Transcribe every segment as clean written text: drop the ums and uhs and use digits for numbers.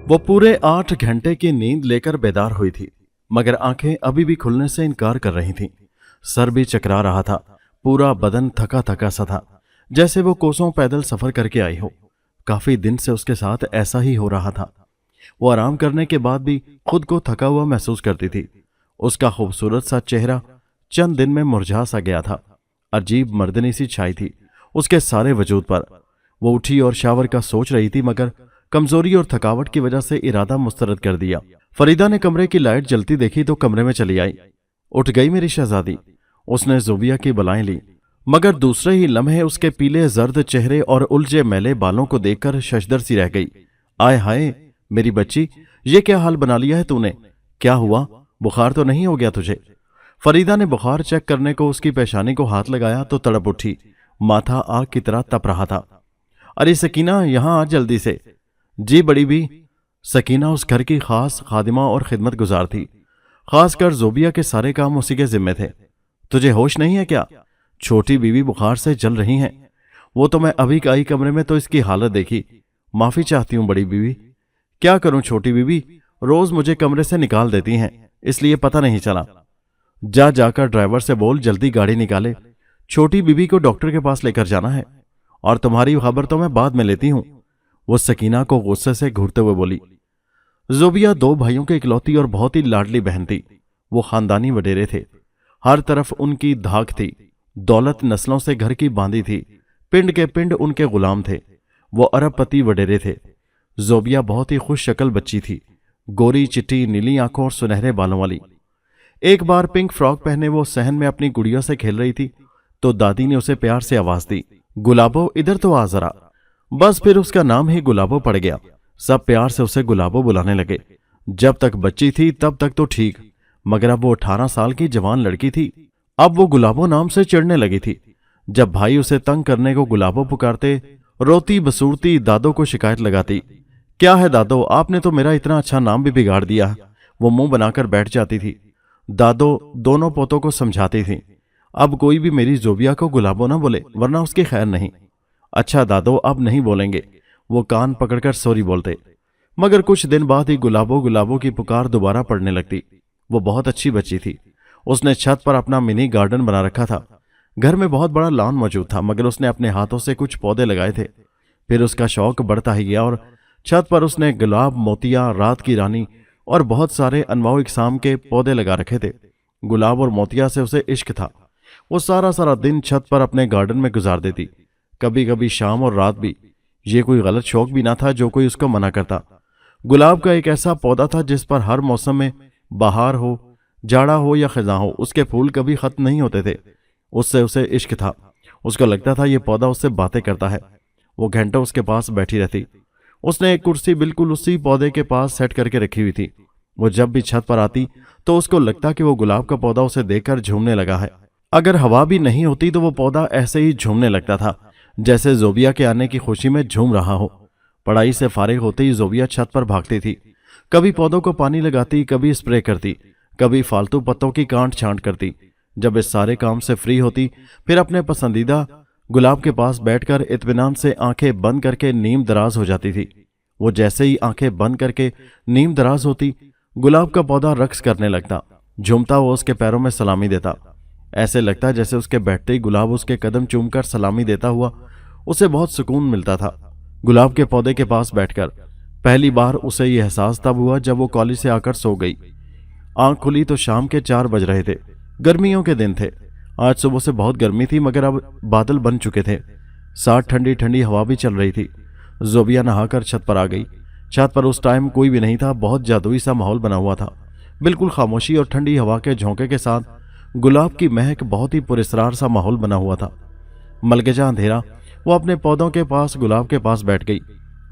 वो पूरे 8 घंटे की नींद लेकर बेदार हुई थी, मगर आंखें अभी भी खुलने से इनकार कर रही थीं। सर भी चकरा रहा था, पूरा बदन थका थका सा था, जैसे वो कोसों पैदल सफर करके आई हो। काफी दिन से उसके साथ ऐसा ही हो रहा था। वो आराम करने के बाद भी खुद को थका हुआ महसूस करती थी। उसका खूबसूरत सा चेहरा चंद दिन में मुरझा सा गया था। अजीब मर्दनी सी छाई थी उसके सारे वजूद पर। वो उठी और शावर का सोच रही थी, मगर कमजोरी और थकावट की वजह से इरादा मुस्तरद कर दिया। फरीदा ने कमरे की लाइट जलती देखी तो कमरे में चली आई। उठ गई मेरी शहजादी, उसने ज़ोबिया की बलाएं ली, मगर दूसरे ही लम्हे उसके पीले जर्द चेहरे और उलझे मैले बालों को देखकर शशदर सी रह गई। आय हाय मेरी बच्ची, ये क्या हाल बना लिया है तूने? क्या हुआ? बुखार तो नहीं हो गया तुझे? फरीदा ने बुखार चेक करने को उसकी पेशानी को हाथ लगाया तो तड़प उठी। माथा आग की तरह तप रहा था। अरे सकीना, यहां आ जल्दी से। जी बड़ी भी। सकीना उस घर की खास खादिमा और खिदमत गुजार थी। खासकर ज़ोबिया के सारे काम उसी के जिम्मे थे। तुझे होश नहीं है क्या? छोटी बीवी बुखार से जल रही हैं। वो तो मैं अभी आई कमरे में तो इसकी हालत देखी। माफी चाहती हूँ बड़ी बीवी। क्या करूं छोटी बीवी, रोज मुझे कमरे से निकाल देती हैं, इसलिए पता नहीं चला। जाकर ड्राइवर से बोल जल्दी गाड़ी निकाले। छोटी बीवी को डॉक्टर के पास लेकर जाना है, और तुम्हारी खबर तो मैं बाद में लेती हूं, वो सकीना को गुस्से से घूरते हुए बोली। ज़ोबिया 2 भाइयों की इकलौती और बहुत ही लाडली बहन थी। वो खानदानी वडेरे थे, हर तरफ उनकी धाक थी। दौलत नस्लों से घर की बांधी थी, पिंड के पिंड उनके गुलाम थे। वो अरबपति वडेरे थे। ज़ोबिया बहुत ही खुश शक्ल बच्ची थी, गोरी चिट्टी नीली आंखों और सुनहरे बालों वाली। एक बार पिंक फ्रॉक पहने वो सहन में अपनी गुड़िया से खेल रही थी तो दादी ने उसे प्यार से आवाज दी, गुलाबो इधर तो आ जरा। बस फिर उसका नाम ही गुलाबो पड़ गया। सब प्यार से उसे गुलाबो बुलाने लगे। जब तक बच्ची थी तब तक तो ठीक, मगर अब वो 18 साल की जवान लड़की थी। अब वो गुलाबो नाम से चिढ़ने लगी थी। जब भाई उसे तंग करने को गुलाबो पुकारते, रोती बसूरती दादो को शिकायत लगाती। क्या है दादो, आपने तो मेरा इतना अच्छा नाम भी बिगाड़ दिया। वो मुंह बनाकर बैठ जाती थी। दादो दोनों पोतों को समझाती थी, अब कोई भी मेरी ज़ोबिया को गुलाबो ना बोले, वरना उसकी खैर नहीं। अच्छा दादो, अब नहीं बोलेंगे, वो कान पकड़कर सॉरी बोलते। मगर कुछ दिन बाद ही गुलाबो गुलाबो की पुकार दोबारा पड़ने लगती। वो बहुत अच्छी बच्ची थी। उसने छत पर अपना मिनी गार्डन बना रखा था। घर में बहुत बड़ा लॉन मौजूद था, मगर उसने अपने हाथों से कुछ पौधे लगाए थे। फिर उसका शौक बढ़ता ही गया और छत पर उसने गुलाब, मोतिया, रात की रानी और बहुत सारे अनवाउ इकसाम के पौधे लगा रखे थे। गुलाब और मोतिया से उसे इश्क था। वो सारा सारा दिन छत पर अपने गार्डन में गुजार देती, कभी कभी शाम और रात भी। ये कोई गलत शौक भी ना था जो कोई उसको मना करता। गुलाब का एक ऐसा पौधा था जिस पर हर मौसम में, बहार हो, जाड़ा हो या खिज़ां हो, उसके फूल कभी खत्म नहीं होते थे। उससे उसे इश्क था। उसको लगता था ये पौधा उससे बातें करता है। वो घंटों उसके पास बैठी रहती। उसने एक कुर्सी बिल्कुल उसी पौधे के पास सेट करके रखी हुई थी। वो जब भी छत पर आती तो उसको लगता कि वो गुलाब का पौधा उसे देखकर झूमने लगा है। अगर हवा भी नहीं होती तो वो पौधा ऐसे ही झूमने लगता था, जैसे ज़ोबिया के आने की खुशी में झूम रहा हो। पढ़ाई से फारिग होते ही ज़ोबिया छत पर भागती थी। कभी पौधों को पानी लगाती, कभी स्प्रे करती, कभी फालतू पत्तों की कांट छांट करती। जब इस सारे काम से फ्री होती, फिर अपने पसंदीदा गुलाब के पास बैठकर इत्मीनान से आंखें बंद करके नीम दराज हो जाती थी। वो जैसे ही आंखें बंद करके नीम दराज होती, गुलाब का पौधा रक्स करने लगता। झूमता हुआ उसके पैरों में सलामी देता। ऐसे लगता जैसे उसके बैठते ही गुलाब उसके कदम चूमकर सलामी देता हुआ उसे बहुत सुकून मिलता था। गुलाब के पौधे के पास बैठकर पहली बार उसे यह एहसास तब हुआ जब वो कॉलेज से आकर सो गई। आंख खुली तो शाम के 4 बज रहे थे। गर्मियों के दिन थे। आज सुबह से बहुत गर्मी थी, मगर अब बादल बन चुके थे। साथ ठंडी ठंडी हवा भी चल रही थी। ज़ोबिया नहाकर छत पर आ गई। छत पर उस टाइम कोई भी नहीं था। बहुत जादुई सा माहौल बना हुआ था। बिल्कुल खामोशी और ठंडी हवा के झोंके के साथ गुलाब की महक, बहुत ही पुरस्कार सा माहौल बना हुआ था। मलगजा अंधेरा। वो अपने पौधों के पास गुलाब के पास बैठ गई।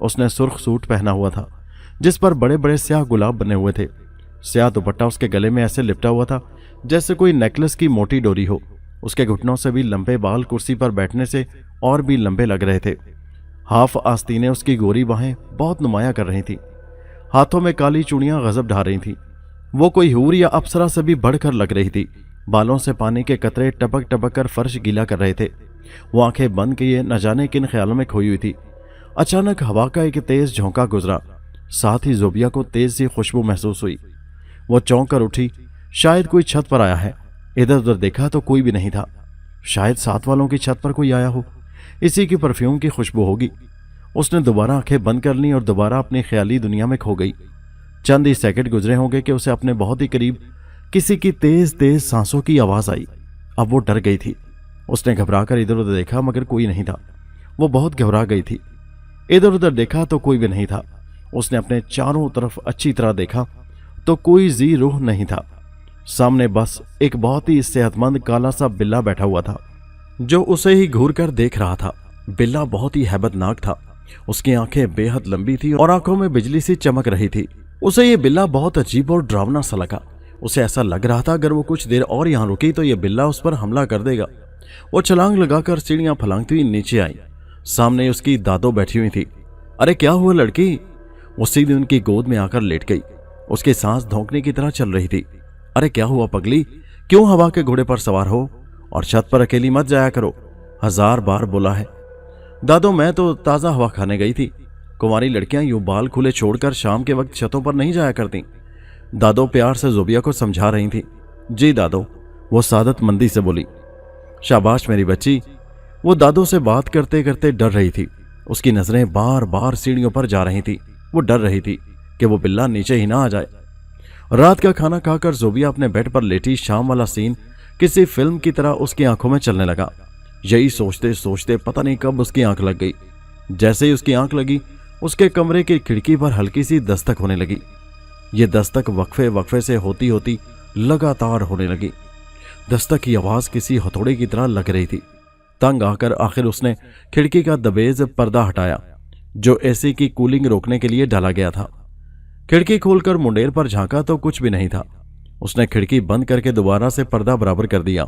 उसने सुर्ख सूट पहना हुआ था जिस पर बड़े बड़े स्याह गुलाब बने हुए थे। स्याह दुपट्टा उसके गले में ऐसे लिपटा हुआ था जैसे कोई नेकलेस की मोटी डोरी हो। उसके घुटनों से भी लंबे बाल कुर्सी पर बैठने से और भी लंबे लग रहे थे। हाफ आस्तीनें उसकी गोरी बाहें बहुत नुमाया कर रही थी। हाथों में काली चूड़ियां गजब ढा रही थी। वो कोई हूर या अप्सरा से भी बढ़कर लग रही थी। बालों से पानी के कतरे टपक टपक कर फर्श गीला कर रहे थे। वो आंखें बंद किए न जाने किन ख्यालों में खोई हुई थी। अचानक हवा का एक तेज झोंका गुजरा। साथ ही जोबिया को तेज सी खुशबू महसूस हुई। वो चौंक कर उठी। शायद कोई छत पर आया है। इधर उधर देखा तो कोई भी नहीं था। शायद साथ वालों की छत पर कोई आया हो, इसी की परफ्यूम की खुशबू होगी। उसने दोबारा आंखें बंद कर ली और दोबारा अपनी ख्याली दुनिया में खो गई। चंद ही सेकंड गुजरे होंगे कि उसे अपने बहुत ही करीब किसी की तेज तेज सांसों की आवाज आई। अब वो डर गई थी। उसने घबराकर इधर उधर देखा मगर कोई नहीं था। वो बहुत घबरा गई थी। इधर उधर देखा तो कोई भी नहीं था। उसने अपने चारों तरफ अच्छी तरह देखा तो कोई जी रूह नहीं था। सामने बस एक बहुत ही सेहतमंद काला सा बिल्ला बैठा हुआ था जो उसे ही घूर कर देख रहा था। बिल्ला बहुत ही हैबतनाक था। उसकी आंखें बेहद लंबी थी और आंखों में बिजली सी चमक रही थी। उसे ये बिल्ला बहुत अजीब और डरावना सा लगा। उसे ऐसा लग रहा था अगर वो कुछ देर और यहां रुकी तो ये बिल्ला उस पर हमला कर देगा। वो छलांग लगाकर सीढ़ियां फलांगती हुई नीचे आई। सामने उसकी दादो बैठी हुई थी। अरे क्या हुआ लड़की? वो सीधे उनकी गोद में आकर लेट गई। उसकी सांस धोंकने की तरह चल रही थी। अरे क्या हुआ पगली? क्यों हवा के घोड़े पर सवार हो? और छत पर अकेली मत जाया करो, 1000 बार बोला है। दादो मैं तो ताज़ा हवा खाने गई थी। कुंवारी लड़कियां यूं बाल खुले छोड़कर शाम के वक्त छतों पर नहीं जाया करती। दादो प्यार से जोबिया को समझा रही थी। जी दादो, वो सादत मंदी से बोली। शाबाश मेरी बच्ची। वो दादो से बात करते करते डर रही थी। उसकी नजरें बार बार सीढ़ियों पर जा रही थी। वो डर रही थी कि वो बिल्ला नीचे ही ना आ जाए। रात का खाना खाकर जोबिया अपने बेड पर लेटी शाम वाला सीन किसी फिल्म की तरह उसकी आंखों में चलने लगा। यही सोचते सोचते पता नहीं कब उसकी आंख लग गई। जैसे ही उसकी आंख लगी उसके कमरे की खिड़की पर हल्की सी दस्तक होने लगी। ये दस्तक वक्फे वक्फे से होती होती लगातार होने लगी। दस्तक की आवाज किसी हथौड़े की तरह लग रही थी। तंग आकर आखिर उसने खिड़की का दबेज पर्दा हटाया जो एसी की कूलिंग रोकने के लिए डाला गया था। खिड़की खोलकर मुंडेर पर झांका तो कुछ भी नहीं था। उसने खिड़की बंद करके दोबारा से पर्दा बराबर कर दिया।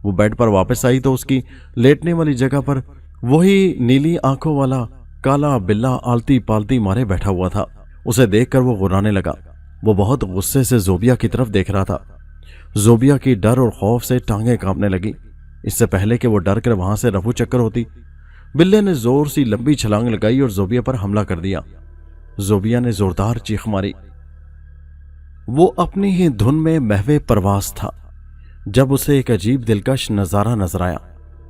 वो बेड पर वापस आई तो उसकी लेटने वाली जगह पर वही नीली आंखों वाला काला बिल्ला आलती पालती मारे बैठा हुआ था। उसे देखकर वो गुर्राने लगा। वो बहुत गुस्से से जोबिया की तरफ देख रहा था। जोबिया की डर और खौफ से टांगें कांपने लगी। इससे पहले कि वो डर कर वहां से रफू चक्कर होती, बिल्ले ने जोर सी लंबी छलांग लगाई और जोबिया पर हमला कर दिया। जोबिया ने जोरदार चीख मारी। वो अपनी ही धुन में महवे परवास था जब उसे एक अजीब दिलकश नजारा नजर आया।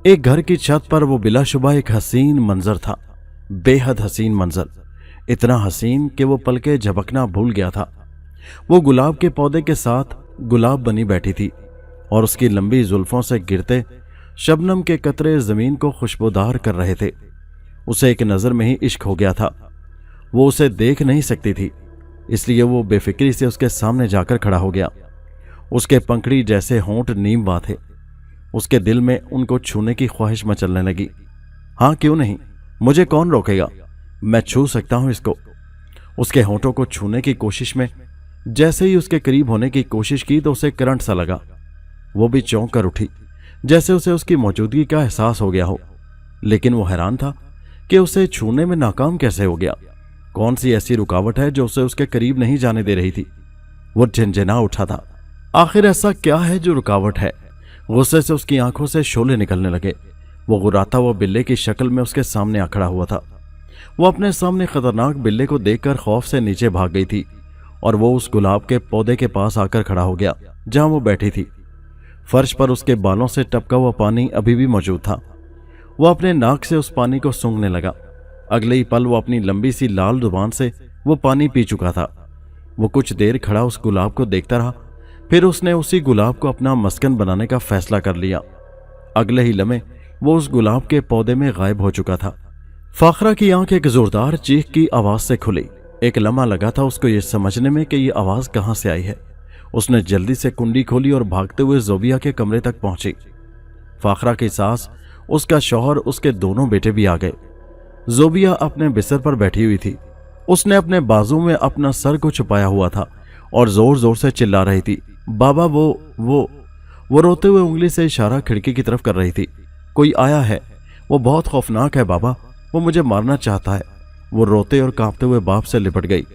एक घर की छत पर वो बिलाशुबा एक हसीन मंजर था, बेहद हसीन मंजर। इतना हसीन कि वो पलके झपकना भूल गया था। वो गुलाब के पौधे के साथ गुलाब बनी बैठी थी और उसकी लंबी जुल्फों से गिरते शबनम के कतरे जमीन को खुशबूदार कर रहे थे। उसे एक नजर में ही इश्क हो गया था। वो उसे देख नहीं सकती थी, इसलिए वो बेफिक्री से उसके सामने जाकर खड़ा हो गया। उसके पंखड़ी जैसे होंठ नीमवा थे। उसके दिल में उनको छूने की ख्वाहिश मचलने लगी। हाँ क्यों नहीं, मुझे कौन रोकेगा, मैं छू सकता हूं इसको। उसके होंठों को छूने की कोशिश में जैसे ही उसके करीब होने की कोशिश की तो उसे करंट सा लगा। वो भी चौंक कर उठी, जैसे उसे उसकी मौजूदगी का एहसास हो गया हो। लेकिन वो हैरान था कि उसे छूने में नाकाम कैसे हो गया। कौन सी ऐसी रुकावट है जो उसे उसके करीब नहीं जाने दे रही थी। वो झंझना उठा था। आखिर ऐसा क्या है जो रुकावट है? गुस्से से उसकी आंखों से शोले निकलने लगे। वो गुर्राता हुआ बिल्ले की शक्ल में उसके सामने आ खड़ा हुआ था। वो अपने सामने खतरनाक बिल्ले को देखकर खौफ से नीचे भाग गई थी और वो उस गुलाब के पौधे के पास आकर खड़ा हो गया जहां वो बैठी थी। फर्श पर उसके बालों से टपका हुआ पानी अभी भी मौजूद था। वो अपने नाक से उस पानी को सूंघने लगा। अगले ही पल वो अपनी लंबी सी लाल जुबान से वो पानी पी चुका था। वो कुछ देर खड़ा उस गुलाब को देखता रहा, फिर उसने उसी गुलाब को अपना मस्कन बनाने का फैसला कर लिया। अगले ही लम्हे वो उस गुलाब के पौधे में गायब हो चुका था। फाखरा की आंख एक जोरदार चीख की आवाज से खुली। एक लम्हा लगा था उसको ये समझने में कि ये आवाज कहां से आई है। उसने जल्दी से कुंडी खोली और भागते हुए जोबिया के कमरे तक पहुंची। फाखरा की सास, उसका शौहर, उसके दोनों बेटे भी आ गए। जोबिया अपने बिस्तर पर बैठी हुई थी। उसने अपने बाजू में अपना सर को छुपाया हुआ था और जोर जोर से चिल्ला रही थी, बाबा वो रोते हुए उंगली से इशारा खिड़की की तरफ कर रही थी। कोई आया है, वो बहुत खौफनाक है बाबा, वो मुझे मारना चाहता है। वो रोते और कांपते हुए बाप से लिपट गई।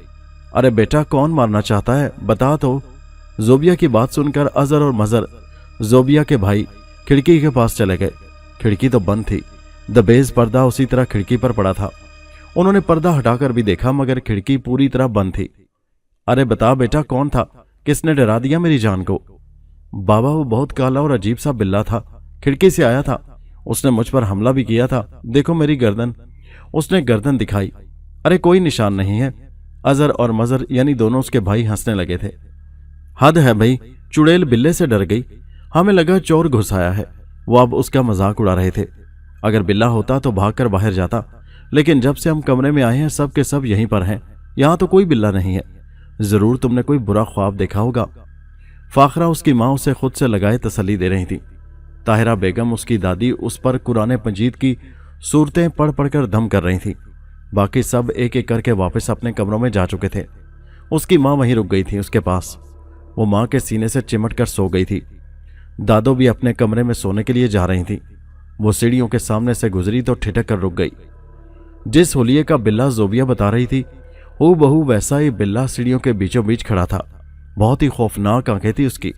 अरे बेटा, कौन मारना चाहता है, बता तो। जोबिया की बात सुनकर अजर और मजर, जोबिया के भाई, खिड़की के पास चले गए। खिड़की तो बंद थी। दबेज पर्दा उसी तरह खिड़की पर पड़ा था। उन्होंने पर्दा हटाकर भी देखा मगर खिड़की पूरी तरह बंद थी। अरे बता बेटा, कौन था? किसने डरा दिया मेरी जान को? बाबा, वो बहुत काला और अजीब सा बिल्ला था, खिड़की से आया था। उसने मुझ पर हमला भी किया था। देखो मेरी गर्दन। उसने गर्दन दिखाई। अरे कोई निशान नहीं है। अजर और मजर यानी दोनों उसके भाई हंसने लगे थे। हद है भाई, चुड़ैल बिल्ले से डर गई। हमें लगा चोर घुस आया है। वो अब उसका मजाक उड़ा रहे थे। अगर बिल्ला होता तो भागकर बाहर जाता, लेकिन जब से हम कमरे में आए हैं सब के सब यहीं पर हैं। यहां तो कोई बिल्ला नहीं है। जरूर तुमने कोई बुरा ख्वाब देखा होगा। फाखरा उसकी मां उसे खुद से लगाए तसल्ली दे रही थी। ताहिरा बेगम उसकी दादी उस पर कुरान मजीद की सूरतें पढ़ पढ़कर दम कर रही थी। बाकी सब एक एक करके वापस अपने कमरों में जा चुके थे। उसकी मां वहीं रुक गई थी उसके पास। वो मां के सीने से चिमट कर सो गई थी। दादो भी अपने कमरे में सोने के लिए जा रही थी। वो सीढ़ियों के सामने से गुजरी तो ठिठक कर रुक गई। जिस होलिये का बिल्ला जोबिया बता रही थी, हूबहू वैसा ही बिल्ला सीढ़ियों के बीचों बीच खड़ा था। बहुत ही खौफनाक आंखें थी उसकी।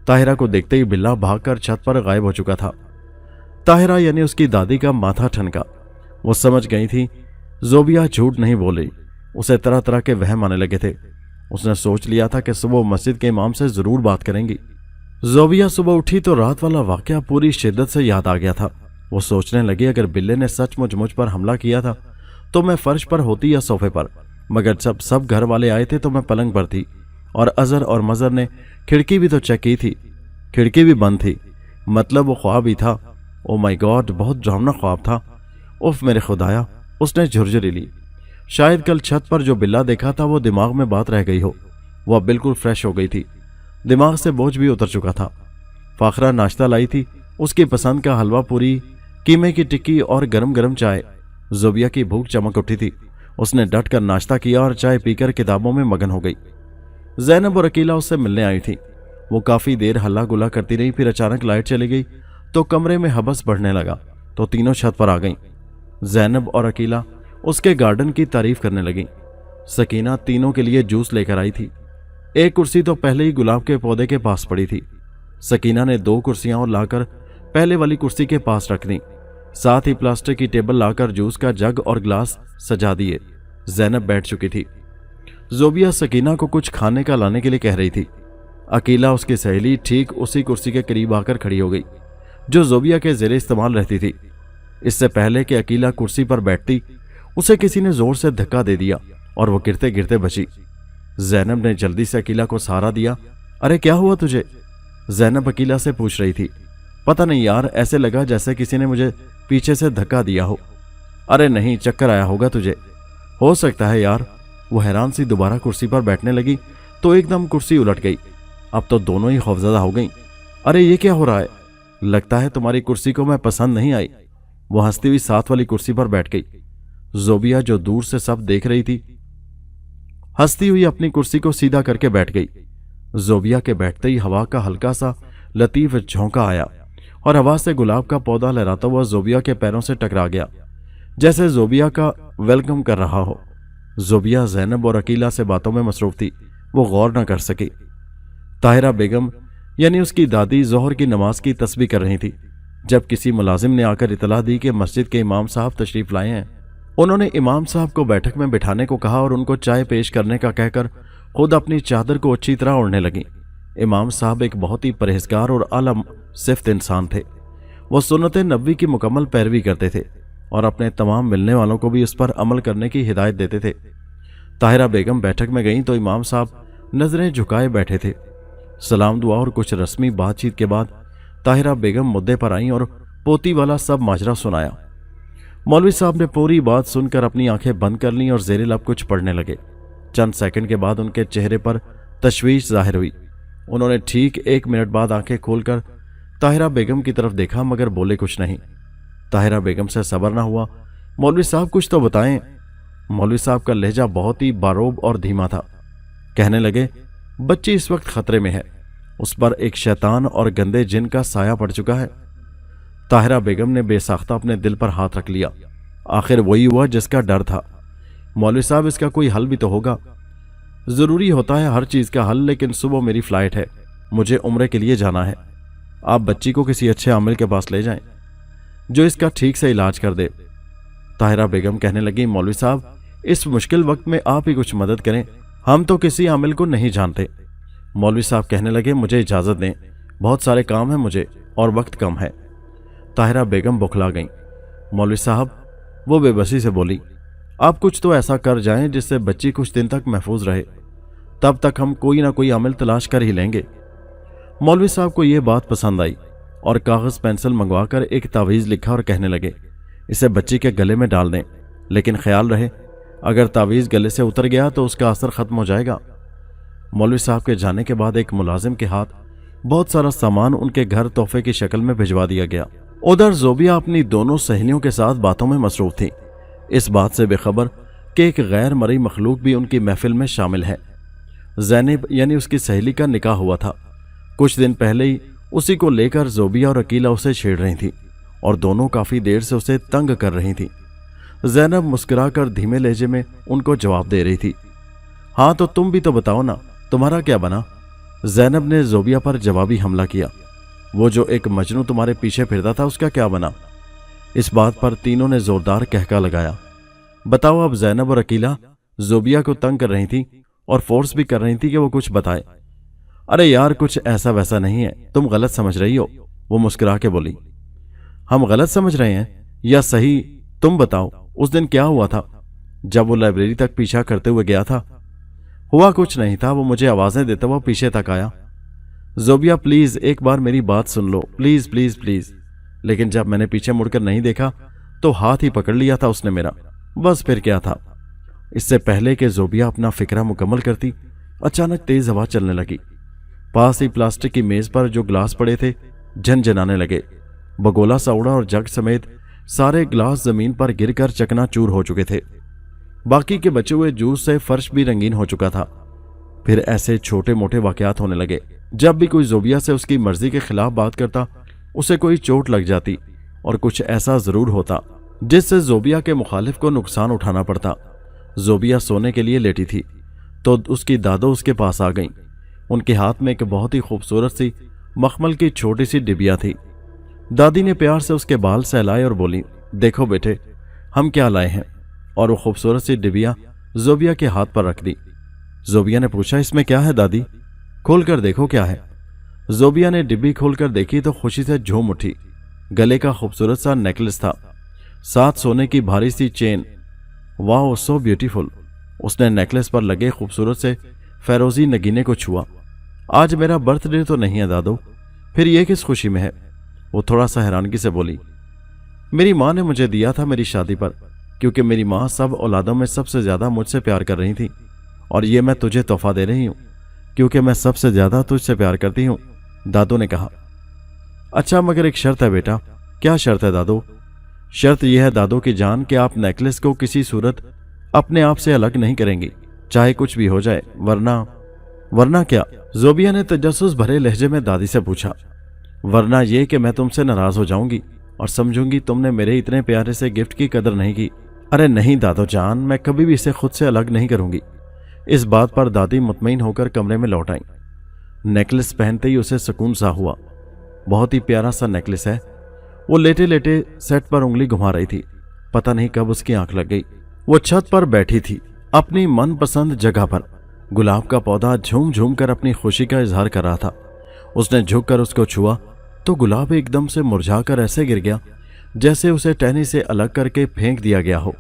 ताहिरा को देखते ही बिल्ला भागकर छत पर गायब हो चुका था। ताहिरा यानी उसकी दादी का माथा ठनका। वो समझ गई थी जोबिया झूठ नहीं बोली। उसे तरह तरह के वहम आने लगे थे। उसने सोच लिया था कि सुबह मस्जिद के इमाम से जरूर बात करेंगी। जोबिया सुबह उठी तो रात वाला वाकया पूरी शिद्दत से याद आ गया था। वो सोचने लगी अगर बिल्ले ने सचमुच मुझ पर हमला किया था तो मैं फर्श पर होती या सोफे पर, मगर जब सब घर वाले आए थे तो मैं पलंग पर थी। और अजर और मजर ने खिड़की भी तो चेक की थी, खिड़की भी बंद थी। मतलब वो ख्वाब ही था। ओ माय गॉड, बहुत डरावना ख्वाब था। उफ मेरे खुदाया, उसने झुरझुरी ली। शायद कल छत पर जो बिल्ला देखा था वो दिमाग में बात रह गई हो। वह बिल्कुल फ्रेश हो गई थी। दिमाग से बोझ भी उतर चुका था। फाखरा नाश्ता लाई थी, उसकी पसंद का हलवा पूरी, कीमे की टिक्की और गरम गरम चाय। जोबिया की भूख चमक उठी थी। उसने डट कर नाश्ता किया और चाय पीकर किताबों में मगन हो गई। जैनब और अकीला उससे मिलने आई थी। वो काफी देर हल्ला गुल्ला करती रही, फिर अचानक लाइट चली गई तो कमरे में हबस बढ़ने लगा तो तीनों छत पर आ गईं। जैनब और अकीला उसके गार्डन की तारीफ करने लगी। सकीना तीनों के लिए जूस लेकर आई थी। एक कुर्सी तो पहले ही गुलाब के पौधे के पास पड़ी थी। सकीना ने 2 कुर्सियां और लाकर पहले वाली कुर्सी के पास रख दी। साथ ही प्लास्टिक की टेबल लाकर जूस का जग और ग्लास सजा दिए। जैनब बैठ चुकी थी। जोबिया सकीना को कुछ खाने का लाने के लिए कह रही थी। अकीला उसकी सहेली ठीक उसी कुर्सी के करीब आकर खड़ी हो गई जो जोबिया के ज़ेरे इस्तेमाल रहती थी। इससे पहले कि अकीला कुर्सी पर बैठती, उसे किसी ने जोर से धक्का दे दिया और वो गिरते गिरते बची। जैनब ने जल्दी से अकीला को सहारा दिया। अरे क्या हुआ तुझे? जैनब अकीला से पूछ रही थी। पता नहीं यार, ऐसे लगा जैसे किसी ने मुझे पीछे से धक्का दिया हो। अरे नहीं, चक्कर आया होगा तुझे। हो सकता है यार। वो हैरान सी दोबारा कुर्सी पर बैठने लगी तो एकदम कुर्सी उलट गई। अब तो दोनों ही खौफजदा हो गईं। अरे ये क्या हो रहा है? लगता है तुम्हारी कुर्सी को मैं पसंद नहीं आई। वो हंसती हुई साथ वाली कुर्सी पर बैठ गई। जोबिया जो दूर से सब देख रही थी, हंसती हुई अपनी कुर्सी को सीधा करके बैठ गई। जोबिया के बैठते ही हवा का हल्का सा लतीफ झोंका आया और हवा से गुलाब का पौधा लहराता हुआ जोबिया के पैरों से टकरा गया, जैसे जोबिया का वेलकम कर रहा हो। जोबिया जैनब और अकीला से बातों में मसरूफ थी। वो गौर न कर सकी। ताहिरा बेगम यानी उसकी दादी जोहर की नमाज की तस्बीह कर रही थी जब किसी मुलाजिम ने आकर इतला दी कि मस्जिद के इमाम साहब तशरीफ लाए हैं। उन्होंने इमाम साहब को बैठक में बिठाने को कहा और उनको चाय पेश करने का कहकर खुद अपनी चादर को अच्छी तरह ओढ़ने लगी। इमाम साहब एक बहुत ही परहेजगार और आला सिफ्त इंसान थे। वो सुन्नत नबवी की मुकम्मल पैरवी करते थे और अपने तमाम मिलने वालों को भी उस पर अमल करने की हिदायत देते थे। ताहिरा बेगम बैठक में गईं तो इमाम साहब नजरें झुकाए बैठे थे। सलाम दुआ और कुछ रस्मी बातचीत के बाद ताहिरा बेगम मुद्दे पर आईं और पोती वाला सब माजरा सुनाया। मौलवी साहब ने पूरी बात सुनकर अपनी आंखें बंद कर लीं और ज़ेरे लब कुछ पढ़ने लगे। चंद सेकंड के बाद उनके चेहरे पर तशवीश जाहिर हुई। उन्होंने ठीक 1 मिनट बाद आंखें खोलकर ताहिरा बेगम की तरफ देखा मगर बोले कुछ नहीं। ताहिरा बेगम से सब्र न हुआ। मौलवी साहब कुछ तो बताएं। मौलवी साहब का लहजा बहुत ही बारोब और धीमा था। कहने लगे, बच्ची इस वक्त खतरे में है। उस पर एक शैतान और गंदे जिन का साया पड़ चुका है। ताहिरा बेगम ने बेसाख्ता अपने दिल पर हाथ रख लिया। आखिर वही हुआ जिसका डर था। मौलवी साहब, इसका कोई हल भी तो होगा। जरूरी होता है हर चीज का हल, लेकिन सुबह मेरी फ्लाइट है, मुझे उम्रे के लिए जाना है। आप बच्ची को किसी अच्छे आमिल के पास ले जाएं जो इसका ठीक से इलाज कर दे। ताहिरा बेगम कहने लगी, मौलवी साहब, इस मुश्किल वक्त में आप ही कुछ मदद करें, हम तो किसी आमिल को नहीं जानते। मौलवी साहब कहने लगे, मुझे इजाज़त दें, बहुत सारे काम हैं मुझे और वक्त कम है। ताहिरा बेगम बौखला गईं। मौलवी साहब, वो बेबसी से बोली, आप कुछ तो ऐसा कर जाएं जिससे बच्ची कुछ दिन तक महफूज रहे, तब तक हम कोई ना कोई अमल तलाश कर ही लेंगे। मौलवी साहब को ये बात पसंद आई और कागज़ पेंसिल मंगवाकर एक तावीज़ लिखा और कहने लगे, इसे बच्ची के गले में डाल दें, लेकिन ख्याल रहे अगर तावीज़ गले से उतर गया तो उसका असर ख़त्म हो जाएगा। मौलवी साहब के जाने के बाद एक मुलाजिम के हाथ बहुत सारा सामान उनके घर तोहफे की शक्ल में भिजवा दिया गया। उधर जोबिया अपनी दोनों सहेलियों के साथ बातों में मसरूफ थी, इस बात से बेखबर कि एक गैर मरी मखलूक भी उनकी महफिल में शामिल है। ज़ैनब यानी उसकी सहेली का निकाह हुआ था। कुछ दिन पहले ही उसी को लेकर जोबिया और अकीला उसे छेड़ रही थी और दोनों काफ़ी देर से उसे तंग कर रही थी। ज़ैनब मुस्कुराकर धीमे लहजे में उनको जवाब दे रही थी, हाँ तो तुम भी तो बताओ ना, तुम्हारा क्या बना? ज़ैनब ने जोबिया पर जवाबी हमला किया, वो जो एक मजनू तुम्हारे पीछे फिरता था उसका क्या बना? इस बात पर तीनों ने जोरदार कहका लगाया। बताओ अब ज़ैनब और अकीला जोबिया को तंग कर रही थी और फोर्स भी कर रही थी कि वो कुछ बताए। अरे यार, कुछ ऐसा वैसा नहीं है, तुम गलत समझ रही हो, वो मुस्कुरा के बोली। हम गलत समझ रहे हैं या सही? तुम बताओ, उस दिन क्या हुआ था जब वो लाइब्रेरी तक पीछा करते हुए गया था? हुआ कुछ नहीं था, वो मुझे आवाज़ें देता हुआ पीछे तक आया। जोबिया प्लीज़ एक बार मेरी बात सुन लो, प्लीज़ प्लीज़ प्लीज़। लेकिन जब मैंने पीछे मुड़कर नहीं देखा तो हाथ ही पकड़ लिया था उसने मेरा, बस फिर क्या था। इससे पहले कि जोबिया अपना फिक्रा मुकम्मल करती, अचानक तेज हवा चलने लगी। पास ही प्लास्टिक की मेज पर जो ग्लास पड़े थे झनझनाने लगे। बगोला सा उड़ा और जग समेत सारे ग्लास जमीन पर गिरकर चकनाचूर हो चुके थे। बाकी के बचे हुए जूस से फर्श भी रंगीन हो चुका था। फिर ऐसे छोटे मोटे वाकयात होने लगे। जब भी कोई जोबिया से उसकी मर्जी के खिलाफ बात करता, उसे कोई चोट लग जाती और कुछ ऐसा जरूर होता जिससे जोबिया के मुखालिफ को नुकसान उठाना पड़ता। जोबिया सोने के लिए लेटी थी तो उसकी दादो उसके पास आ गईं। उनके हाथ में एक बहुत ही खूबसूरत सी मखमल की छोटी सी डिबिया थी। दादी ने प्यार से उसके बाल सहलाए और बोली, देखो बेटे, हम क्या लाए हैं। और वो खूबसूरत सी डिबिया जोबिया के हाथ पर रख दी। जोबिया ने पूछा, इसमें क्या है दादी? खोल कर देखो क्या है। जोबिया ने डिब्बी खोलकर देखी तो खुशी से झूम उठी। गले का खूबसूरत सा नेकलेस था, साथ सोने की भारी सी चेन। वाह, सो ब्यूटीफुल। उसने नेकलेस पर लगे खूबसूरत से फेरोजी नगीने को छुआ। आज मेरा बर्थडे तो नहीं है दादो, फिर ये किस खुशी में है? वो थोड़ा सा हैरानगी से बोली, मेरी माँ ने मुझे दिया था मेरी शादी पर, क्योंकि मेरी माँ सब औलादों में सबसे ज्यादा मुझसे प्यार कर रही थी, और ये मैं तुझे तोहफा दे रही हूँ क्योंकि मैं सबसे ज्यादा तुझसे प्यार करती हूँ, दादो ने कहा। अच्छा, मगर एक शर्त है बेटा। क्या शर्त है दादो? शर्त यह है दादो की जान कि आप नेकलेस को किसी सूरत अपने आप से अलग नहीं करेंगी, चाहे कुछ भी हो जाए, वरना क्या? जोबिया ने तजस्सुस भरे लहजे में दादी से पूछा। वरना ये कि मैं तुमसे नाराज हो जाऊंगी और समझूंगी तुमने मेरे इतने प्यारे से गिफ्ट की कदर नहीं की। अरे नहीं दादो जान, मैं कभी भी इसे खुद से अलग नहीं करूंगी। इस बात पर दादी मुतमईन होकर कमरे में लौट आई। नेकलेस पहनते ही उसे सुकून सा हुआ। बहुत ही प्यारा सा नेकलेस है। वो लेटे लेटे सेट पर उंगली घुमा रही थी। पता नहीं कब उसकी आंख लग गई। वो छत पर बैठी थी अपनी मनपसंद जगह पर। गुलाब का पौधा झूम झूम कर अपनी खुशी का इजहार कर रहा था। उसने झुक कर उसको छुआ तो गुलाब एकदम से मुरझाकर ऐसे गिर गया जैसे उसे टहनी से अलग करके फेंक दिया गया हो।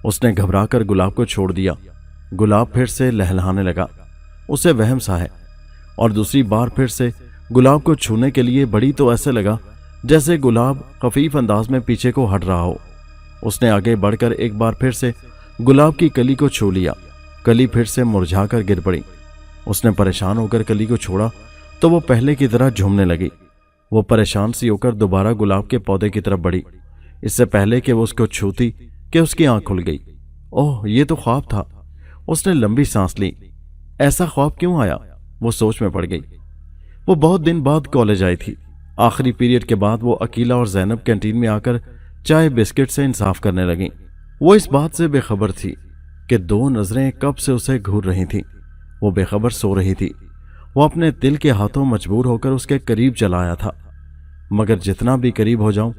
उसने घबराकर गुलाब को छोड़ दिया। गुलाब फिर से लहलहाने लगा। उसे वहम सा है, और दूसरी बार फिर से गुलाब को छूने के लिए बढ़ी तो ऐसे लगा जैसे गुलाब खफीफ अंदाज में पीछे को हट रहा हो। उसने आगे बढ़कर एक बार फिर से गुलाब की कली को छू लिया। कली फिर से मुरझाकर गिर पड़ी। उसने परेशान होकर कली को छोड़ा तो वो पहले की तरह झूमने लगी। वो परेशान सी होकर दोबारा गुलाब के पौधे की तरफ बढ़ी। इससे पहले कि वो उसको छूती कि उसकी आंख खुल गई। ओह, ये तो ख्वाब था। उसने लंबी सांस ली। ऐसा ख्वाब क्यों आया? वो सोच में पड़ गई। वो बहुत दिन बाद कॉलेज आई थी। आखिरी पीरियड के बाद वो अकीला और ज़ैनब कैंटीन में आकर चाय बिस्किट से इंसाफ करने लगी। वो इस बात से बेखबर थी कि दो नजरें कब से उसे घूर रही थीं। वो बेखबर सो रही थी। वो अपने दिल के हाथों मजबूर होकर उसके करीब चला आया था, मगर जितना भी करीब हो जाऊं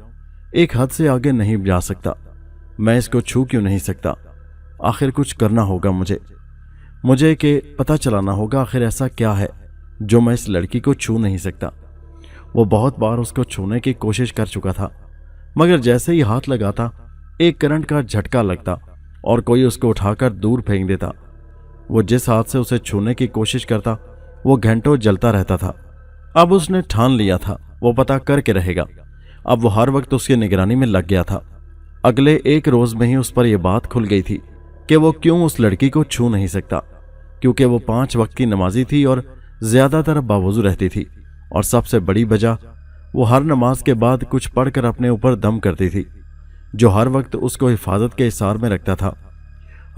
एक हद से आगे नहीं जा सकता। मैं इसको छू क्यों नहीं सकता? आखिर कुछ करना होगा मुझे कि पता चलाना होगा आखिर ऐसा क्या है जो मैं इस लड़की को छू नहीं सकता। वो बहुत बार उसको छूने की कोशिश कर चुका था, मगर जैसे ही हाथ लगाता एक करंट का झटका लगता और कोई उसको उठाकर दूर फेंक देता। वो जिस हाथ से उसे छूने की कोशिश करता वो घंटों जलता रहता था। अब उसने ठान लिया था वो पता करके रहेगा। अब वो हर वक्त उसकी निगरानी में लग गया था। अगले एक रोज में ही उस पर यह बात खुल गई थी कि वो क्यों उस लड़की को छू नहीं सकता, क्योंकि वो 5 वक्त की नमाजी थी और ज्यादातर बावजू रहती थी, और सबसे बड़ी वजह वो हर नमाज के बाद कुछ पढ़कर अपने ऊपर दम करती थी, जो हर वक्त उसको हिफाजत के इशार में रखता था।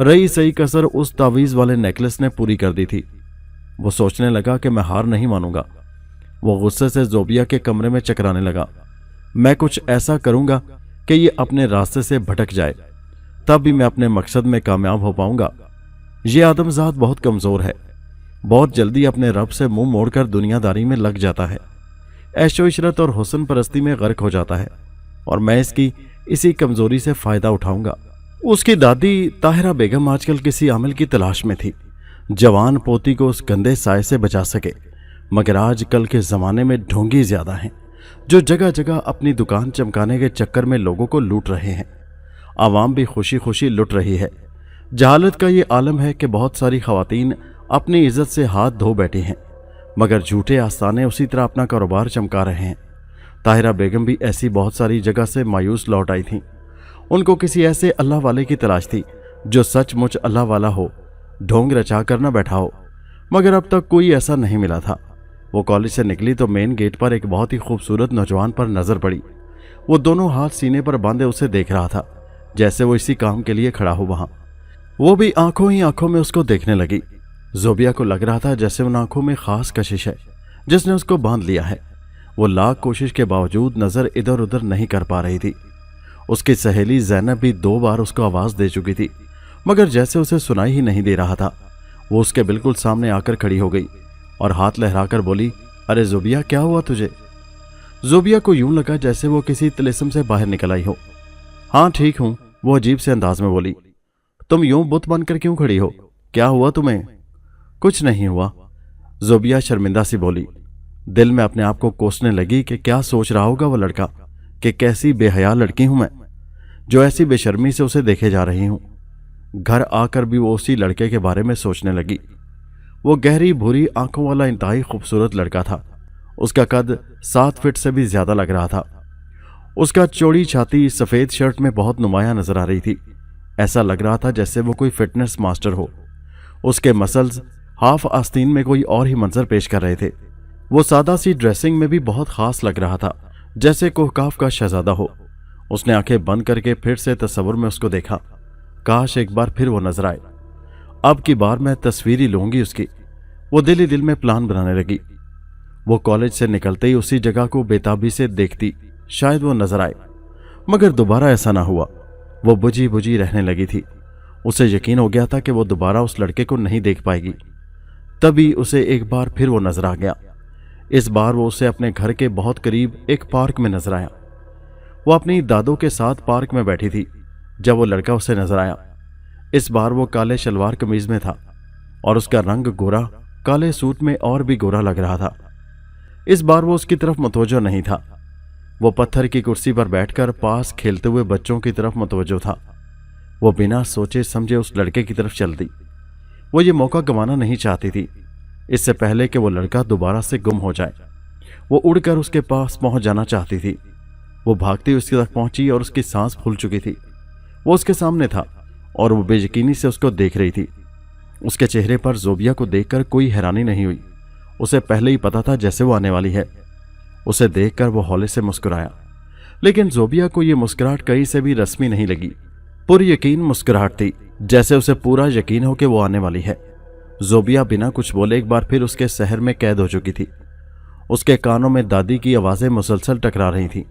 रही सही कसर उस तावीज वाले नेकलेस ने पूरी कर दी थी। वो सोचने लगा कि मैं हार नहीं मानूंगा। वो गुस्से से जोबिया के कमरे में चकराने लगा। मैं कुछ ऐसा करूंगा कि ये अपने रास्ते से भटक जाए, तब भी मैं अपने मकसद में कामयाब हो पाऊंगा। ये आदमजात बहुत कमजोर है, बहुत जल्दी अपने रब से मुंह मोड़कर दुनियादारी में लग जाता है, ऐशो इशरत और हुस्न परस्ती में गर्क हो जाता है, और मैं इसकी इसी कमजोरी से फायदा उठाऊंगा। उसकी दादी ताहिरा बेगम आजकल किसी आमिल की तलाश में थी, जवान पोती को उस गंदे साए से बचा सके, मगर आजकल के जमाने में ढोंगी ज्यादा हैं, जो जगह जगह अपनी दुकान चमकाने के चक्कर में लोगों को लूट रहे हैं। आवाम भी खुशी खुशी लुट रही है। जहालत का ये आलम है कि बहुत सारी खवातीन अपनी इज्जत से हाथ धो बैठी हैं, मगर झूठे आस्ताने उसी तरह अपना कारोबार चमका रहे हैं। ताहिरा बेगम भी ऐसी बहुत सारी जगह से मायूस लौट आई थी। उनको किसी ऐसे अल्लाह वाले की तलाश थी जो सचमुच अल्लाह वाला हो, ढोंग रचा कर न बैठा हो, मगर अब तक कोई ऐसा नहीं मिला था। वो कॉलेज से निकली तो मेन गेट पर एक बहुत ही खूबसूरत नौजवान पर नजर पड़ी। वो दोनों हाथ सीने पर बांधे उसे देख रहा था, जैसे वो इसी काम के लिए खड़ा हो वहां। वो भी आंखों ही आंखों में उसको देखने लगी। जोबिया को लग रहा था जैसे उन आंखों में खास कशिश है जिसने उसको बांध लिया है। वो लाख कोशिश के बावजूद नजर इधर उधर नहीं कर पा रही थी। उसकी सहेली ज़ैनब भी 2 बार उसको आवाज दे चुकी थी, मगर जैसे उसे सुनाई ही नहीं दे रहा था। वो उसके बिल्कुल सामने आकर खड़ी हो गई और हाथ लहराकर बोली, अरे जोबिया, क्या हुआ तुझे? जोबिया को यूं लगा जैसे वो किसी तिलिस्म से बाहर निकल आई हो। हाँ ठीक हूं, वो अजीब से अंदाज में बोली। तुम यूं बुत बनकर क्यों खड़ी हो? क्या हुआ तुम्हें? कुछ नहीं हुआ, जोबिया शर्मिंदा सी बोली। दिल में अपने आप को कोसने लगी कि क्या सोच रहा होगा वो लड़का, कि कैसी बेहया लड़की हूं मैं जो ऐसी बेशर्मी से उसे देखे जा रही हूं। घर आकर भी वो उसी लड़के के बारे में सोचने लगी। वो गहरी भूरी आंखों वाला इंतहाई खूबसूरत लड़का था। उसका कद 7 फीट से भी ज्यादा लग रहा था। उसका चौड़ी छाती सफेद शर्ट में बहुत नुमाया नजर आ रही थी। ऐसा लग रहा था जैसे वो कोई फिटनेस मास्टर हो। उसके मसल्स हाफ आस्तीन में कोई और ही मंजर पेश कर रहे थे। वो सादा सी ड्रेसिंग में भी बहुत खास लग रहा था, जैसे कोहकाफ का शहजादा हो। उसने आंखें बंद करके फिर से तस्वुर में उसको देखा। काश एक बार फिर वो नजर आए। अब की बार मैं तस्वीर ही लूंगी उसकी। वो दिल ही दिल में प्लान बनाने लगी। वो कॉलेज से निकलते ही उसी जगह को बेताबी से देखती, शायद वो नजर आए, मगर दोबारा ऐसा ना हुआ। वो बुझी बुझी रहने लगी थी। उसे यकीन हो गया था कि वो दोबारा उस लड़के को नहीं देख पाएगी। तभी उसे एक बार फिर वो नजर आ गया। इस बार वो उसे अपने घर के बहुत करीब एक पार्क में नजर आया। वो अपनी दादों के साथ पार्क में बैठी थी जब वो लड़का उसे नजर आया। इस बार वो काले शलवार कमीज में था और उसका रंग गोरा काले सूट में और भी गोरा लग रहा था। इस बार वो उसकी तरफ मुतवज्जो नहीं था। वो पत्थर की कुर्सी पर बैठकर पास खेलते हुए बच्चों की तरफ मुतवज्जो था। वो बिना सोचे समझे उस लड़के की तरफ चल दी। वो ये मौका गंवाना नहीं चाहती थी, इससे पहले कि वो लड़का दोबारा से गुम हो जाए। वो उड़कर उसके पास पहुंच जाना चाहती थी। वो भागती उसके तक पहुंची और उसकी सांस फूल चुकी थी। वो उसके सामने था और वो बेयकीनी से उसको देख रही थी। उसके चेहरे पर जोबिया को देखकर कोई हैरानी नहीं हुई। उसे पहले ही पता था जैसे वो आने वाली है। उसे देखकर वो हौले से मुस्कुराया, लेकिन जोबिया को यह मुस्कुराहट कहीं से भी रस्मी नहीं लगी। पूरी यकीन मुस्कुराहट थी, जैसे उसे पूरा यकीन हो कि वो आने वाली है। जोबिया बिना कुछ बोले एक बार फिर उसके शहर में कैद हो चुकी थी। उसके कानों में दादी की आवाजें मुसलसल टकरा रही थीं,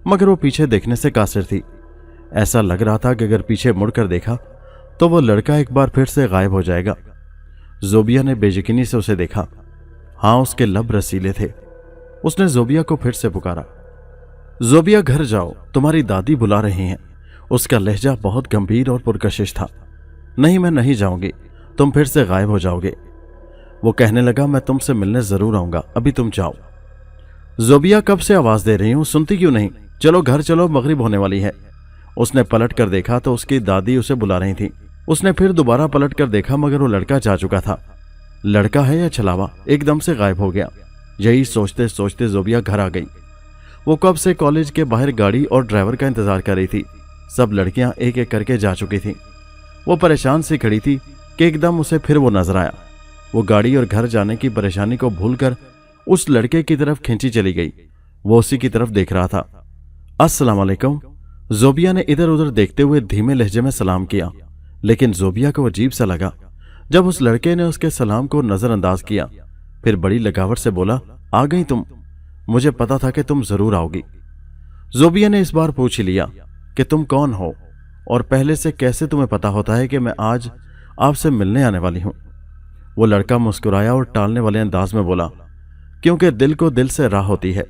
मगर वो पीछे देखने से कासिर थी। ऐसा लग रहा था कि अगर पीछे मुड़कर देखा तो वो लड़का एक बार फिर से गायब हो जाएगा। जोबिया ने बेयकीनी से उसे देखा। हाँ, उसके लब रसीले थे। उसने जोबिया को फिर से पुकारा, जोबिया घर जाओ, तुम्हारी दादी बुला रही हैं। उसका लहजा बहुत गंभीर और पुरकशिश था। नहीं, मैं नहीं जाऊंगी, तुम फिर से गायब हो जाओगे। वो कहने लगा, मैं तुमसे मिलने जरूर आऊंगा, अभी तुम जाओ। ज़ोबिया कब से आवाज दे रही हूं, सुनती क्यों नहीं? चलो घर चलो, मगरिब होने वाली है। उसने पलट कर देखा तो उसकी दादी उसे बुला रही थी। उसने फिर दोबारा पलट कर देखा मगर वो लड़का जा चुका था। लड़का है या छलावा, एकदम से गायब हो गया। यही सोचते सोचते ज़ोबिया घर आ गई। वो कब से कॉलेज के बाहर गाड़ी और ड्राइवर का इंतजार कर रही थी। सब लड़कियां एक एक करके जा चुकी थीं। वो परेशान सी खड़ी थी कि एकदम उसे फिर वो नजर आया। वो गाड़ी और घर जाने की परेशानी को भूलकर उस लड़के की तरफ खींची चली गई। वो उसी की तरफ देख रहा था। अस्सलाम वालेकुम। ज़ोबिया ने इधर उधर देखते हुए धीमे लहजे में सलाम किया, लेकिन ज़ोबिया को अजीब सा लगा जब उस लड़के ने उसके सलाम को नजरअंदाज किया। फिर बड़ी लगावट से बोला, आ गई तुम? मुझे पता था कि तुम जरूर आओगी। ज़ोबिया ने इस बार पूछ लिया कि तुम कौन हो और पहले से कैसे तुम्हें पता होता है कि मैं आज आपसे मिलने आने वाली हूं? वो लड़का मुस्कुराया और टालने वाले अंदाज में बोला, क्योंकि दिल को दिल से राह होती है।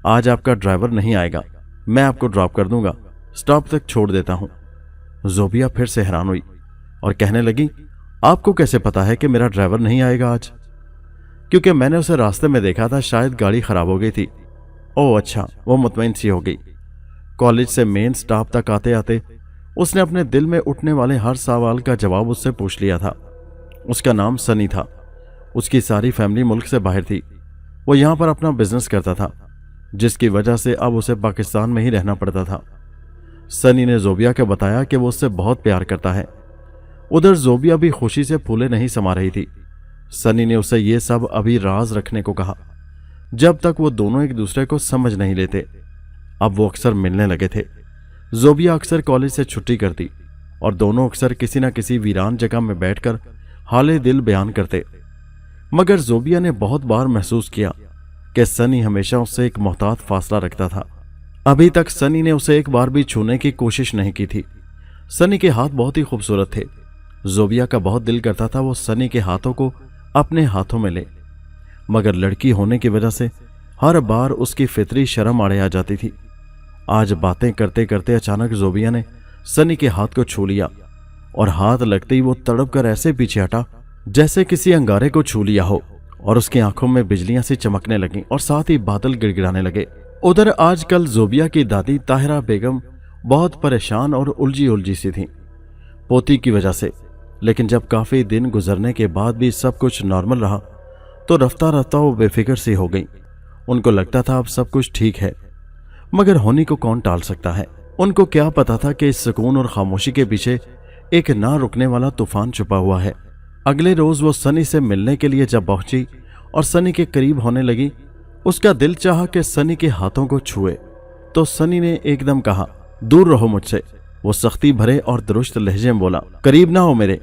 आज आपका ड्राइवर नहीं आएगा, मैं आपको ड्रॉप कर दूंगा, स्टॉप तक छोड़ देता हूं। ज़ोबिया फिर से हैरान हुई और कहने लगी, आपको कैसे पता है कि मेरा ड्राइवर नहीं आएगा आज? क्योंकि मैंने उसे रास्ते में देखा था, शायद गाड़ी खराब हो गई थी। ओह अच्छा, वो मुतमईन सी हो गई। कॉलेज से मेन स्टॉप तक आते आते उसने अपने दिल में उठने वाले हर सवाल का जवाब उससे पूछ लिया था। उसका नाम सनी था। उसकी सारी फैमिली मुल्क से बाहर थी। वो यहाँ पर अपना बिजनेस करता था, जिसकी वजह से अब उसे पाकिस्तान में ही रहना पड़ता था। सनी ने ज़ोबिया को बताया कि वो उससे बहुत प्यार करता है। उधर ज़ोबिया भी खुशी से फूले नहीं समा रही थी। सनी ने उसे ये सब अभी राज रखने को कहा, जब तक वो दोनों एक दूसरे को समझ नहीं लेते। अब वो अक्सर मिलने लगे थे। ज़ोबिया अक्सर कॉलेज से छुट्टी करती और दोनों अक्सर किसी न किसी वीरान जगह में बैठकर हाले दिल बयान करते। मगर ज़ोबिया ने बहुत बार महसूस किया कि सनी हमेशा उससे एक मोहतात फासला रखता था। अभी तक सनी ने उसे एक बार भी छूने की कोशिश नहीं की थी। सनी के हाथ बहुत ही खूबसूरत थे। ज़ोबिया का बहुत दिल करता था वो सनी के हाथों को अपने हाथों में ले, मगर लड़की होने की वजह से हर बार उसकी फितरी शर्म आड़े आ जाती थी। आज बातें करते करते अचानक ज़ोबिया ने सनी के हाथ को छू लिया और हाथ लगते ही वो तड़प कर ऐसे पीछे हटा जैसे किसी अंगारे को छू लिया हो, और उसकी आंखों में बिजलियां सी चमकने लगीं और साथ ही बादल गिड़गिड़ाने लगे। उधर आजकल ज़ोबिया की दादी ताहिरा बेगम बहुत परेशान और उलझी उलझी सी थीं पोती की वजह से। लेकिन जब काफी दिन गुजरने के बाद भी सब कुछ नॉर्मल रहा तो रफ्ता रफ्ता वो बेफिक्र सी हो गई। उनको लगता था अब सब कुछ ठीक है, मगर होने को कौन टाल सकता है। उनको क्या पता था कि इस सुकून और खामोशी के पीछे एक ना रुकने वाला तूफान छुपा हुआ है। अगले रोज वो सनी से मिलने के लिए जब पहुंची और सनी के करीब होने लगी, उसका दिल चाहा कि सनी के हाथों को छुए, तो सनी ने एकदम कहा, दूर रहो मुझसे। वो सख्ती भरे और दुरुस्त लहजे में बोला, करीब ना हो मेरे।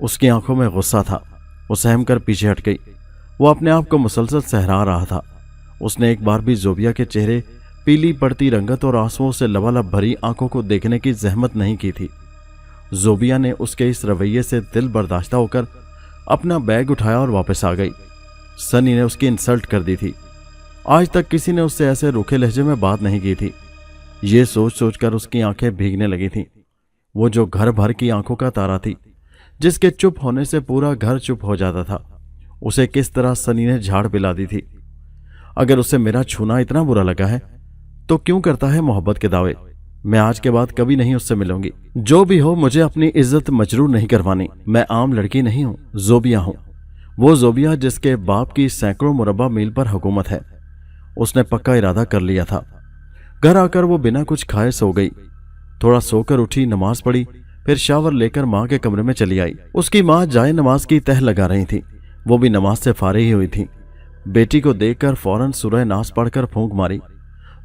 उसकी आंखों में गुस्सा था। वो सहम कर पीछे हट गई। वो अपने आप को मुसलसल सहरा रहा था। उसने एक बार भी ज़ोबिया के चेहरे पीली पड़ती रंगत और आंसुओं से लबालब भरी आंखों को देखने की जहमत नहीं की थी। ज़ोबिया ने उसके इस रवैये से दिल बर्दाश्ता होकर अपना बैग उठाया और वापस आ गई। सनी ने उसकी इंसल्ट कर दी थी। आज तक किसी ने उससे ऐसे रूखे लहजे में बात नहीं की थी। ये सोच सोच कर उसकी आंखें भीगने लगी थीं। वो जो घर भर की आंखों का तारा थी, जिसके चुप होने से पूरा घर चुप हो जाता था, उसे किस तरह सनी ने झाड़ पिला दी थी। अगर उसे मेरा छूना इतना बुरा लगा है तो क्यों करता है मोहब्बत के दावे। मैं आज के बाद कभी नहीं उससे मिलूंगी। जो भी हो, मुझे अपनी इज्जत मजरूर नहीं करवानी। मैं आम लड़की नहीं हूं, ज़ोबिया हूं। वो ज़ोबिया जिसके बाप की सैकड़ों मुरब्बा मील पर हुकूमत है। उसने पक्का इरादा कर लिया था। घर आकर वो बिना कुछ खाए सो गई। थोड़ा सोकर उठी, नमाज पढ़ी, फिर शावर लेकर माँ के कमरे में चली आई। उसकी माँ जाए नमाज की तह लगा रही थी। वो भी नमाज से फारिग ही हुई थी। बेटी को देखकर फौरन सूरह नास पढ़कर फूंक मारी।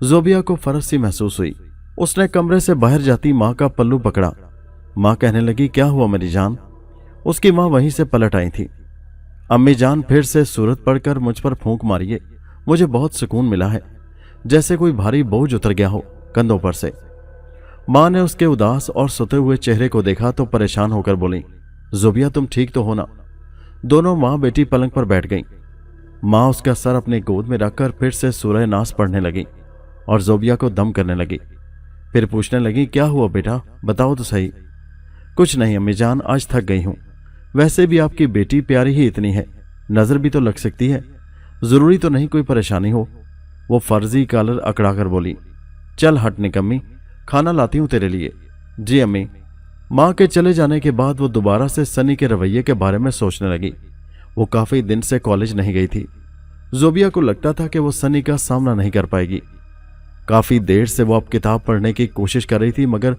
ज़ोबिया को फर्ज सी महसूस हुई। उसने कमरे से बाहर जाती माँ का पल्लू पकड़ा। माँ कहने लगी, क्या हुआ मेरी जान? उसकी माँ वहीं से पलट आई थी। अम्मी जान, फिर से सूरत पढ़कर मुझ पर फूंक मारिए, मुझे बहुत सुकून मिला है, जैसे कोई भारी बोझ उतर गया हो कंधों पर से। माँ ने उसके उदास और सोते हुए चेहरे को देखा तो परेशान होकर बोली, ज़ोबिया तुम ठीक तो हो ना? दोनों माँ बेटी पलंग पर बैठ गईं। माँ उसका सर अपनी गोद में रखकर फिर से सूरह नास पढ़ने लगी और ज़ोबिया को दम करने लगी। फिर पूछने लगी, क्या हुआ बेटा, बताओ तो सही। कुछ नहीं अम्मी जान, आज थक गई हूं। वैसे भी आपकी बेटी प्यारी ही इतनी है, नजर भी तो लग सकती है, जरूरी तो नहीं कोई परेशानी हो। वो फर्जी कॉलर अकड़ाकर बोली, चल हट निकम्मी, खाना लाती हूं तेरे लिए। जी अम्मी। माँ के चले जाने के बाद वो दोबारा से सनी के रवैये के बारे में सोचने लगी। वो काफी दिन से कॉलेज नहीं गई थी। जोबिया को लगता था कि वो सनी का सामना नहीं कर पाएगी। काफी देर से वो अब किताब पढ़ने की कोशिश कर रही थी, मगर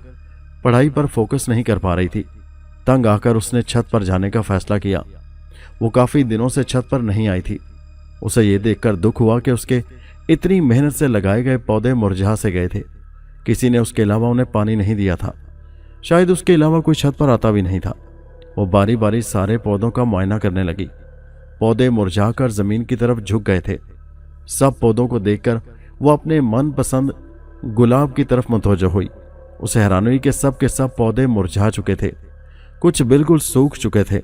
पढ़ाई पर फोकस नहीं कर पा रही थी। तंग आकर उसने छत पर जाने का फैसला किया। वो काफी दिनों से छत पर नहीं आई थी। उसे ये देखकर दुख हुआ कि उसके इतनी मेहनत से लगाए गए पौधे मुरझा से गए थे। किसी ने उसके अलावा उन्हें पानी नहीं दिया था। शायद उसके अलावा कोई छत पर आता भी नहीं था। वो बारी बारी सारे पौधों का मुआयना करने लगी। पौधे मुरझाकर जमीन की तरफ झुक गए थे। सब पौधों को देखकर वो अपने मनपसंद गुलाब की तरफ मुतवज्जो हुई। उसे हैरानी हुई कि सब के सब पौधे मुरझा चुके थे। कुछ बिल्कुल सूख चुके थे,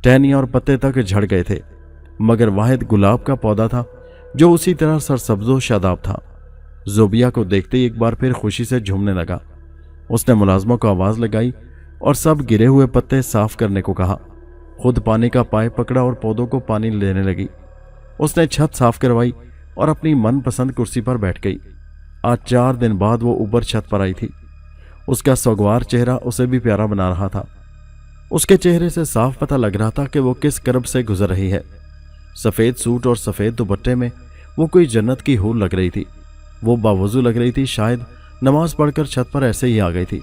टहनियां और पत्ते तक झड़ गए थे, मगर वाहिद गुलाब का पौधा था जो उसी तरह सरसब्जो शादाब था। जोबिया को देखते ही एक बार फिर खुशी से झूमने लगा। उसने मुलाजमों को आवाज लगाई और सब गिरे हुए पत्ते साफ करने को कहा। खुद पानी का पाइप पकड़ा और पौधों को पानी लेने लगी। उसने छत साफ करवाई और अपनी मनपसंद कुर्सी पर बैठ गई। आज 4 दिन बाद वो ऊपर छत पर आई थी। उसका सोगवार चेहरा उसे भी प्यारा बना रहा था। उसके चेहरे से साफ पता लग रहा था कि वो किस करब से गुजर रही है। सफेद सूट और सफेद दुपट्टे में वो कोई जन्नत की हूर लग रही थी। वो बावजू लग रही थी, शायद नमाज पढ़कर छत पर ऐसे ही आ गई थी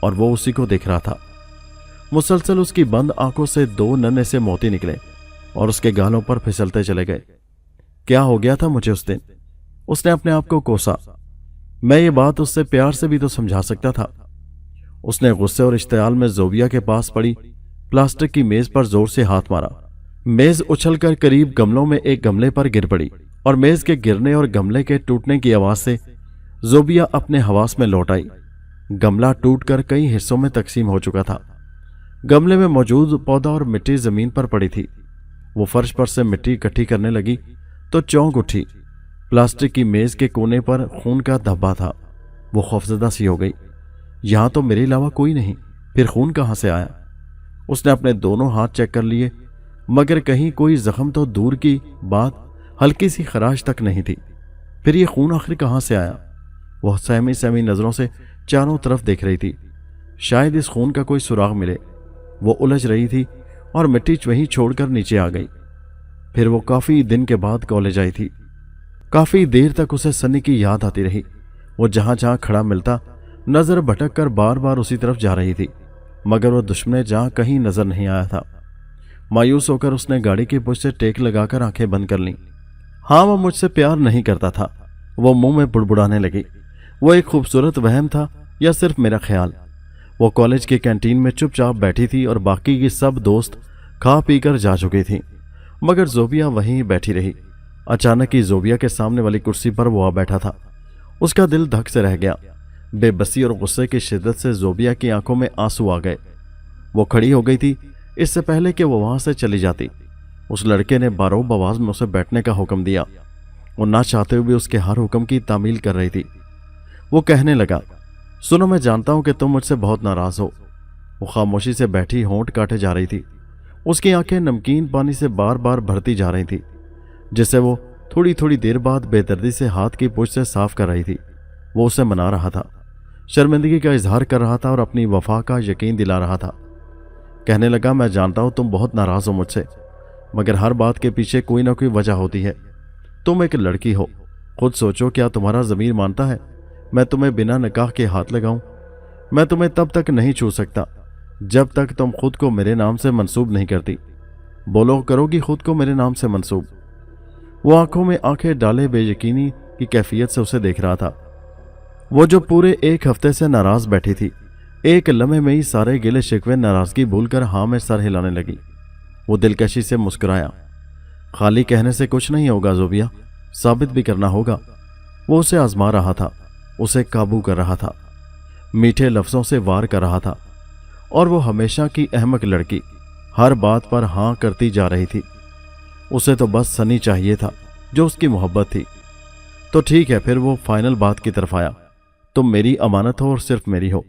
और वो उसी को देख रहा था। मुसलसल उसकी बंद आंखों से 2 नन्हे से मोती निकले और उसके गालों पर फिसलते चले गए। क्या हो गया था मुझे उस दिन? उसने अपने आप को कोसा। मैं ये बात उससे प्यार से भी तो समझा सकता था। उसने गुस्से और इश्तियाल में जोबिया के पास पड़ी प्लास्टिक की मेज पर जोर से हाथ मारा। मेज उछलकर करीब गमलों में एक गमले पर गिर पड़ी और मेज के गिरने और गमले के टूटने की आवाज से जोबिया अपने हवास में लौट आई। गमला टूटकर कई हिस्सों में तकसीम हो चुका था। गमले में मौजूद पौधा और मिट्टी जमीन पर पड़ी थी। वो फर्श पर से मिट्टी इकट्ठी करने लगी तो चौंक उठी। प्लास्टिक की मेज के कोने पर खून का धब्बा था। वो खौफजदा सी हो गई। यहां तो मेरे अलावा कोई नहीं, फिर खून कहां से आया? उसने अपने दोनों हाथ चेक कर लिए, मगर कहीं कोई जख्म तो दूर की बात, हल्की सी खराश तक नहीं थी। फिर ये खून आखिर कहां से आया? वह सहमी सहमी नजरों से चारों तरफ देख रही थी। शायद इस खून का कोई सुराग मिले। वो उलझ रही थी और मिट्टी वहीं छोड़कर नीचे आ गई। फिर वो काफी दिन के बाद कॉलेज आई थी। काफी देर तक उसे सनी की याद आती रही। वो जहां जहां खड़ा मिलता नजर भटक कर बार बार उसी तरफ जा रही थी, मगर वो दुश्मन जहां कहीं नजर नहीं आया था। मायूस होकर उसने गाड़ी की पुश से टेक लगाकर आंखें बंद कर लीं। हाँ, वो मुझसे प्यार नहीं करता था। वो मुंह में बुड़बुड़ाने लगी। वो एक खूबसूरत वहम था या सिर्फ मेरा ख्याल? वो कॉलेज के कैंटीन में चुपचाप बैठी थी और बाकी की सब दोस्त खा पी कर जा चुकी थी, मगर जोबिया वहीं बैठी रही। अचानक ही जोबिया के सामने वाली कुर्सी पर वो आ बैठा था। उसका दिल धक से रह गया। बेबसी और गुस्से की शिद्दत से जोबिया की आंखों में आंसू आ गए। वो खड़ी हो गई थी इससे पहले कि वो वहां से चली जाती। उस लड़के ने बारोब आवाज में उसे बैठने का हुक्म दिया। वो ना चाहते हुए उसके हर हुक्म की तामील कर रही थी। वो कहने लगा, सुनो, मैं जानता हूं कि तुम मुझसे बहुत नाराज हो। वो खामोशी से बैठी होंठ काटे जा रही थी। उसकी आंखें नमकीन पानी से बार बार भरती जा रही थी, जिसे वो थोड़ी थोड़ी देर बाद बेदर्दी से हाथ की पूंछ से साफ कर रही थी। वो उसे मना रहा था, शर्मिंदगी का इजहार कर रहा था और अपनी वफा का यकीन दिला रहा था। कहने लगा, मैं जानता हूं तुम बहुत नाराज हो मुझसे, मगर हर बात के पीछे कोई ना कोई वजह होती है। तुम एक लड़की हो, खुद सोचो, क्या तुम्हारा ज़मीर मानता है मैं तुम्हें बिना निकाह के हाथ लगाऊं? मैं तुम्हें तब तक नहीं छू सकता जब तक तुम खुद को मेरे नाम से मंसूब नहीं करती। बोलो, करोगी खुद को मेरे नाम से मंसूब? वो आंखों में आंखें डाले बेयकीनी की कैफियत से उसे देख रहा था। वो जो पूरे 1 हफ्ते से नाराज बैठी थी, एक लम्हे में ही सारे गिले शिकवे नाराजगी भूलकर हाँ में सर हिलाने लगी। वो दिलकशी से मुस्कुराया। खाली कहने से कुछ नहीं होगा जोबिया, साबित भी करना होगा। वो उसे आजमा रहा था, उसे काबू कर रहा था, मीठे लफ्जों से वार कर रहा था। और वो हमेशा की अहमक लड़की हर बात पर हाँ करती जा रही थी। उसे तो बस सनी चाहिए था जो उसकी मोहब्बत थी। तो ठीक है, फिर वो फाइनल बात की तरफ आया। तुम मेरी अमानत हो और सिर्फ मेरी हो।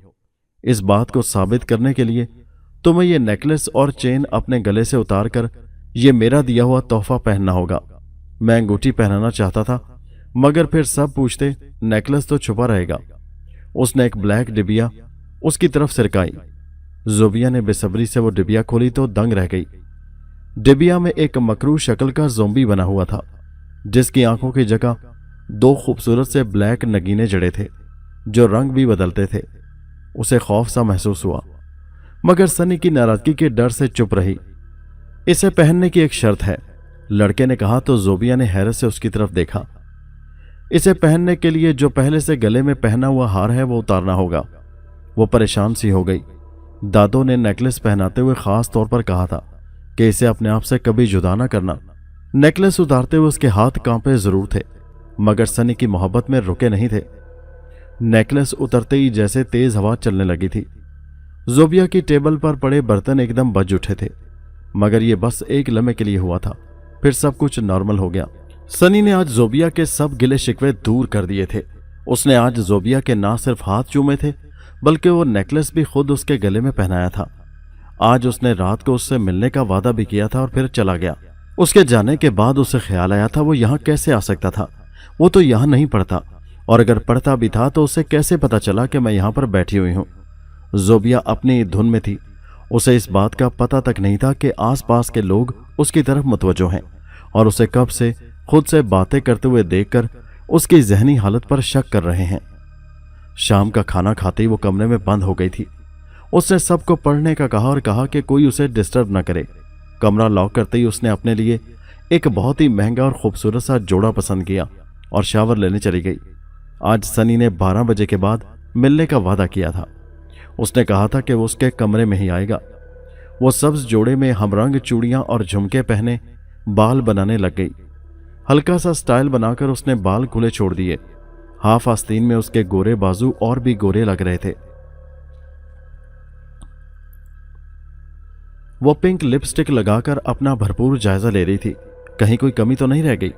इस बात को साबित करने के लिए तुम्हें ये नेकलेस और चेन अपने गले से उतार कर ये मेरा दिया हुआ तोहफा पहनना होगा। मैं अंगूठी पहनाना चाहता था, मगर फिर सब पूछते नेकलेस तो छुपा रहेगा। उसने एक ब्लैक डिबिया उसकी तरफ सिरकाई। ज़ोबिया ने बेसब्री से वो डिबिया खोली तो दंग रह गई। डिबिया में एक मकरू शक्ल का ज़ोंबी बना हुआ था, जिसकी आंखों की जगह दो खूबसूरत से ब्लैक नगीने जड़े थे जो रंग भी बदलते थे। उसे खौफ सा महसूस हुआ, मगर सनी की नाराजगी के डर से चुप रही। इसे पहनने की एक शर्त है, लड़के ने कहा तो ज़ोबिया ने हैरत से उसकी तरफ देखा। इसे पहनने के लिए जो पहले से गले में पहना हुआ हार है वो उतारना होगा। वो परेशान सी हो गई। दादो ने नेकलेस पहनाते हुए खास तौर पर कहा था कि इसे अपने आप से कभी जुदा ना करना। नेकलेस उतारते हुए उसके हाथ कांपे जरूर थे, मगर सनी की मोहब्बत में रुके नहीं थे। नेकलेस उतरते ही जैसे तेज हवा चलने लगी थी। ज़ोबिया की टेबल पर पड़े बर्तन एकदम बज उठे थे, मगर ये बस एक लम्हे के लिए हुआ था, फिर सब कुछ नॉर्मल हो गया। सनी ने आज ज़ोबिया के सब गिले शिकवे दूर कर दिए थे। उसने आज ज़ोबिया के ना सिर्फ हाथ चूमे थे, बल्कि वो नेकलेस भी खुद उसके गले में पहनाया था। आज उसने रात को उससे मिलने का वादा भी किया था और फिर चला गया। उसके जाने के बाद उसे ख्याल आया था वो यहाँ कैसे आ सकता था। वो तो यहाँ नहीं पढ़ता, और अगर पढ़ता भी था तो उसे कैसे पता चला कि मैं यहाँ पर बैठी हुई हूँ। ज़ोबिया अपनी धुन में थी। उसे इस बात का पता तक नहीं था कि आसपास के लोग उसकी तरफ मुतवज्जो हैं और उसे कब से खुद से बातें करते हुए देखकर उसकी जहनी हालत पर शक कर रहे हैं। शाम का खाना खाते ही वो कमरे में बंद हो गई थी। उसने सबको पढ़ने का कहा और कहा कि कोई उसे डिस्टर्ब न करे। कमरा लॉक करते ही उसने अपने लिए एक बहुत ही महंगा और खूबसूरत सा जोड़ा पसंद किया और शावर लेने चली गई। आज सनी ने 12 बजे के बाद मिलने का वादा किया था। उसने कहा था कि वो उसके कमरे में ही आएगा। वो सब्ज जोड़े में हमरंग चूड़ियां और झुमके पहने बाल बनाने लग गई। हल्का सा स्टाइल बनाकर उसने बाल खुले छोड़ दिए। हाफ आस्तीन में उसके गोरे बाजू और भी गोरे लग रहे थे। वो पिंक लिपस्टिक लगाकर अपना भरपूर जायजा ले रही थी, कहीं कोई कमी तो नहीं रह गई।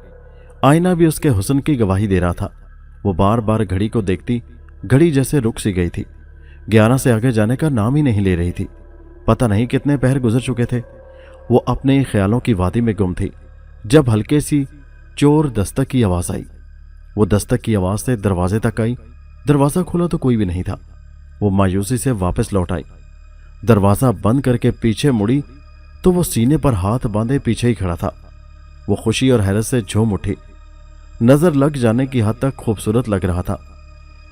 आईना भी उसके हुस्न की गवाही दे रहा था। वो बार बार घड़ी को देखती, घड़ी जैसे रुक सी गई थी। 11 से आगे जाने का नाम ही नहीं ले रही थी। पता नहीं कितने पहर गुजर चुके थे। वो अपने ख्यालों की वादी में गुम थी जब हल्के सी चोर दस्तक की आवाज आई। वो दस्तक की आवाज से दरवाजे तक आई। दरवाजा खोला तो कोई भी नहीं था। वो मायूसी से वापस लौट आई। दरवाजा बंद करके पीछे मुड़ी तो वो सीने पर हाथ बांधे पीछे ही खड़ा था। वो खुशी और हैरत से झूम उठी। नजर लग जाने की हद तक खूबसूरत लग रहा था।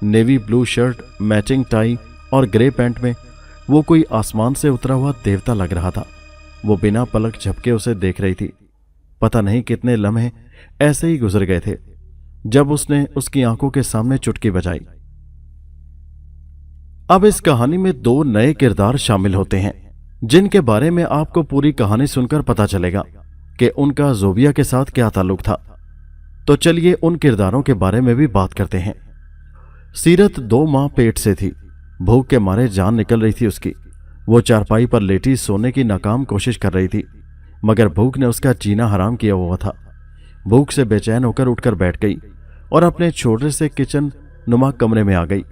Navy blue shirt, matching tie और ग्रे पैंट में वो कोई आसमान से उतरा हुआ देवता लग रहा था। वो बिना पलक झपके उसे देख रही थी। पता नहीं कितने लम्हे ऐसे ही गुजर गए थे जब उसने उसकी आंखों के सामने चुटकी बजाई। अब इस कहानी में 2 नए किरदार शामिल होते हैं, जिनके बारे में आपको पूरी कहानी सुनकर पता चलेगा कि उनका ज़ोबिया के साथ क्या ताल्लुक था। तो चलिए उन किरदारों के बारे में भी बात करते हैं। सीरत 2 माह पेट से थी। भूख के मारे जान निकल रही थी उसकी। वो चारपाई पर लेटी सोने की नाकाम कोशिश कर रही थी, मगर भूख ने उसका जीना हराम किया हुआ था। भूख से बेचैन होकर उठकर बैठ गई और अपने छोटे से किचन नुमा कमरे में आ गई।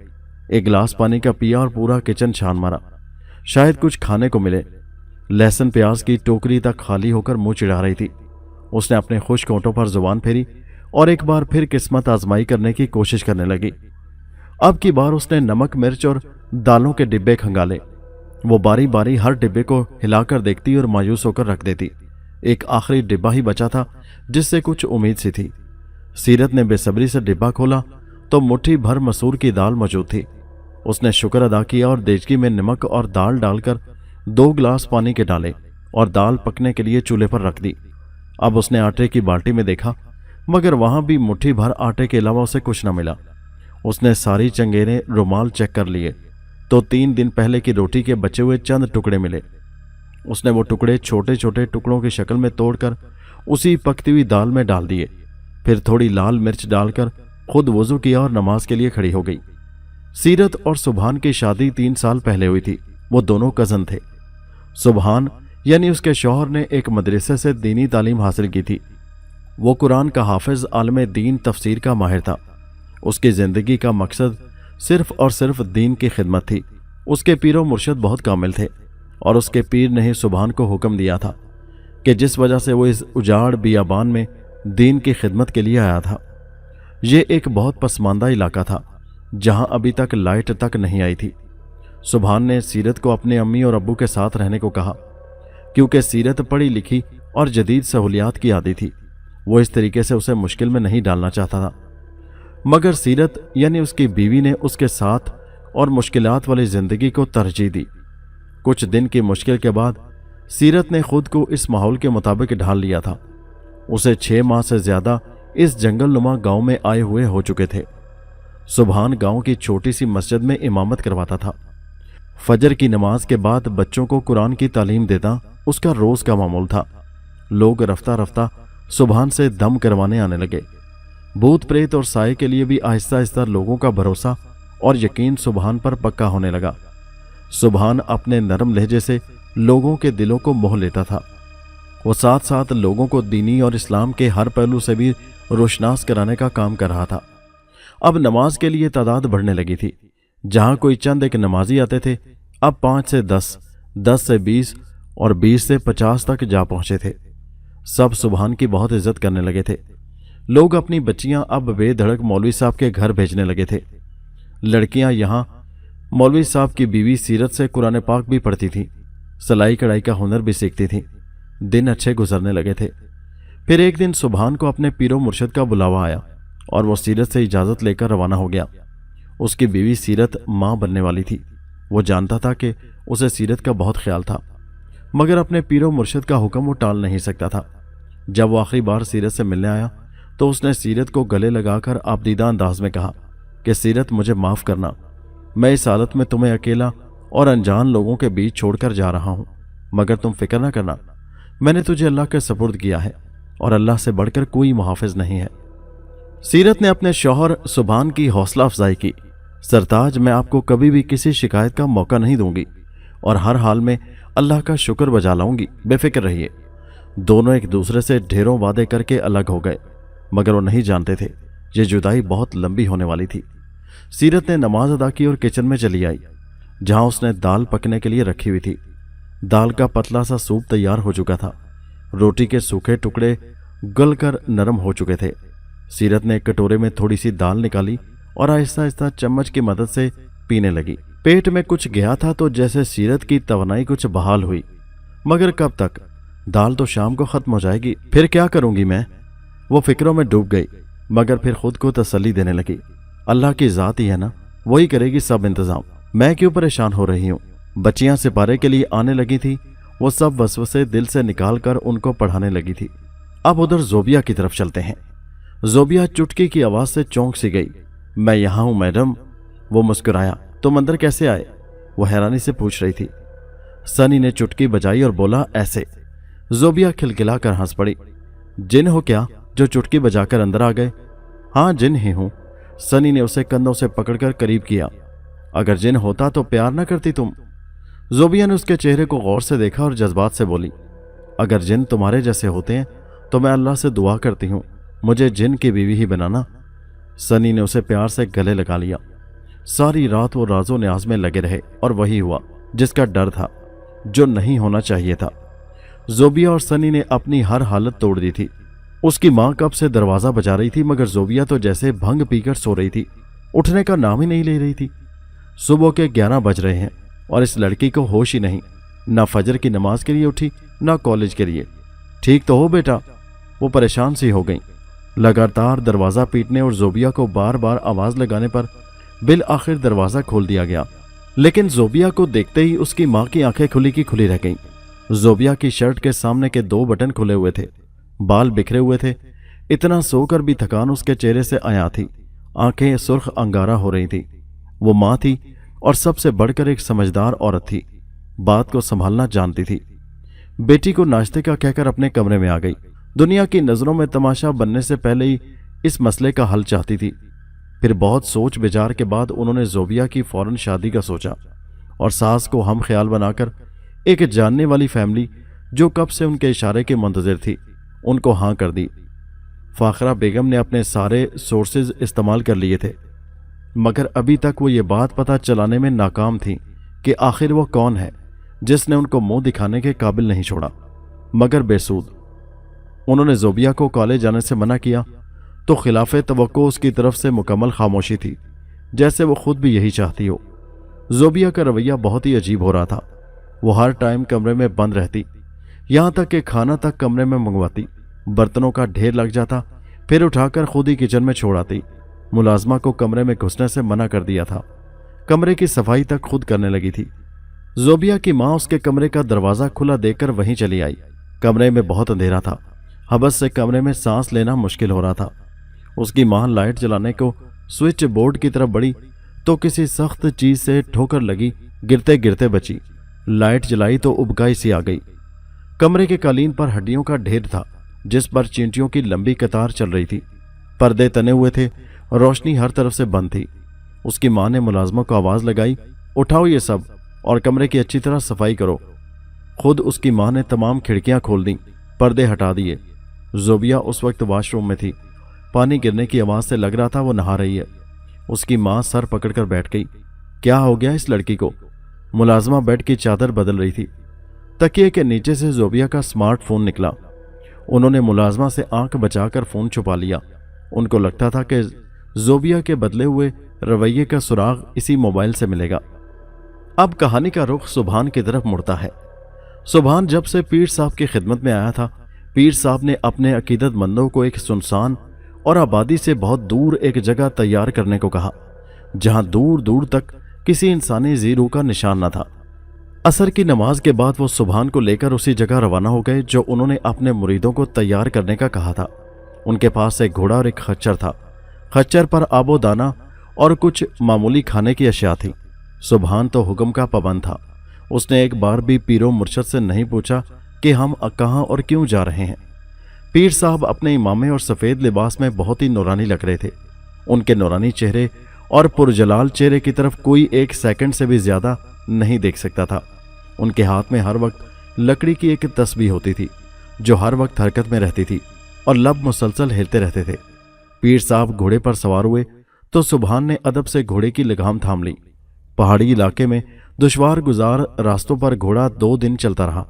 एक गिलास पानी का पिया और पूरा किचन छान मारा, शायद कुछ खाने को मिले। लहसुन प्याज की टोकरी तक खाली होकर मुंह चिढ़ा रही थी। उसने अपने खुश्क होंठों पर जुबान फेरी और एक बार फिर किस्मत आजमाई करने की कोशिश करने लगी। अब की बार उसने नमक, मिर्च और दालों के डिब्बे खंगाले। वो बारी बारी हर डिब्बे को हिलाकर देखती और मायूस होकर रख देती। एक आखिरी डिब्बा ही बचा था जिससे कुछ उम्मीद सी थी। सीरत ने बेसब्री से डिब्बा खोला तो मुट्ठी भर मसूर की दाल मौजूद थी। उसने शुक्र अदा किया और देचकी में नमक और दाल डालकर 2 गिलास पानी के डाले और दाल पकने के लिए चूल्हे पर रख दी। अब उसने आटे की बाल्टी में देखा, मगर वहां भी मुट्ठी भर आटे के अलावा उसे कुछ न मिला। उसने सारी चंगेरे रुमाल चेक कर लिए तो 3 दिन पहले की रोटी के बचे हुए चंद टुकड़े मिले। उसने वो टुकड़े छोटे छोटे टुकड़ों की शक्ल में तोड़कर उसी पकती हुई दाल में डाल दिए। फिर थोड़ी लाल मिर्च डालकर खुद वुजू किया और नमाज के लिए खड़ी हो गई। सीरत और सुबहान की शादी 3 साल पहले हुई थी। वो दोनों कजन थे। सुबहान यानी उसके शौहर ने एक मदरसे से दीनी तालीम हासिल की थी। वो कुरान का हाफिज, आलम दीन, तफसीर का माहिर था। उसकी जिंदगी का मकसद صرف اور صرف دین کی خدمت تھی۔ اس کے پیر و مرشد بہت کامل تھے اور اس کے پیر نے ہی سبحان کو حکم دیا تھا کہ جس وجہ سے وہ اس اجاڑ بیابان میں دین کی خدمت کے لیے آیا تھا۔ یہ ایک بہت پسماندہ علاقہ تھا جہاں ابھی تک لائٹ تک نہیں آئی تھی۔ سبحان نے سیرت کو اپنے امی اور ابو کے ساتھ رہنے کو کہا، کیونکہ سیرت پڑھی لکھی اور جدید سہولیات کی عادی تھی۔ وہ اس طریقے سے اسے مشکل میں نہیں ڈالنا چاہتا تھا، مگر سیرت یعنی اس کی بیوی نے اس کے ساتھ اور مشکلات والی زندگی کو ترجیح دی۔ کچھ دن کی مشکل کے بعد سیرت نے خود کو اس ماحول کے مطابق ڈھال لیا تھا۔ اسے 6 ماہ سے زیادہ اس جنگل نما گاؤں میں آئے ہوئے ہو چکے تھے۔ سبحان گاؤں کی چھوٹی سی مسجد میں امامت کرواتا تھا۔ فجر کی نماز کے بعد بچوں کو قرآن کی تعلیم دیتا اس کا روز کا معمول تھا۔ لوگ رفتہ رفتہ سبحان سے دم کروانے آنے لگے۔ بھوت پریت اور سائے کے لیے بھی آہستہ آہستہ لوگوں کا بھروسہ اور یقین سبحان پر پکا ہونے لگا۔ سبحان اپنے نرم لہجے سے لوگوں کے دلوں کو موہ لیتا تھا۔ وہ ساتھ ساتھ لوگوں کو دینی اور اسلام کے ہر پہلو سے بھی روشناس کرانے کا کام کر رہا تھا۔ اب نماز کے لیے تعداد بڑھنے لگی تھی۔ جہاں کوئی چند ایک نمازی آتے تھے، اب 5 سے 10، 10 سے 20 اور 20 سے 50 تک جا پہنچے تھے۔ سب سبحان کی بہت عزت کرنے لگے تھے۔ لوگ اپنی بچیاں اب بے دھڑک مولوی صاحب کے گھر بھیجنے لگے تھے۔ لڑکیاں یہاں مولوی صاحب کی بیوی سیرت سے قرآن پاک بھی پڑھتی تھیں، سلائی کڑھائی کا ہنر بھی سیکھتی تھیں۔ دن اچھے گزرنے لگے تھے۔ پھر ایک دن سبحان کو اپنے پیر و مرشد کا بلاوا آیا اور وہ سیرت سے اجازت لے کر روانہ ہو گیا۔ اس کی بیوی سیرت ماں بننے والی تھی۔ وہ جانتا تھا کہ اسے سیرت کا بہت خیال تھا، مگر اپنے پیر و مرشد کا حکم وہ ٹال نہیں سکتا تھا۔ جب وہ آخری بار سیرت سے ملنے آیا تو اس نے سیرت کو گلے لگا کر آبدیدہ انداز میں کہا کہ سیرت مجھے معاف کرنا، میں اس حالت میں تمہیں اکیلا اور انجان لوگوں کے بیچ چھوڑ کر جا رہا ہوں، مگر تم فکر نہ کرنا، میں نے تجھے اللہ کے سپرد کیا ہے اور اللہ سے بڑھ کر کوئی محافظ نہیں ہے۔ سیرت نے اپنے شوہر سبحان کی حوصلہ افزائی کی، سرتاج میں آپ کو کبھی بھی کسی شکایت کا موقع نہیں دوں گی اور ہر حال میں اللہ کا شکر بجا لاؤں گی، بے فکر رہیے۔ دونوں ایک دوسرے سے ڈھیروں وعدے کر کے الگ ہو گئے، مگر وہ نہیں جانتے تھے یہ جدائی بہت لمبی ہونے والی تھی۔ سیرت نے نماز ادا کی اور کچن میں چلی آئی، جہاں اس نے دال پکنے کے لیے رکھی ہوئی تھی۔ دال کا پتلا سا سوپ تیار ہو چکا تھا، روٹی کے سوکھے ٹکڑے گل کر نرم ہو چکے تھے۔ سیرت نے ایک کٹورے میں تھوڑی سی دال نکالی اور آہستہ آہستہ چمچ کی مدد سے پینے لگی۔ پیٹ میں کچھ گیا تھا تو جیسے سیرت کی توانائی کچھ بحال ہوئی، مگر کب تک؟ دال تو شام کو ختم ہو جائے گی، پھر کیا کروں گی میں؟ وہ فکروں میں ڈوب گئی، مگر پھر خود کو تسلی دینے لگی، اللہ کی ذات ہی ہے نا، وہی کرے گی سب انتظام، میں کیوں پریشان ہو رہی ہوں۔ بچیاں سپارے کے لیے آنے لگی تھی، وہ سب وسوسے دل سے نکال کر ان کو پڑھانے لگی تھی۔ اب ادھر زوبیا کی طرف چلتے ہیں۔ زوبیا چٹکی کی آواز سے چونک سی گئی۔ میں یہاں ہوں میڈم۔ وہ مسکرایا۔ تم اندر کیسے آئے؟ وہ حیرانی سے پوچھ رہی تھی۔ سنی نے چٹکی بجائی اور بولا ایسے۔ زوبیا کھلکھلا کر ہنس پڑی۔ جن ہو کیا جو چٹکی بجا کر اندر آ گئے؟ ہاں جن ہی ہوں۔ سنی نے اسے کندھوں سے پکڑ کر قریب کیا۔ اگر جن ہوتا تو پیار نہ کرتی تم؟ زوبیا نے اس کے چہرے کو غور سے دیکھا اور جذبات سے بولی، اگر جن تمہارے جیسے ہوتے ہیں تو میں اللہ سے دعا کرتی ہوں مجھے جن کی بیوی ہی بنانا۔ سنی نے اسے پیار سے گلے لگا لیا۔ ساری رات وہ راز و نیاز میں لگے رہے اور وہی ہوا جس کا ڈر تھا، جو نہیں ہونا چاہیے تھا۔ زوبیا اور سنی نے اپنی ہر حالت توڑ دی تھی۔ اس کی ماں کب سے دروازہ بجا رہی تھی، مگر زوبیا تو جیسے بھنگ پی کر سو رہی تھی، اٹھنے کا نام ہی نہیں لے رہی تھی۔ صبح کے 11 بج رہے ہیں اور اس لڑکی کو ہوش ہی نہیں، نہ فجر کی نماز کے لیے اٹھی نہ کالج کے لیے۔ ٹھیک تو ہو بیٹا؟ وہ پریشان سی ہو گئیں۔ لگاتار دروازہ پیٹنے اور زوبیا کو بار بار آواز لگانے پر بالآخر دروازہ کھول دیا گیا، لیکن زوبیا کو دیکھتے ہی اس کی ماں کی آنکھیں کھلی کی کھلی رہ گئیں۔ زوبیا کی شرٹ کے سامنے کے 2 بٹن کھلے ہوئے تھے، بال بکھرے ہوئے تھے، اتنا سو کر بھی تھکان اس کے چہرے سے عیاں تھی، آنکھیں سرخ انگارہ ہو رہی تھی۔ وہ ماں تھی اور سب سے بڑھ کر ایک سمجھدار عورت تھی، بات کو سنبھالنا جانتی تھی۔ بیٹی کو ناشتے کا کہہ کر اپنے کمرے میں آ گئی۔ دنیا کی نظروں میں تماشا بننے سے پہلے ہی اس مسئلے کا حل چاہتی تھی۔ پھر بہت سوچ بچار کے بعد انہوں نے زوبیا کی فوراً شادی کا سوچا اور ساس کو ہم خیال بنا کر ایک جاننے والی فیملی جو کب سے ان کے اشارے کے منتظر تھی، ان کو ہاں کر دی۔ فاخرہ بیگم نے اپنے سارے سورسز استعمال کر لیے تھے، मगर अभी तक वो ये बात पता चलाने में नाकाम थी कि आखिर वो कौन है जिसने उनको मुंह दिखाने के काबिल नहीं छोड़ा। मगर बेसूद। उन्होंने जोबिया को कॉलेज जाने से मना किया तो खिलाफे तवक्को उसकी तरफ से मुकम्मल खामोशी थी, जैसे वो खुद भी यही चाहती हो। जोबिया का रवैया बहुत ही अजीब हो रहा था। वो हर टाइम कमरे में बंद रहती, यहां तक कि खाना तक कमरे में मंगवाती। बर्तनों का ढेर लग जाता, फिर उठाकर खुद ही किचन में छोड़ आती। मुलाजमा को कमरे में घुसने से मना कर दिया था। कमरे की सफाई तक खुद करने लगी थी। जोबिया की मां उसके कमरे का दरवाजा खुला देखकर वहीं चली आई। कमरे में बहुत अंधेरा था, हबस से कमरे में सांस लेना मुश्किल हो रहा था। उसकी मां लाइट जलाने को स्विच बोर्ड की तरफ बढ़ी तो किसी सख्त चीज से ठोकर लगी, गिरते गिरते बची। लाइट जलाई तो उबकाई सी आ गई। कमरे के कालीन पर हड्डियों का ढेर था, जिस पर चींटियों की लंबी कतार चल रही थी। पर्दे तने हुए थे, रोशनी हर तरफ से बंद थी। उसकी मां ने मुलाजमों को आवाज लगाई, उठाओ ये सब और कमरे की अच्छी तरह सफाई करो। खुद उसकी मां ने तमाम खिड़कियां खोल दी, पर्दे हटा दिए। जोबिया उस वक्त वॉशरूम में थी। पानी गिरने की आवाज से लग रहा था वो नहा रही है। उसकी मां सर पकड़कर बैठ गई। क्या हो गया इस लड़की को? मुलाजमा बेड की चादर बदल रही थी। तकिए के नीचे से जोबिया का स्मार्टफोन निकला। उन्होंने मुलाजमा से आंख बचाकर फोन छुपा लिया। उनको लगता था कि जोबिया के बदले हुए रवैये का सुराग इसी मोबाइल से मिलेगा। अब कहानी का रुख सुभान की तरफ मुड़ता है। सुभान जब से पीर साहब की खिदमत में आया था, पीर साहब ने अपने अकीदतमंदों को एक सुनसान और आबादी से बहुत दूर एक जगह तैयार करने को कहा, जहां दूर दूर तक किसी इंसानी जीरू का निशान न था। असर की नमाज के बाद वो सुभान को लेकर उसी जगह रवाना हो गए जो उन्होंने अपने मुरीदों को तैयार करने का कहा था। उनके पास एक घोड़ा और एक खच्चर था। खच्चर पर आबो दाना और कुछ मामूली खाने की अशिया थी। सुभान तो हुक्म का पाबंद था। उसने एक बार भी पीरो मुर्शद से नहीं पूछा कि हम कहाँ और क्यों जा रहे हैं। पीर साहब अपने इमामे और सफ़ेद लिबास में बहुत ही नूरानी लग रहे थे। उनके नूरानी चेहरे और पुरजलाल चेहरे की तरफ कोई एक सेकंड से भी ज्यादा नहीं देख सकता था। उनके हाथ में हर वक्त लकड़ी की एक तस्बीह होती थी जो हर वक्त हरकत में रहती थी और लब मुसलसल हिलते रहते थे। पीर साहब घोड़े पर सवार हुए तो सुभान ने अदब से घोड़े की लगाम थाम ली। पहाड़ी इलाके में दुश्वार गुजार रास्तों पर घोड़ा 2 दिन चलता रहा।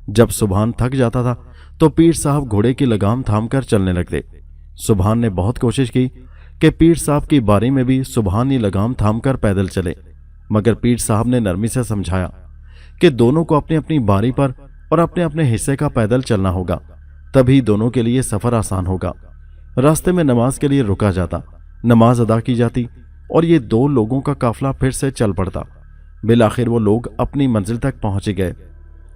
जब सुभान थक जाता था तो पीर साहब घोड़े की लगाम थामकर चलने लगते। सुभान ने बहुत कोशिश की कि पीर साहब की बारी में भी सुभान ही लगाम थामकर पैदल चले, मगर पीर साहब ने नरमी से समझाया कि दोनों को अपनी अपनी बारी पर और अपने अपने हिस्से का पैदल चलना होगा, तभी दोनों के लिए सफर आसान होगा। रास्ते में नमाज के लिए रुका जाता, नमाज अदा की जाती और ये 2 लोगों का काफिला फिर से चल पड़ता। बिलाखिर वो लोग अपनी मंजिल तक पहुंच गए।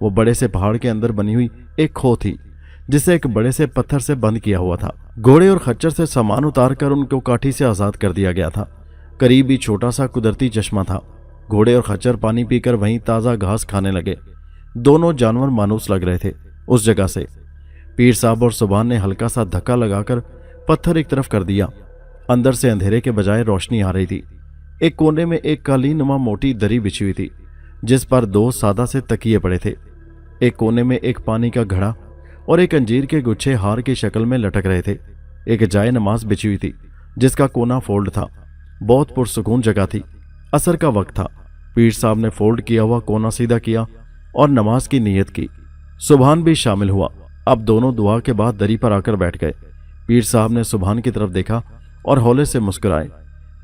वो बड़े से पहाड़ के अंदर बनी हुई एक खो थी जिसे एक बड़े से पत्थर से बंद किया हुआ था। घोड़े और खच्चर से सामान उतार कर उनको काठी से आजाद कर दिया गया था। करीब ही छोटा सा कुदरती चश्मा था। घोड़े और खच्चर पानी पीकर वहीं ताज़ा घास खाने लगे। दोनों जानवर मानूस लग रहे थे उस जगह से। पीर साहब और सुभान ने हल्का सा धक्का लगाकर पत्थर एक तरफ कर दिया। अंदर से अंधेरे के बजाय रोशनी आ रही थी। एक कोने में एक कालीनुमा मोटी दरी बिछी हुई थी जिस पर 2 सादा से तकिए पड़े थे। एक कोने में एक पानी का घड़ा और एक अंजीर के गुच्छे हार की शक्ल में लटक रहे थे। एक जाए नमाज बिछी हुई थी जिसका कोना फोल्ड था। बहुत पुरसुकून जगह थी। असर का वक्त था। पीर साहब ने फोल्ड किया हुआ कोना सीधा किया और नमाज की नीयत की। सुभान भी शामिल हुआ। अब दोनों दुआ के बाद दरी पर आकर बैठ गए। पीर साहब ने सुभान की तरफ देखा और हौले से मुस्कुराए।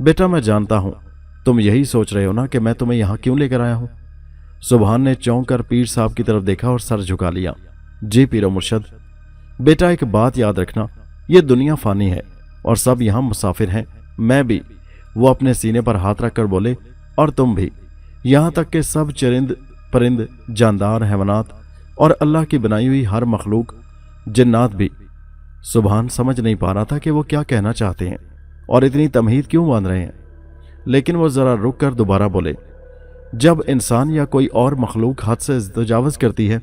बेटा, मैं जानता हूं तुम यही सोच रहे हो ना कि मैं तुम्हें यहां क्यों लेकर आया हूं। सुभान ने चौंक कर पीर साहब की तरफ देखा और सर झुका लिया। जी पीरो मुर्शद। बेटा, एक बात याद रखना, यह दुनिया फानी है और सब यहां मुसाफिर हैं, मैं भी। वो अपने सीने पर हाथ रखकर बोले, और तुम भी, यहां तक कि सब चरिंद परिंद, जानदार, हैवानात और अल्लाह की बनाई हुई हर मखलूक, जिन्नात भी। सुभान समझ नहीं पा रहा था कि वो क्या कहना चाहते हैं और इतनी तमहीद क्यों बांध रहे हैं, लेकिन वो जरा रुक कर दोबारा बोले, जब इंसान या कोई और मखलूक हद से तजावज़ करती है,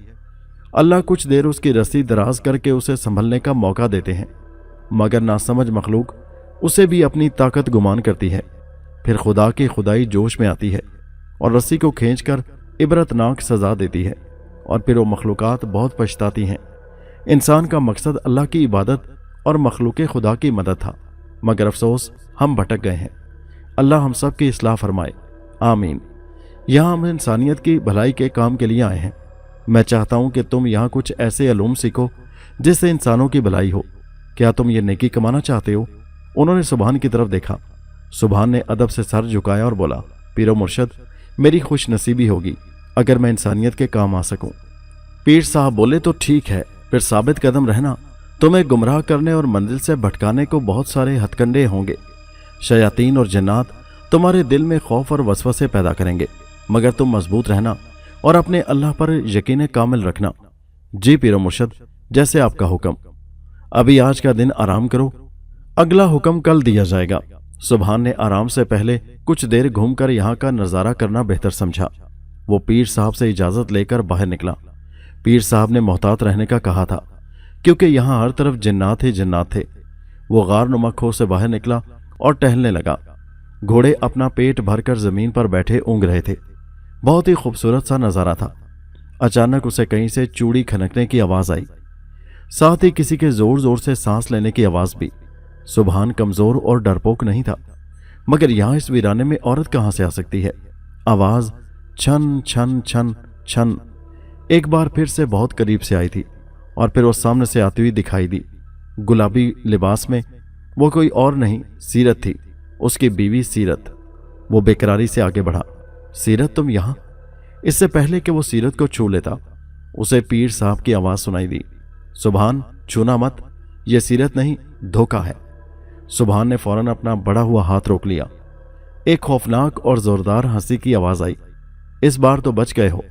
अल्लाह कुछ देर उसकी रस्सी दराज करके उसे संभलने का मौका देते हैं, मगर नासमझ मखलूक उसे भी अपनी ताकत गुमान करती है। फिर खुदा की खुदाई जोश में आती है और रस्सी को खींचकर इबरतनाक सजा देती है और फिर वो मखलूकात बहुत पछताती हैं। इंसान का मकसद अल्लाह की इबादत और मखलूक खुदा की मदद था, मगर अफसोस हम भटक गए हैं। अल्लाह हम सब की इस्लाह फरमाए, आमीन। यहाँ हम इंसानियत की भलाई के काम के लिए आए हैं। मैं चाहता हूँ कि तुम यहाँ कुछ ऐसे इल्म सीखो जिससे इंसानों की भलाई हो। क्या तुम ये नेकी कमाना चाहते हो? उन्होंने सुबहान की तरफ देखा। सुबहान ने अदब से सर झुकाया और बोला, पीरो मुर्शद, मेरी खुश नसीबी होगी अगर मैं इंसानियत के काम आ सकूं। पीर साहब बोले, तो ठीक है, फिर साबित कदम रहना। तुम्हें गुमराह करने और मंजिल से भटकाने को बहुत सारे हथकंडे होंगे। शयातीन और जन्नात तुम्हारे दिल में खौफ और वसवसे पैदा करेंगे, मगर तुम मजबूत रहना और अपने अल्लाह पर यकीन कामिल रखना। जी पीरो मुर्शद, जैसे आपका हुक्म। अभी आज का दिन आराम करो, अगला हुक्म कल दिया जाएगा। सुबहान ने आराम से पहले कुछ देर घूमकर यहाँ का नज़ारा करना बेहतर समझा। वो पीर साहब से इजाज़त लेकर बाहर निकला। पीर साहब ने मोहतात रहने का कहा था, क्योंकि यहाँ हर तरफ जिन्नात ही जिन्नात थे। वो गार नुमा खो से बाहर निकला और टहलने लगा। घोड़े अपना पेट भरकर जमीन पर बैठे ऊँग रहे थे। बहुत ही खूबसूरत सा नज़ारा था। अचानक उसे कहीं से चूड़ी खनकने की आवाज़ आई, साथ ही किसी के जोर जोर से सांस लेने की आवाज़ भी। सुबहान कमज़ोर और डरपोक नहीं था, मगर यहाँ इस वीराने में औरत कहाँ से आ सकती है? आवाज़ छन छन छन छन एक बार फिर से बहुत करीब से आई थी और फिर वो सामने से आती हुई दिखाई दी। गुलाबी लिबास में वो कोई और नहीं, सीरत थी, उसकी बीवी सीरत। वो बेकरारी से आगे बढ़ा। सीरत, तुम यहाँ? इससे पहले कि वो सीरत को छू लेता, उसे पीर साहब की आवाज़ सुनाई दी, सुबहान, छूना मत, ये सीरत नहीं, धोखा है। सुबहान ने फौरन अपना बढ़ा हुआ हाथ रोक लिया। एक खौफनाक और जोरदार हंसी की आवाज़ आई, इस बार तो बच गए हो,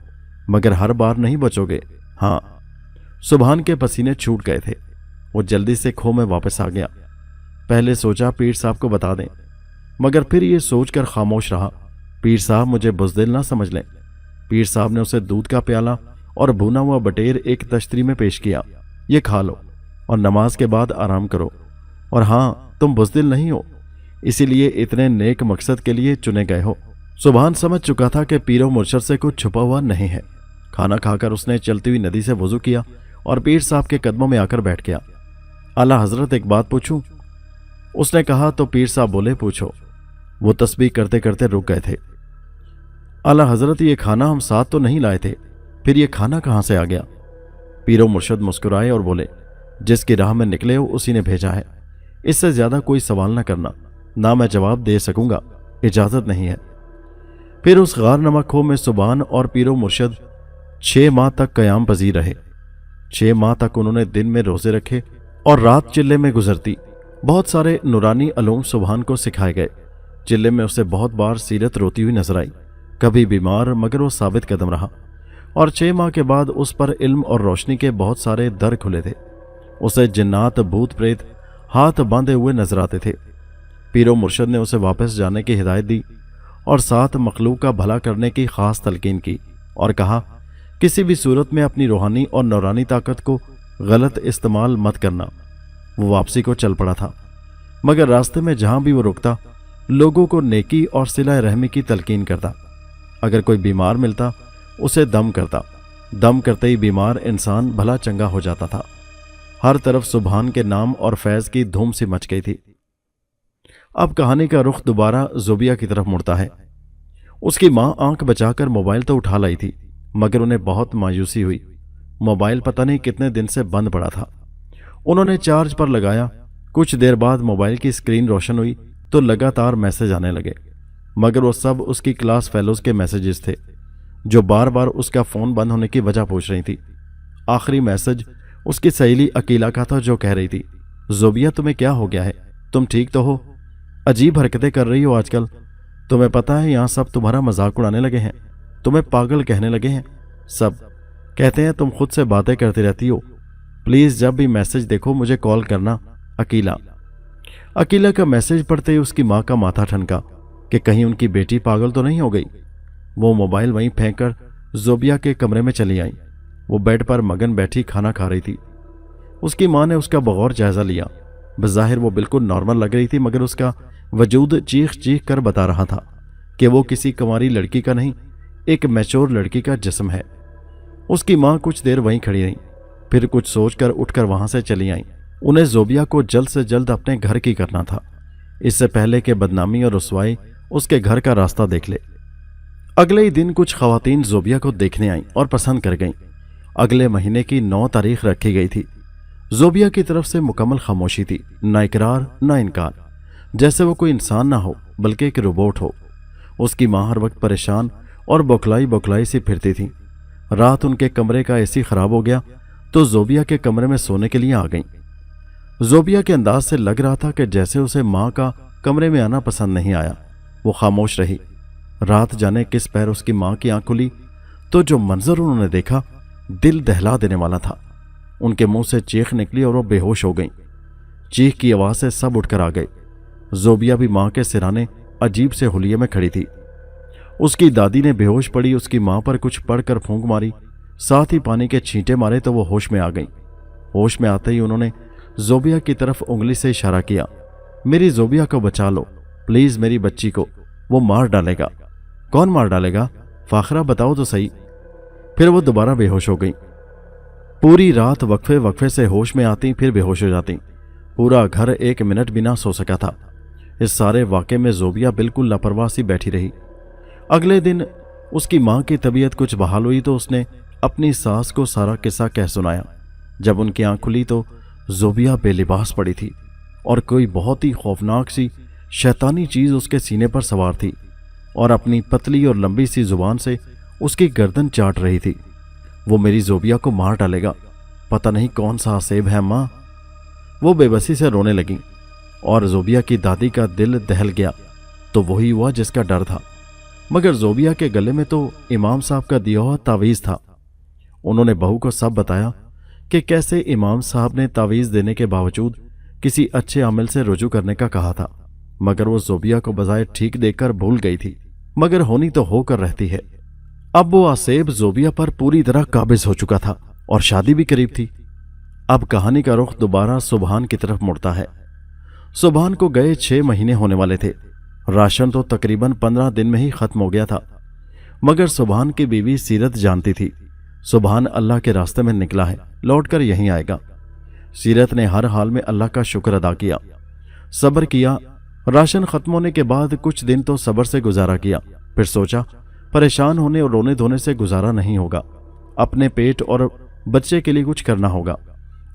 मगर हर बार नहीं बचोगे। हाँ। सुबहान के पसीने छूट गए थे। वो जल्दी से खो में वापस आ गया। पहले सोचा पीर साहब को बता दें, मगर फिर ये सोचकर खामोश रहा, पीर साहब मुझे बुज़दिल ना समझ लें। पीर साहब ने उसे दूध का प्याला और भुना हुआ बटेर एक तश्तरी में पेश किया, ये खा लो और नमाज के बाद आराम करो। और हाँ, तुम बुज़दिल नहीं हो, इसीलिए इतने नेक मकसद के लिए चुने गए हो। सुबहान समझ चुका था कि पीरो मुर्शद से कुछ छुपा हुआ नहीं है। खाना खाकर उसने चलती हुई नदी से वजू किया और पीर साहब के कदमों में आकर बैठ गया। आला हजरत, एक बात पूछूं? उसने कहा तो पीर साहब बोले, पूछो। वो तस्बीह करते करते रुक गए थे। आला हजरत, ये खाना हम साथ तो नहीं लाए थे, फिर ये खाना कहाँ से आ गया? पीरो मुर्शद मुस्कुराए और बोले, जिसकी राह में निकले हो उसी ने भेजा है, इससे ज्यादा कोई सवाल ना करना, ना मैं जवाब दे सकूंगा, इजाजत नहीं है। फिर उस गार नमक खो में सुबहान और पीरो मुर्शद 6 माह तक कयाम पजीर रहे। 6 माह तक उन्होंने दिन में रोजे रखे और रात चिल्ले में गुजरती। बहुत सारे नूरानी अलूम सुबहान को सिखाए गए। चिल्ले में उसे बहुत बार सीरत रोती हुई नजर आई, कभी बीमार, मगर वो साबित कदम रहा। और 6 माह के बाद उस पर इल्म और रोशनी के बहुत सारे दर खुले थे। उसे जिन्नात, भूत प्रेत हाथ बांधे हुए नजर आते थे। पीरो मुर्शद ने उसे वापस जाने की हिदायत दी और साथ मखलूक का भला करने की खास तलकीन की और कहा, किसी भी सूरत में अपनी रूहानी और नौरानी ताकत को गलत इस्तेमाल मत करना। वो वापसी को चल पड़ा था, मगर रास्ते में जहां भी वो रुकता लोगों को नेकी और सिला रहमी की तलकीन करता। अगर कोई बीमार मिलता उसे दम करता। दम करते ही बीमार इंसान भला चंगा हो जाता था। हर तरफ सुबहान के नाम और फैज़ की धूम सी मच गई थी। अब कहानी का रुख दोबारा ज़ुबिया की तरफ मुड़ता है। उसकी माँ आंख बचाकर मोबाइल तो उठा लाई थी, मगर उन्हें बहुत मायूसी हुई। मोबाइल पता नहीं कितने दिन से बंद पड़ा था। उन्होंने चार्ज पर लगाया। कुछ देर बाद मोबाइल की स्क्रीन रोशन हुई तो लगातार मैसेज आने लगे, मगर वो सब उसकी क्लास फेलोज के मैसेजेस थे, जो बार बार उसका फ़ोन बंद होने की वजह पूछ रही थी। आखिरी मैसेज उसकी सहेली अकीला का था, जो कह रही थी, ज़ुबिया तुम्हें क्या हो गया है? तुम ठीक तो हो? अजीब हरकतें कर रही हो आजकल। तुम्हें पता है यहाँ सब तुम्हारा मजाक उड़ाने लगे हैं, तुम्हें पागल कहने लगे हैं। सब कहते हैं तुम खुद से बातें करती रहती हो। प्लीज़ जब भी मैसेज देखो मुझे कॉल करना, अकीला। अकीला का मैसेज पढ़ते ही उसकी माँ का माथा ठनका कि कहीं उनकी बेटी पागल तो नहीं हो गई। वो मोबाइल वहीं फेंक कर ज़ुबिया के कमरे में चली आई। वो बेड पर मगन बैठी खाना खा रही थी। उसकी माँ ने उसका बगौर जायजा लिया। बज़ाहिर वो बिल्कुल नॉर्मल लग रही थी, मगर उसका वजूद चीख चीख कर बता रहा था कि वो किसी कुंवारी लड़की का नहीं, एक मैच्योर लड़की का जिस्म है। उसकी माँ कुछ देर वहीं खड़ी रही, फिर कुछ सोचकर उठकर वहां से चली आई। उन्हें ज़ुबिया को जल्द से जल्द अपने घर की करना था, इससे पहले कि बदनामी और रुसवाई اس کے گھر کا راستہ دیکھ لے۔ اگلے ہی دن کچھ خواتین زوبیہ کو دیکھنے آئیں اور پسند کر گئیں۔ اگلے مہینے کی 9 تاریخ رکھی گئی تھی۔ زوبیہ کی طرف سے مکمل خاموشی تھی، نہ اقرار نہ انکار، جیسے وہ کوئی انسان نہ ہو بلکہ ایک روبوٹ ہو۔ اس کی ماں ہر وقت پریشان اور بوکھلائی بوکھلائی سی پھرتی تھی۔ رات ان کے کمرے کا AC خراب ہو گیا تو زوبیہ کے کمرے میں سونے کے لیے آ گئیں۔ زوبیہ کے انداز سے لگ رہا تھا کہ جیسے اسے ماں کا کمرے میں آنا پسند نہیں آیا۔ وہ خاموش رہی۔ رات جانے کس پیر اس کی ماں کی آنکھ کھلی تو جو منظر انہوں نے دیکھا دل دہلا دینے والا تھا۔ ان کے منہ سے چیخ نکلی اور وہ بے ہوش ہو گئیں۔ چیخ کی آواز سے سب اٹھ کر آ گئے۔ زوبیہ بھی ماں کے سرانے عجیب سے حلیے میں کھڑی تھی۔ اس کی دادی نے بے ہوش پڑی اس کی ماں پر کچھ پڑھ کر پھونک ماری، ساتھ ہی پانی کے چھینٹے مارے تو وہ ہوش میں آ گئیں۔ ہوش میں آتے ہی انہوں نے زوبیہ کی طرف انگلی سے اشارہ کیا، میری زوبیہ کو بچا لو پلیز، میری بچی کو وہ مار ڈالے گا۔ کون مار ڈالے گا؟ فاخرہ بتاؤ تو صحیح۔ پھر وہ دوبارہ بے ہوش ہو گئی۔ پوری رات وقفے وقفے سے ہوش میں آتی پھر بے ہوش ہو جاتی۔ پورا گھر 1 منٹ بھی نہ سو سکا تھا۔ اس سارے واقعے میں زوبیہ بالکل لاپرواہ سی بیٹھی رہی۔ اگلے دن اس کی ماں کی طبیعت کچھ بحال ہوئی تو اس نے اپنی ساس کو سارا قصہ کہہ سنایا۔ جب ان کی آنکھ کھلی تو زوبیہ بے لباس پڑی تھی اور کوئی بہت ہی خوفناک سی شیطانی چیز اس کے سینے پر سوار تھی اور اپنی پتلی اور لمبی سی زبان سے اس کی گردن چاٹ رہی تھی۔ وہ میری زوبیہ کو مار ڈالے گا، پتہ نہیں کون سا عصیب ہے ماں۔ وہ بے بسی سے رونے لگیں اور زوبیہ کی دادی کا دل دہل گیا تو وہی ہوا جس کا ڈر تھا، مگر زوبیہ کے گلے میں تو امام صاحب کا دیا ہوا تعویذ تھا۔ انہوں نے بہو کو سب بتایا کہ کیسے امام صاحب نے تعویذ دینے کے باوجود کسی اچھے عمل سے رجوع کرنے کا کہا تھا، مگر وہ زوبیہ کو بظاہر ٹھیک دیکھ کر بھول گئی تھی، مگر ہونی تو ہو کر رہتی ہے۔ اب وہ عصیب زوبیہ پر پوری طرح قابض ہو چکا تھا اور شادی بھی قریب تھی۔ اب کہانی کا رخ دوبارہ سبحان کی طرف مڑتا ہے۔ سبحان کو گئے 6 مہینے ہونے والے تھے۔ راشن تو تقریباً 15 دن میں ہی ختم ہو گیا تھا، مگر سبحان کی بیوی سیرت جانتی تھی سبحان اللہ کے راستے میں نکلا ہے، لوٹ کر یہیں آئے گا۔ سیرت نے ہر حال میں اللہ کا شکر ادا کیا، صبر کیا۔ راشن ختم ہونے کے بعد کچھ دن تو صبر سے گزارا کیا، پھر سوچا پریشان ہونے اور رونے دھونے سے گزارا نہیں ہوگا، اپنے پیٹ اور بچے کے لیے کچھ کرنا ہوگا۔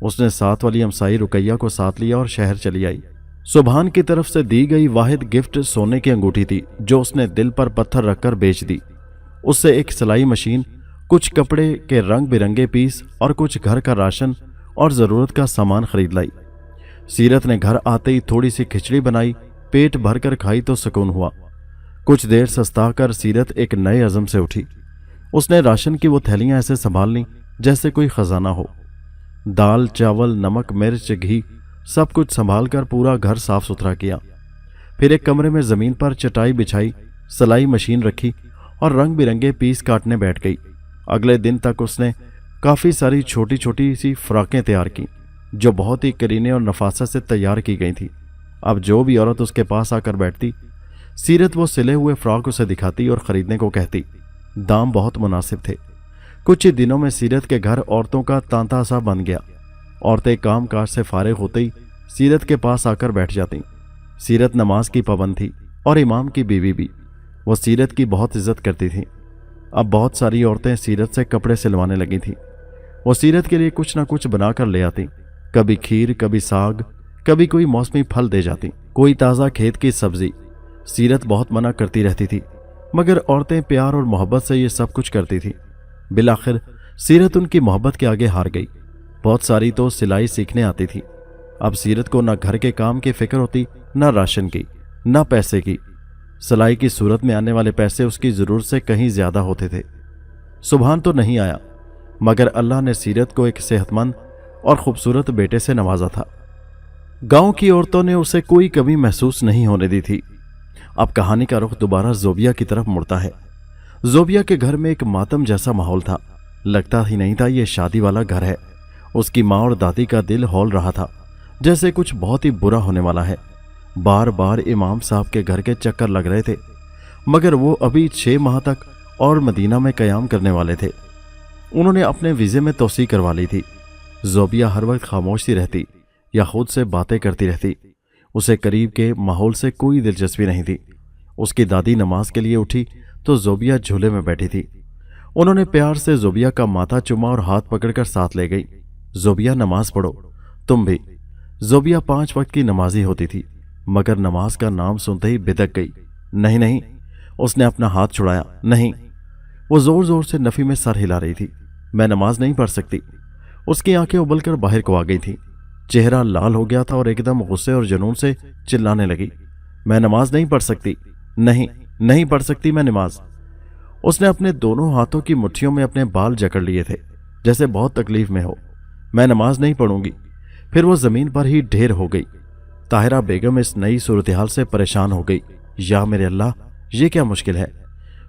اس نے ساتھ والی ہمسائی رقیہ کو ساتھ لیا اور شہر چلی آئی۔ سبحان کی طرف سے دی گئی واحد گفٹ سونے کی انگوٹھی تھی جو اس نے دل پر پتھر رکھ کر بیچ دی۔ اس سے ایک سلائی مشین، کچھ کپڑے کے رنگ برنگے پیس اور کچھ گھر کا راشن اور ضرورت کا سامان خرید لائی۔ سیرت نے گھر آتے ہی تھوڑی سی کھچڑی بنائی، پیٹ بھر کر کھائی تو سکون ہوا۔ کچھ دیر سستا کر سیرت ایک نئے عزم سے اٹھی۔ اس نے راشن کی وہ تھیلیاں ایسے سنبھال لیں جیسے کوئی خزانہ ہو۔ دال، چاول، نمک، مرچ، گھی سب کچھ سنبھال کر پورا گھر صاف ستھرا کیا۔ پھر ایک کمرے میں زمین پر چٹائی بچھائی، سلائی مشین رکھی اور رنگ برنگے پیس کاٹنے بیٹھ گئی۔ اگلے دن تک اس نے کافی ساری چھوٹی چھوٹی سی فراقیں تیار کی جو بہت ہی کرینے اور نفاست سے تیار کی گئی تھی۔ اب جو بھی عورت اس کے پاس آ کر بیٹھتی، سیرت وہ سلے ہوئے فراق اسے دکھاتی اور خریدنے کو کہتی۔ دام بہت مناسب تھے۔ کچھ ہی دنوں میں سیرت کے گھر عورتوں کا تانتا سا بن گیا۔ عورتیں کام کاج سے فارغ ہوتے ہی سیرت کے پاس آ کر بیٹھ جاتی۔ سیرت نماز کی پابند تھی اور امام کی بیوی بھی۔ وہ سیرت کی بہت عزت کرتی تھی۔ اب بہت ساری عورتیں سیرت سے کپڑے سلوانے لگی تھیں۔ وہ سیرت کے لیے کچھ نہ کچھ بنا کر لے آتی، کبھی کھیر، کبھی ساگ، کبھی کوئی موسمی پھل دے جاتی، کوئی تازہ کھیت کی سبزی۔ سیرت بہت منع کرتی رہتی تھی، مگر عورتیں پیار اور محبت سے یہ سب کچھ کرتی تھی۔ بالآخر سیرت ان کی محبت کے آگے ہار گئی۔ بہت ساری تو سلائی سیکھنے آتی تھی۔ اب سیرت کو نہ گھر کے کام کی فکر ہوتی، نہ راشن کی، نہ پیسے کی۔ سلائی کی صورت میں آنے والے پیسے اس کی ضرورت سے کہیں زیادہ ہوتے تھے۔ سبحان تو نہیں آیا، مگر اللہ نے سیرت کو ایک صحت مند اور خوبصورت بیٹے سے نوازا تھا۔ گاؤں کی عورتوں نے اسے کوئی کمی محسوس نہیں ہونے دی تھی۔ اب کہانی کا رخ دوبارہ زوبیہ کی طرف مڑتا ہے۔ زوبیہ کے گھر میں ایک ماتم جیسا ماحول تھا، لگتا ہی نہیں تھا یہ شادی والا گھر ہے۔ اس کی ماں اور دادی کا دل ہول رہا تھا جیسے کچھ بہت ہی برا ہونے والا ہے۔ بار بار امام صاحب کے گھر کے چکر لگ رہے تھے، مگر وہ ابھی 6 ماہ تک اور مدینہ میں قیام کرنے والے تھے۔ انہوں نے اپنے ویزے میں توسیع کروا لی تھی۔ زوبیہ ہر وقت خاموش سی رہتی یا خود سے باتیں کرتی رہتی۔ اسے قریب کے ماحول سے کوئی دلچسپی نہیں تھی۔ उसकी दादी नमाज के लिए उठी तो जोबिया झूले में बैठी थी। उन्होंने प्यार से जोबिया का माथा चुमा और हाथ पकड़कर साथ ले गई। जोबिया, नमाज पढ़ो, तुम भी। जोबिया 5 वक्त की नमाजी होती थी, मगर नमाज का नाम सुनते ही बिदक गई। नहीं नहीं, उसने अपना हाथ छुड़ाया। नहीं। वो जोर जोर से नफी में सर हिला रही थी। मैं नमाज नहीं पढ़ सकती। उसकी आंखें उबलकर बाहर को आ गई थी। चेहरा लाल हो गया था और एकदम गुस्से और जुनून से चिल्लाने लगी, मैं नमाज नहीं पढ़ सकती। नहीं, नहीं पढ़ सकती मैं नमाज। उसने अपने दोनों हाथों की मुट्ठियों में अपने बाल जकड़ लिए थे, जैसे बहुत तकलीफ में हो। मैं नमाज नहीं पढ़ूंगी। फिर वो जमीन पर ही ढेर हो गई। ताहिरा बेगम इस नई सूरत-ए-हाल से परेशान हो गई। या मेरे अल्लाह, ये क्या मुश्किल है,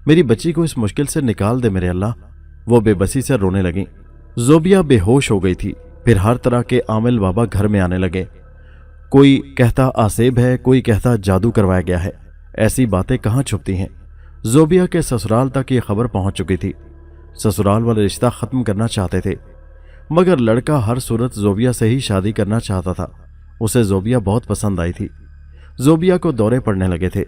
मेरी बच्ची को इस मुश्किल से निकाल दे मेरे अल्लाह। वो बेबसी से रोने लगी। जोबिया बेहोश हो गई थी। फिर हर तरह के आमिल बाबा घर में आने लगे। कोई कहता आसेब है, कोई कहता जादू करवाया गया है। ऐसी बातें कहाँ छुपती हैं। जोबिया के ससुराल तक ये खबर पहुंच चुकी थी। ससुराल वाले रिश्ता खत्म करना चाहते थे, मगर लड़का हर सूरत जोबिया से ही शादी करना चाहता था। उसे जोबिया बहुत पसंद आई थी। जोबिया को दौरे पड़ने लगे थे।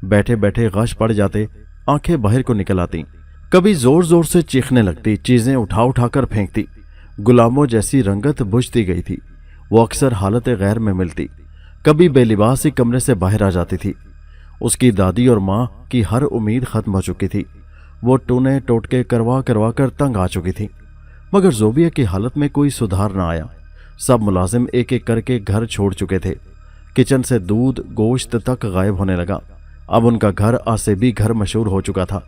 बैठे बैठे गश पड़ जाते, आंखें बाहर को निकल आती। कभी जोर जोर से चीखने लगती, चीजें उठा उठा कर फेंकती। गुलामों जैसी रंगत बुझती गई थी। वो अक्सर हालत गैर में मिलती। कभी बेलिबास ही कमरे से बाहर आ जाती थी। उसकी दादी और माँ की हर उम्मीद खत्म हो चुकी थी। वो टूने टोटके करवा करवा कर तंग आ चुकी थी, मगर जोबिया की हालत में कोई सुधार न आया। सब मुलाजिम एक एक करके घर छोड़ चुके थे। किचन से दूध गोश्त तक गायब होने लगा। अब उनका घर आसेबी घर मशहूर हो चुका था।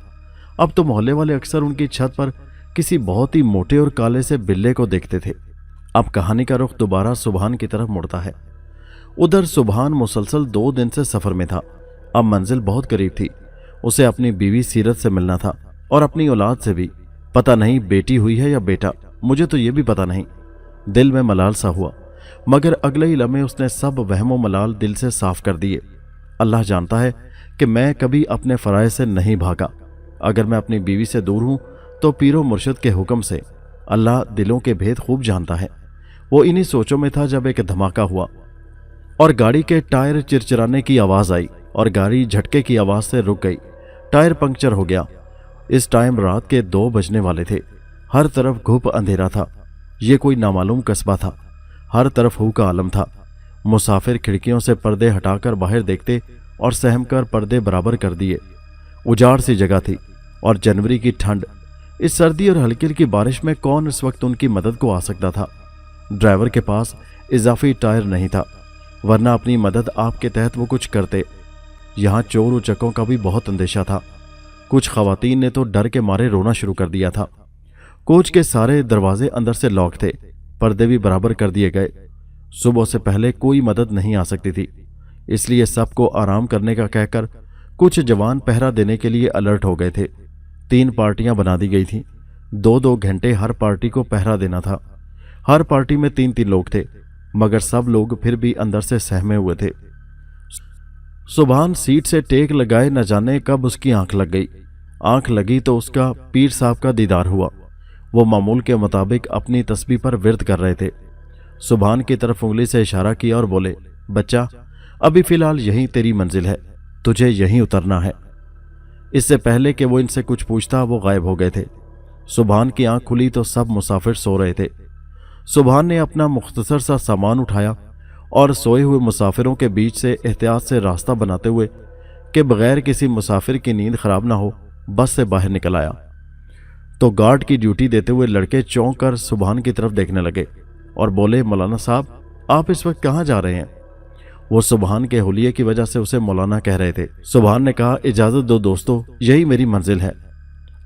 अब तो मोहल्ले वाले अक्सर उनकी छत पर किसी बहुत ही मोटे और काले से बिल्ले को देखते थे। अब कहानी का रुख दोबारा सुबहान की तरफ मुड़ता है। उधर सुबहान मुसलसल 2 दिन से सफर में था। अब मंजिल बहुत करीब थी। उसे अपनी बीवी सीरत से मिलना था और अपनी औलाद से भी। पता नहीं बेटी हुई है या बेटा, मुझे तो ये भी पता नहीं। दिल में मलाल सा हुआ, मगर अगले ही लम्हे उसने सब वहमो मलाल दिल से साफ कर दिए। अल्लाह जानता है कि मैं कभी अपने फराइज से नहीं भागा। अगर मैं अपनी बीवी से दूर हूं तो पीरो मुर्शिद के हुक्म से। अल्लाह दिलों के भेद खूब जानता है। वो इन्हीं सोचों में था जब एक धमाका हुआ और गाड़ी के टायर चिरचिराने की आवाज आई और गाड़ी झटके की आवाज से रुक गई। टायर पंक्चर हो गया। इस टाइम रात के 2 बजने वाले थे। हर तरफ घुप अंधेरा था। ये कोई नामालूम कस्बा था। हर तरफ हू का आलम था। मुसाफिर खिड़कियों से पर्दे हटाकर बाहर देखते और सहम कर पर्दे बराबर कर दिए। उजाड़ सी जगह थी और जनवरी की ठंड। इस सर्दी और हल्की हल्की बारिश में कौन इस वक्त उनकी मदद को आ सकता था। ड्राइवर के पास इजाफी टायर नहीं था, वरना अपनी मदद आपके तहत वो कुछ करते। यहाँ चोर उचक्कों का भी बहुत अंदेशा था। कुछ खवातीन ने तो डर के मारे रोना शुरू कर दिया था। कोच के सारे दरवाजे अंदर से लॉक थे। पर्दे भी बराबर कर दिए गए। सुबह से पहले कोई मदद नहीं आ सकती थी, इसलिए सबको आराम करने का कहकर कुछ जवान पहरा देने के लिए अलर्ट हो गए थे। 3 पार्टियां बना दी गई थीं। 2-2 घंटे हर पार्टी को पहरा देना था। हर पार्टी में 3-3 लोग थे, मगर सब लोग फिर भी अंदर से सहमे हुए थे। सुबहान सीट से टेक लगाए न जाने कब उसकी आंख लग गई। आंख लगी तो उसका पीर साहब का दीदार हुआ। वो मामूल के मुताबिक अपनी तस्बीह पर विर्द कर रहे थे। सुबहान की तरफ उंगली से इशारा किया और बोले, बच्चा, अभी फिलहाल यहीं तेरी मंजिल है, तुझे यहीं उतरना है। इससे पहले कि वो इनसे कुछ पूछता वो गायब हो गए थे। सुबहान की आंख खुली तो सब मुसाफिर सो रहे थे। सुबहान ने अपना मुख्तसर सा सामान उठाया और सोए हुए मुसाफिरों के बीच से एहतियात से रास्ता बनाते हुए कि बगैर किसी मुसाफिर की नींद खराब ना हो बस से बाहर निकल आया। तो गार्ड की ड्यूटी देते हुए लड़के चौंक कर सुबहान की तरफ देखने लगे और बोले, मौलाना साहब, आप इस वक्त कहाँ जा रहे हैं? वो सुबहान के हुलिये की वजह से उसे मौलाना कह रहे थे। सुबहान ने कहा, इजाजत दो दोस्तों, यही मेरी मंजिल है।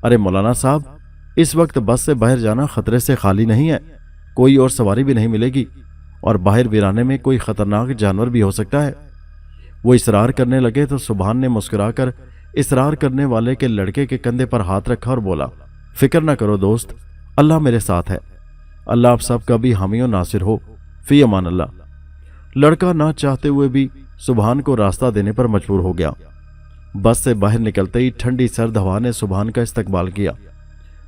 अरे मौलाना साहब, इस वक्त बस से बाहर जाना खतरे से खाली नहीं है। कोई और सवारी भी नहीं मिलेगी और बाहर वीराने में कोई खतरनाक जानवर भी हो सकता है। वो इसरार करने लगे तो सुबहान ने मुस्कुराकर इसरार करने वाले के लड़के के कंधे पर हाथ रखा और बोला, फिक्र ना करो दोस्त, अल्लाह मेरे साथ है। अल्लाह आप सबका भी हामी और नासिर हो। फी अमान अल्लाह। लड़का ना चाहते हुए भी सुबहान को रास्ता देने पर मजबूर हो गया। बस से बाहर निकलते ही ठंडी सर्द हवा ने सुबहान का इस्तकबाल किया।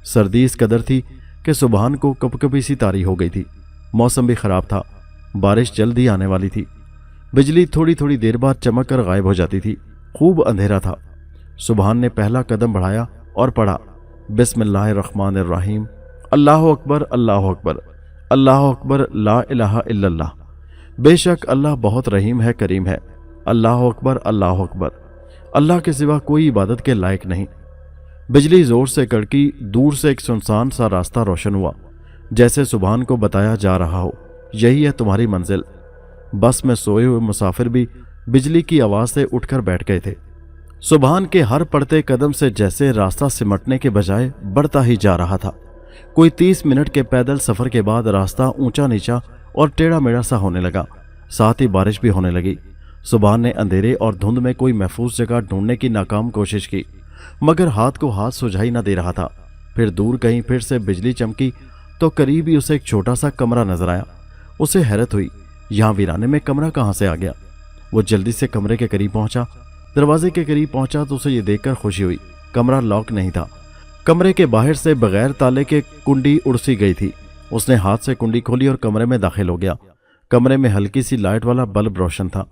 सर्दी इस कदर थी कि सुबहान को कपकपी सी तारी हो गई थी। मौसम भी खराब था। बारिश जल्द ही आने वाली थी। बिजली थोड़ी थोड़ी देर बाद चमक कर गायब हो जाती थी। खूब अंधेरा था। सुबहान ने पहला कदम बढ़ाया और पढ़ा, बिस्मिल्लाहिर्रहमानिर्रहीम, अल्लाह अकबर अल्लाह अकबर अल्लाह अकबर ला इलाहा इल्लल्लाह। बेशक अल्लाह बहुत रहीम है, करीम है। अल्लाह अकबर अल्लाह अकबर, अल्लाह के सिवा कोई इबादत के लायक नहीं। बिजली जोर से कड़की। दूर से एक सुनसान सा रास्ता रोशन हुआ, जैसे सुबहान को बताया जा रहा हो, यही है तुम्हारी मंजिल। बस में सोए हुए मुसाफिर भी बिजली की आवाज से उठकर बैठ गए थे। सुबहान के हर पड़ते कदम से जैसे रास्ता सिमटने के बजाय बढ़ता ही जा रहा था। कोई 30 मिनट के पैदल सफर के बाद रास्ता ऊंचा नीचा और टेढ़ा मेढ़ा सा होने लगा, साथ ही बारिश भी होने लगी। सुबहान ने अंधेरे और धुंध में कोई महफूज जगह ढूंढने की नाकाम कोशिश की, मगर हाथ को हाथ सुझाई न दे रहा था। फिर दूर कहीं फिर से बिजली चमकी तो करीब ही उसे एक छोटा सा कमरा नजर आया। उसे हैरत हुई, यहाँ वीराने में कमरा कहाँ से आ गया। वो जल्दी से कमरे के करीब पहुंचा। दरवाजे के करीब पहुंचा तो उसे ये देखकर खुशी हुई, कमरा लॉक नहीं था। कमरे के बाहर से बगैर ताले के कुंडी उड़सी गई थी। उसने हाथ से कुंडी खोली और कमरे में दाखिल हो गया। कमरे में हल्की सी लाइट वाला बल्ब रोशन था।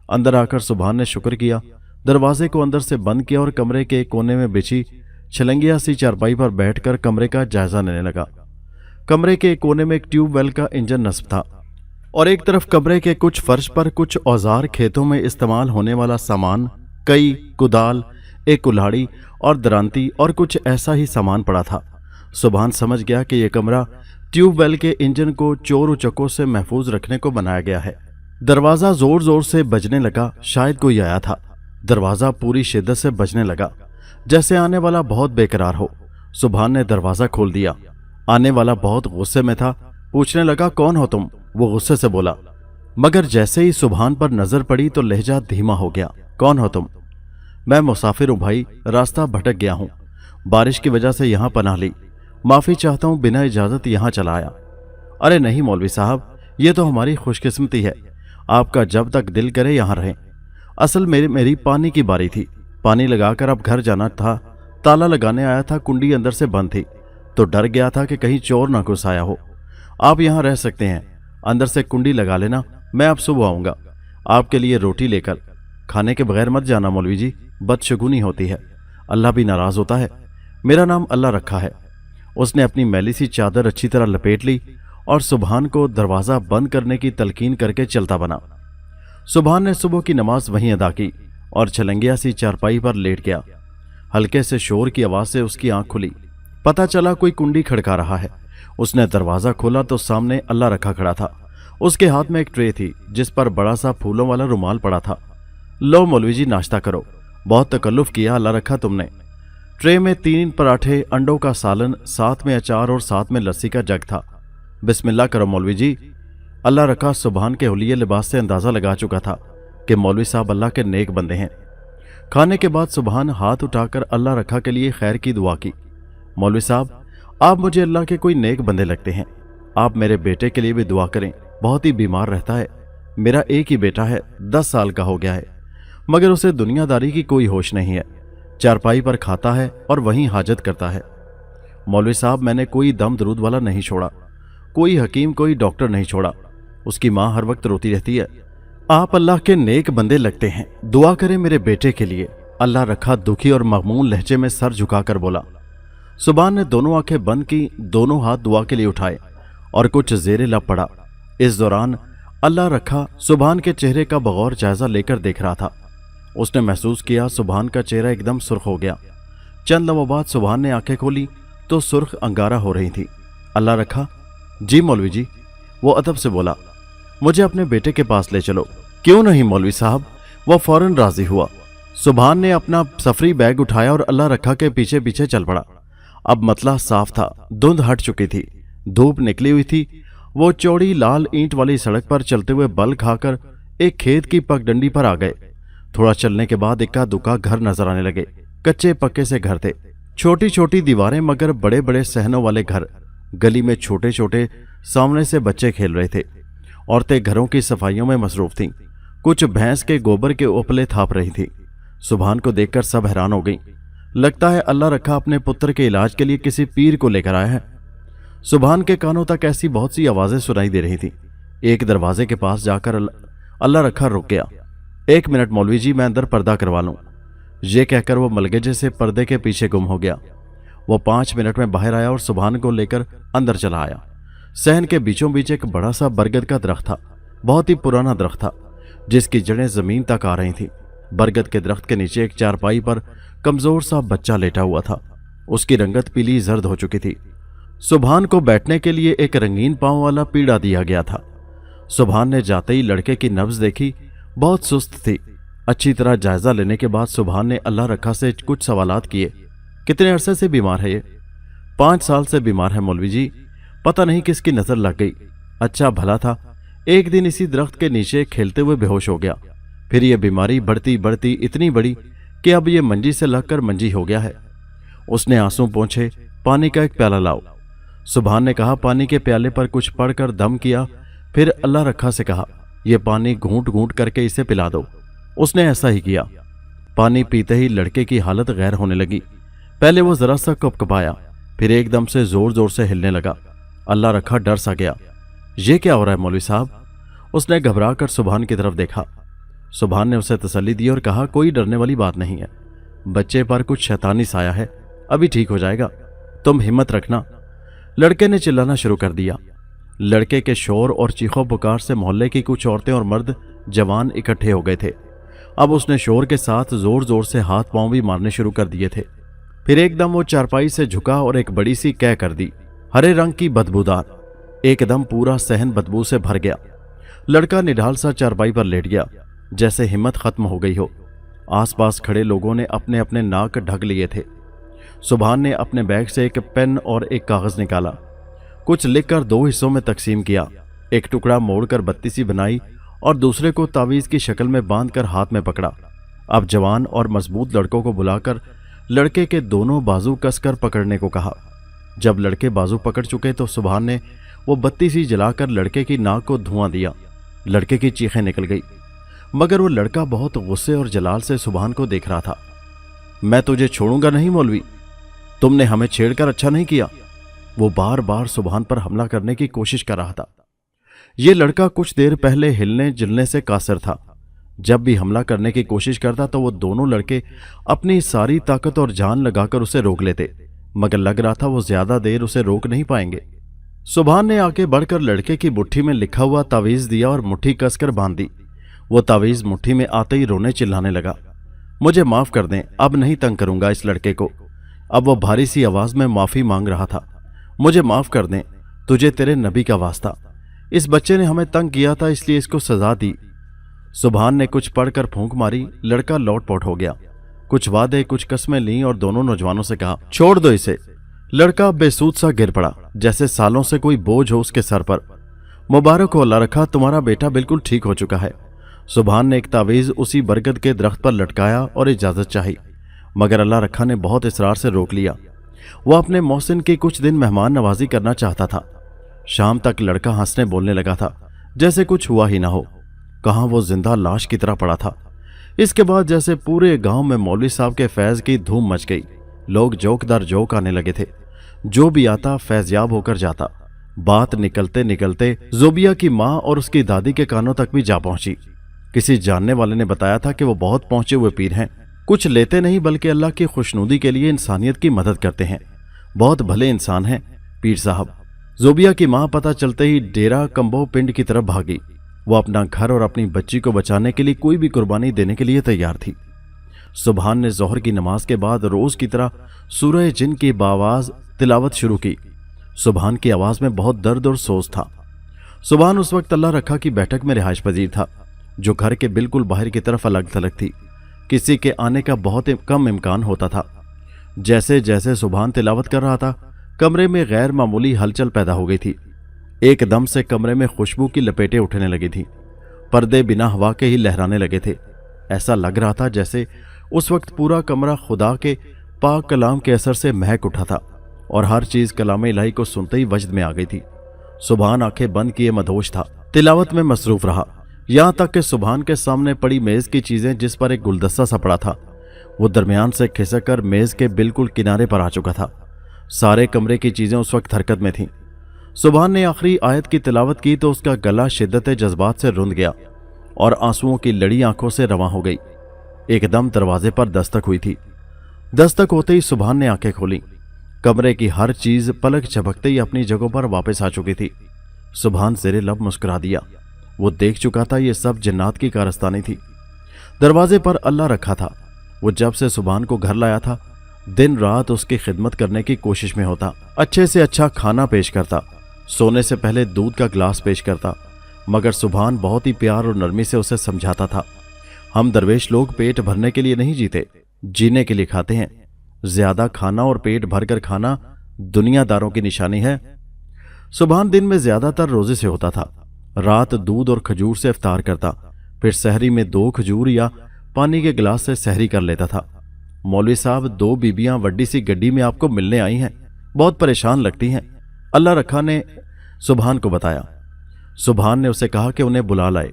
अंदर आकर सुबहान ने शुक्र किया, दरवाजे को अंदर से बंद किया और कमरे के एक कोने में बिछी छलंगिया सी चारपाई पर बैठकर कमरे का जायजा लेने लगा। कमरे के एक कोने में एक ट्यूबवेल का इंजन नस्ब था और एक तरफ कमरे के कुछ फर्श पर कुछ औजार, खेतों में इस्तेमाल होने वाला सामान, कई, कुदाल, एक कुल्हाड़ी और दरांती और कुछ ऐसा ही सामान पड़ा था। सुबहान समझ गया कि यह कमरा ट्यूबवेल के इंजन को चोर उचक्कों से महफूज रखने को बनाया गया है। दरवाजा जोर जोर से बजने लगा, शायद कोई आया था। दरवाजा पूरी शिद्दत से बजने लगा, जैसे आने वाला बहुत बेकरार हो। सुबहान ने दरवाजा खोल दिया। आने वाला बहुत गुस्से में था, पूछने लगा, कौन हो तुम? वो गुस्से से बोला, मगर जैसे ही सुबहान पर नजर पड़ी तो लहजा धीमा हो गया। कौन हो तुम? मैं मुसाफिर हूं भाई, रास्ता भटक गया हूं, बारिश की वजह से यहां पनाह ली, माफी चाहता हूं, बिना इजाजत यहां चला आया। अरे नहीं मौलवी साहब, ये तो हमारी खुशकिस्मती है, आपका जब तक दिल करे यहां रहें। असल मेरी पानी की बारी थी, पानी लगाकर अब घर जाना था। ताला लगाने आया था, कुंडी अंदर से बंद थी, तो डर गया था कि कहीं चोर ना घुस आया हो। आप यहां रह सकते हैं, अंदर से कुंडी लगा लेना, मैं अब सुबह आऊंगा आपके लिए रोटी लेकर। खाने के बगैर मत जाना मौलवी जी, बदशगुनी होती है, अल्लाह भी नाराज होता है। मेरा नाम अल्लाह रखा है। उसने अपनी मैली सी चादर अच्छी तरह लपेट ली और सुबहान को दरवाजा बंद करने की तलकीन करके चलता बना। सुबहान ने सुबह की नमाज वहीं अदा की और छलंगिया सी चारपाई पर लेट गया। हल्के से शोर की आवाज से उसकी आंख खुली। पता चला कोई कुंडी खड़का रहा है। उसने दरवाजा खोला तो सामने अल्लाह रखा खड़ा था। उसके हाथ में एक ट्रे थी जिस पर बड़ा सा फूलों वाला रुमाल पड़ा था। लो मौलवी जी, नाश्ता करो, बहुत तकल्लुफ किया अल्लाह रखा तुमने। ट्रे में 3 पराठे, अंडों का सालन, साथ में अचार और साथ में लस्सी का जग था। बिस्मिल्लाह करो मौलवी जी। अल्लाह रखा सुबहान के हुलिये लिबास से अंदाजा लगा चुका था कि मौलवी साहब अल्लाह के नेक बंदे हैं। खाने के बाद सुबहान हाथ उठाकर अल्लाह रखा के लिए खैर की दुआ की। मौलवी साहब, आप मुझे अल्लाह के कोई नेक बंदे लगते हैं, आप मेरे बेटे के लिए भी दुआ करें, बहुत ही बीमार रहता है। मेरा एक ही बेटा है, 10 साल का हो गया है, मगर उसे दुनियादारी की कोई होश नहीं है। चारपाई पर खाता है और वहीं हाजत करता है। मौलवी साहब, मैंने कोई दम दरूद वाला नहीं छोड़ा, कोई हकीम, कोई डॉक्टर नहीं छोड़ा। उसकी माँ हर वक्त रोती रहती है। आप अल्लाह के नेक बंदे लगते हैं, दुआ करें मेरे बेटे के लिए। अल्लाह रखा दुखी और मगमून लहजे में सर झुकाकर बोला। सुबहान ने दोनों आंखें बंद की, दोनों हाथ दुआ के लिए उठाए और कुछ जेरे लब पड़ा। इस दौरान अल्लाह रखा सुबहान के चेहरे का बगौर जायजा लेकर देख रहा था। उसने महसूस किया सुबहान का चेहरा एकदम सुर्ख हो गया। चंद लम्हों बाद सुबहान ने आंखें खोली तो सुर्ख अंगारा हो रही थी। अल्लाह रखा, जी मौलवी जी। वो अदब से बोला, मुझे अपने बेटे के पास ले चलो। क्यों नहीं मौलवी साहब, वह फौरन राजी हुआ। सुबहान ने अपना सफरी बैग उठाया और अल्लाह रखा के पीछे पीछे चल पड़ा। अब मतला साफ था, धुंध हट चुकी थी, धूप निकली हुई थी। वो चौड़ी लाल ईंट वाली सड़क पर चलते हुए बल खाकर एक खेत की पगडंडी पर आ गए। थोड़ा चलने के बाद इक्का दुक्का घर नजर आने लगे। कच्चे पक्के से घर थे, छोटी छोटी दीवारें मगर बड़े बड़े सहनों वाले घर। गली में छोटे छोटे सामने से बच्चे खेल रहे थे। औरतें घरों की सफाइयों में मसरूफ थीं। कुछ भैंस के गोबर के उपले थाप रही थी। सुबहान को देखकर सब हैरान हो गई। लगता है अल्लाह रखा अपने पुत्र के इलाज के लिए किसी पीर को लेकर आया है। सुबहान के कानों तक ऐसी बहुत सी आवाजें सुनाई दे रही थी। एक दरवाजे के पास जाकर अल्लाह रखा रुक गया। 1 मिनट मौलवी जी, मैं अंदर पर्दा करवा लूं। ये कहकर वो मलगेजे से पर्दे के पीछे गुम हो गया। वो 5 मिनट में बाहर आया और सुभान को लेकर अंदर चला आया। सहन के बीचों बीच एक बड़ा सा बरगद का दरख्त था। बहुत ही पुराना दरख्त था जिसकी जड़ें जमीन तक आ रही थीं। बरगद के दरख्त के नीचे एक चारपाई पर कमजोर सा बच्चा लेटा हुआ था। उसकी रंगत पीली जर्द हो चुकी थी। सुभान को बैठने के लिए एक रंगीन पांव वाला पीढ़ा दिया गया था। सुभान ने जाते ही लड़के की नब्ज देखी, बहुत सुस्त थी। अच्छी तरह जायजा लेने के बाद सुभान ने अल्लाह रखा से कुछ सवालात किए। कितने अरसे से बीमार है ये? 5 साल से बीमार है मौलवी जी। पता नहीं किसकी नजर लग गई। अच्छा भला था, एक दिन इसी दरख्त के नीचे खेलते हुए बेहोश हो गया। फिर यह बीमारी बढ़ती बढ़ती इतनी बड़ी कि अब यह मंजी से लगकर मंजी हो गया है। उसने आंसू पोंछे, पानी का एक प्याला लाओ। सुभान ने कहा। पानी के प्याले पर कुछ पढ़कर दम किया, फिर अल्लाह रखा से कहा, यह पानी घूंट घूंट करके इसे पिला दो। उसने ऐसा ही किया। पानी पीते ही लड़के की हालत गैर होने लगी। पहले वो जरा सा कपकपाया, फिर एकदम से जोर जोर से हिलने लगा। अल्लाह रखा डर सा गया। ये क्या हो रहा है मौलवी साहब? उसने घबरा कर सुभान की तरफ देखा। सुभान ने उसे तसल्ली दी और कहा, कोई डरने वाली बात नहीं है। बच्चे पर कुछ शैतानी साया है, अभी ठीक हो जाएगा, तुम हिम्मत रखना। लड़के ने चिल्लाना शुरू कर दिया। लड़के के शोर और चीखों पुकार से मोहल्ले की कुछ औरतें और मर्द जवान इकट्ठे हो गए थे। अब उसने शोर के साथ जोर जोर से हाथ पांव भी मारने शुरू कर दिए थे। फिर एकदम वो चारपाई से झुका और एक बड़ी सी कै कर दी, हरे रंग की बदबूदार। एकदम पूरा सहन बदबू से भर गया। लड़का निढाल सा चारपाई पर लेट गया, जैसे हिम्मत खत्म हो गई हो। आसपास खड़े लोगों ने अपने अपने नाक ढक लिए थे। सुभान ने अपने बैग से एक पेन और एक कागज निकाला, कुछ लिखकर 2 हिस्सों में तकसीम किया। एक टुकड़ा मोड़कर बत्ती सी बनाई और दूसरे को तावीज की शक्ल में बांधकर हाथ में पकड़ा। अब जवान और मजबूत लड़कों को बुलाकर लड़के के दोनों बाजू कसकर पकड़ने को कहा। जब लड़के बाजू पकड़ चुके तो सुभान ने वो बत्ती सी जलाकर लड़के की नाक को धुआं दिया। लड़के की चीखें निकल गई, मगर वो लड़का बहुत गुस्से और जलाल से सुभान को देख रहा था। मैं तुझे छोड़ूंगा नहीं मौलवी, तुमने हमें छेड़कर अच्छा नहीं किया। वो बार बार सुभान पर हमला करने की कोशिश कर रहा था। ये लड़का कुछ देर पहले हिलने जुलने से कासिर था। जब भी हमला करने की कोशिश करता तो वो दोनों लड़के अपनी सारी ताकत और जान लगाकर उसे रोक लेते, मगर लग रहा था वो ज्यादा देर उसे रोक नहीं पाएंगे। सुभान ने आगे बढ़कर लड़के की मुट्ठी में लिखा हुआ तावीज दिया और मुट्ठी कसकर बांध दी। वो तावीज मुट्ठी में आते ही रोने चिल्लाने लगा, मुझे माफ कर दें, अब नहीं तंग करूंगा इस लड़के को। अब वो भारी सी आवाज में माफी मांग रहा था। मुझे माफ कर दें, तुझे तेरे नबी का वास्ता, इस बच्चे ने हमें तंग किया था इसलिए इसको सजा दी। सुभान ने कुछ पढ़कर फूंक मारी। लड़का लौटपोट हो गया। कुछ वादे कुछ कस्में लीं और दोनों नौजवानों से कहा, छोड़ दो इसे। लड़का बेसूद सा गिर पड़ा, जैसे सालों से कोई बोझ हो उसके सर पर। मुबारक हो अल्लाह रखा, तुम्हारा बेटा बिल्कुल ठीक हो चुका है। सुभान ने एक तावीज उसी बरगद के दरख्त पर लटकाया और इजाजत चाही, मगर अल्लाह रखा ने बहुत इसरार से रोक लिया। वो अपने मोहसिन की कुछ दिन मेहमान नवाजी करना चाहता था। शाम तक लड़का हंसने बोलने लगा था, जैसे कुछ हुआ ही ना हो। कहाँ वो जिंदा लाश की तरह पड़ा था। इसके बाद जैसे पूरे गांव में मौलवी साहब के फैज की धूम मच गई। लोग जोक दर जोक आने लगे थे। जो भी आता फैजयाब होकर जाता। बात निकलते निकलते जोबिया की माँ और उसकी दादी के कानों तक भी जा पहुंची। किसी जानने वाले ने बताया था कि वो बहुत पहुंचे हुए पीर हैं, कुछ लेते नहीं बल्कि अल्लाह की खुशनुदी के लिए इंसानियत की मदद करते हैं। बहुत भले इंसान हैं पीर साहब। जोबिया की माँ पता चलते ही डेरा कंबो पिंड की तरफ भागी। वो अपना घर और अपनी बच्ची को बचाने के लिए कोई भी कुर्बानी देने के लिए तैयार थी। सुभान ने जोहर की नमाज के बाद रोज की तरह सूरह जिन की बावाज तिलावत शुरू की। सुभान की आवाज में बहुत दर्द और सोच था। सुभान उस वक्त अल्लाह रखा की बैठक में रिहाइश पजीर था, जो घर के बिल्कुल बाहर की तरफ अलग थलग थी। किसी के आने का बहुत कम इम्कान होता था। जैसे जैसे सुभान तिलावत कर रहा था, कमरे में गैर मामूली हलचल पैदा हो गई थी। एकदम से कमरे में खुशबू की लपेटें उठने लगी थी। पर्दे बिना हवा के ही लहराने लगे थे। ऐसा लग रहा था जैसे उस वक्त पूरा कमरा खुदा के पाक कलाम के असर से महक उठा था और हर चीज कलाम इलाही को सुनते ही वजद में आ गई थी। सुभान आंखें बंद किए मदहोश था, तिलावत में मसरूफ रहा। यहां तक कि सुभान के सामने पड़ी मेज की चीजें, जिस पर एक गुलदस्ता सा पड़ा था, वो दरमियान से खिसक कर मेज के बिल्कुल किनारे पर आ चुका था। सारे कमरे की चीजें उस वक्त हरकत में थीं। सुभान ने आखिरी आयत की तिलावत की तो उसका गला शिद्दत जज्बात से रुंध गया और आंसुओं की लड़ी आंखों से रवां हो गई। एकदम दरवाजे पर दस्तक हुई थी। दस्तक होते ही सुभान ने आंखें खोली। कमरे की हर चीज पलक झपकते ही अपनी जगहों पर वापस आ चुकी थी। सुभान ज़ेरे लब मुस्कुरा दिया। वो देख चुका था ये सब जिन्नात की कारस्तानी थी। दरवाजे पर अल्लाह रखा था। वो जब से सुभान को घर लाया था दिन रात उसकी खिदमत करने की कोशिश में होता। अच्छे से अच्छा खाना पेश करता, सोने से पहले दूध का ग्लास पेश करता, मगर सुभान बहुत ही प्यार और नरमी से उसे समझाता था, हम दरवेश लोग पेट भरने के लिए नहीं जीते, जीने के लिए खाते हैं। ज्यादा खाना और पेट भरकर खाना दुनियादारों की निशानी है। सुभान दिन में ज्यादातर रोजे से होता था। रात दूध और खजूर से इफ्तार करता, फिर सहरी में 2 खजूर या पानी के गिलास से सहरी कर लेता था। मौलवी साहब, 2 बीबियां वड्डी सी गड्डी में आपको मिलने आई हैं, बहुत परेशान लगती हैं, अल्लाह रखा ने सुभान को बताया। सुभान ने उसे कहा कि उन्हें बुला लाए।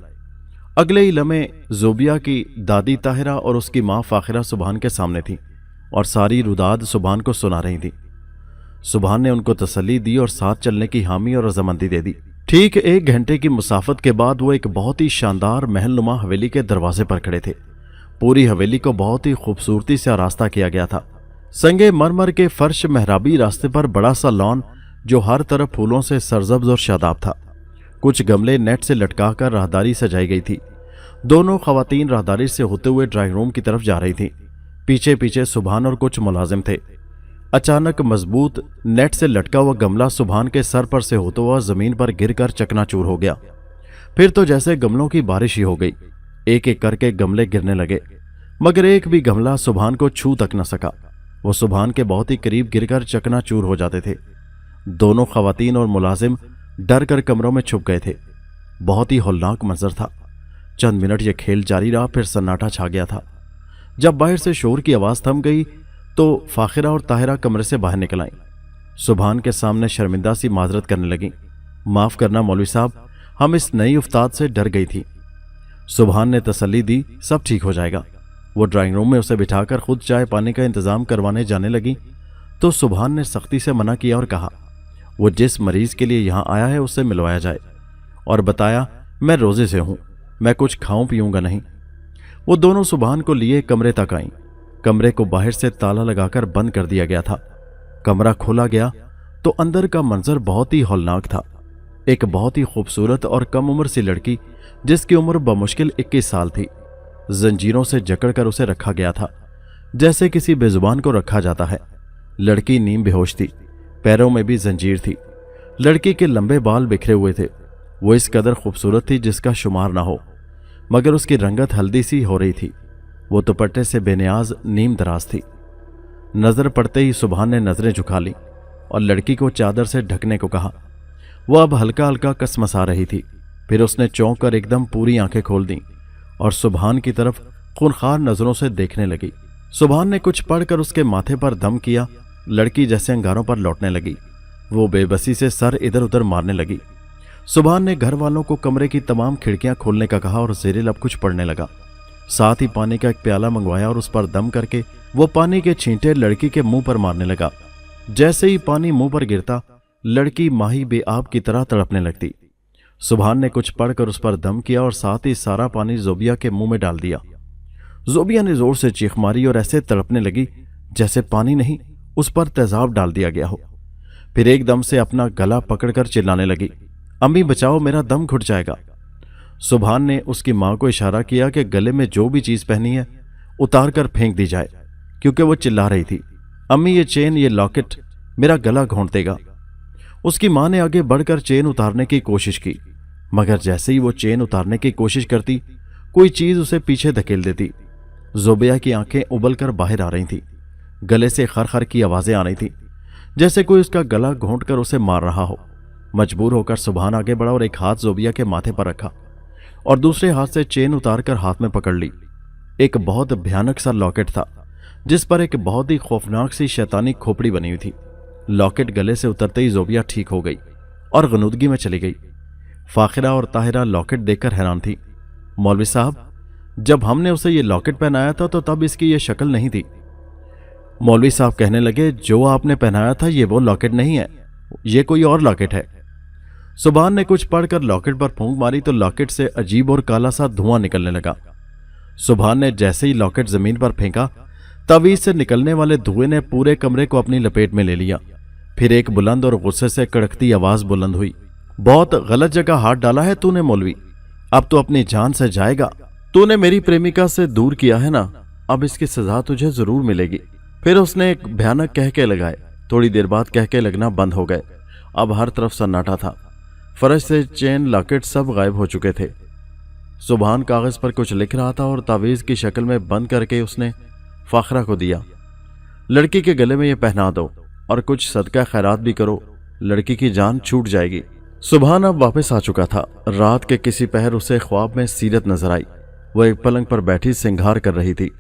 अगले ही लम्हे जोबिया की दादी ताहिरा और उसकी मां फाखिरा सुभान के सामने थी और सारी रुदाद सुभान को सुना रही थी। सुभान ने उनको तसल्ली दी और साथ चलने की हामी और रजामंदी दे दी। ठीक 1 घंटे की मुसाफत के बाद वो एक बहुत ही शानदार महलनुमा हवेली के दरवाजे पर खड़े थे। पूरी हवेली को बहुत ही खूबसूरती से आरास्ता किया गया था। संगे मरमर के फर्श मेहराबी रास्ते पर बड़ा सा लॉन जो हर तरफ फूलों से सरसब्ज और शादाब था। कुछ गमले नेट से लटकाकर राहदारी सजाई गई थी। दोनों खवातीन राहदारी से होते हुए ड्राइंग रूम की तरफ जा रही थी। पीछे पीछे सुभान और कुछ मुलाजिम थे। अचानक मजबूत नेट से लटका हुआ गमला सुभान के सर पर से होता हुआ जमीन पर गिरकर चकनाचूर हो गया। फिर तो जैसे गमलों की बारिश ही हो गई। एक एक करके गमले गिरने लगे, मगर एक भी गमला सुभान को छू तक न सका। वो सुभान के बहुत ही करीब गिरकर चकनाचूर हो जाते थे। दोनों खवातीन और मुलाजिम डर कर कमरों में छुप गए थे। बहुत ही हौलनाक मंजर था। चंद मिनट ये खेल जारी रहा, फिर सन्नाटा छा गया था। जब बाहर से शोर की आवाज थम गई तो फाखिरा और ताहिरा कमरे से बाहर निकल आईं। सुभान के सामने शर्मिंदा सी माजरत करने लगी, माफ करना मौलवी साहब, हम इस नई उस्ताद से डर गई थी। सुभान ने तसल्ली दी, सब ठीक हो जाएगा। वो ड्राइंग रूम में उसे बिठाकर खुद चाय पानी का इंतजाम करवाने जाने लगी तो सुभान ने सख्ती से मना किया और कहा, वो जिस मरीज के लिए यहां आया है उससे मिलवाया जाए, और बताया मैं रोजे से हूं, मैं कुछ खाऊं पीऊंगा नहीं। वो दोनों सुभान को लिए कमरे तक आईं। कमरे को बाहर से ताला लगाकर बंद कर दिया गया था। कमरा खोला गया तो अंदर का मंजर बहुत ही हौलनाक था। एक बहुत ही खूबसूरत और कम उम्र सी लड़की, जिसकी उम्र बमुश्किल 21 साल थी, जंजीरों से जकड़कर उसे रखा गया था जैसे किसी बेजुबान को रखा जाता है। लड़की नीम बेहोश थी, पैरों में भी जंजीर थी। लड़की के लंबे बाल बिखरे हुए थे। वो इस कदर खूबसूरत थी जिसका शुमार ना हो, मगर उसकी रंगत हल्दी सी हो रही थी। वो दुपट्टे से बेनियाज नीम दराज थी। नजर पड़ते ही सुभान ने नजरें झुका ली और लड़की को चादर से ढकने को कहा। वो अब हल्का हल्का कसमसा रही थी। फिर उसने चौंक कर एकदम पूरी आंखें खोल दी और सुभान की तरफ खूनखार नजरों से देखने लगी। सुभान ने कुछ पढ़कर उसके माथे पर दम किया। लड़की जैसे अंगारों पर लौटने लगी। वो बेबसी से सर इधर उधर मारने लगी। सुभान ने घर वालों को कमरे की तमाम खिड़कियां खोलने का कहा और ज़ेरे लब कुछ पढ़ने लगा। साथ ही पानी का एक प्याला मंगवाया और उस पर दम करके वो पानी के छींटे लड़की के मुंह पर मारने लगा। जैसे ही पानी मुंह पर गिरता लड़की माही बेआब की तरह तड़पने लगती। सुभान ने कुछ पढ़कर उस पर दम किया और साथ ही सारा पानी जोबिया के मुंह में डाल दिया। जोबिया ने जोर से चीख मारी और ऐसे तड़पने लगी जैसे पानी नहीं, उस पर तेजाब डाल दिया गया हो। फिर एकदम से अपना गला पकड़कर चिल्लाने लगी, अम्मी बचाओ, मेरा दम घुट जाएगा। सुभान ने उसकी मां को इशारा किया कि गले में जो भी चीज पहनी है उतार कर फेंक दी जाए, क्योंकि वो चिल्ला रही थी, अम्मी ये चेन, ये लॉकेट मेरा गला घोंट देगा। उसकी मां ने आगे बढ़कर चेन उतारने की कोशिश की, मगर जैसे ही वो चेन उतारने की कोशिश करती कोई चीज उसे पीछे धकेल देती। जोबिया की आंखें उबल कर बाहर आ रही थी। गले से खरखर की आवाजें आ रही थी, जैसे कोई उसका गला घोंट कर उसे मार रहा हो। मजबूर होकर सुभान आगे बढ़ा और एक हाथ जोबिया के माथे पर रखा और दूसरे हाथ से चेन उतारकर हाथ में पकड़ ली। एक बहुत भयानक सा लॉकेट था जिस पर एक बहुत ही खौफनाक सी शैतानी खोपड़ी बनी हुई थी। लॉकेट गले से उतरते ही जोबिया ठीक हो गई और गनुदगी में चली गई। फाखिरा और ताहिरा लॉकेट देखकर हैरान थी। मौलवी साहब, जब हमने उसे ये लॉकेट पहनाया था तो तब इसकी ये शक्ल नहीं थी। मौलवी साहब कहने लगे, जो आपने पहनाया था ये वो लॉकेट नहीं है, ये कोई और लॉकेट है। सुभान ने कुछ पढ़कर लॉकेट पर फूंक मारी तो लॉकेट से अजीब और काला सा धुआं निकलने लगा। सुभान ने जैसे ही लॉकेट जमीन पर फेंका, तावीज से निकलने वाले धुएं ने पूरे कमरे को अपनी लपेट में ले लिया। फिर एक बुलंद और गुस्से से कड़कती आवाज बुलंद हुई, बहुत गलत जगह हाथ डाला है तूने मौलवी, अब तो अपनी जान से जाएगा। तूने मेरी प्रेमिका से दूर किया है ना, अब इसकी सजा तुझे जरूर मिलेगी। फिर उसने एक भयानक कहके लगाए। थोड़ी देर बाद कहके लगना बंद हो गए। अब हर तरफ सन्नाटा था। फर्श से चेन लॉकेट सब गायब हो चुके थे। सुभान कागज पर कुछ लिख रहा था और तावीज की शक्ल में बंद करके उसने फाखरा को दिया। लड़की के गले में ये पहना दो और कुछ सदका खैरात भी करो, लड़की की जान छूट जाएगी। सुभान अब वापस आ चुका था। रात के किसी पहर उसे ख्वाब में सीरत नजर आई। वह एक पलंग पर बैठी सिंगार कर रही थी।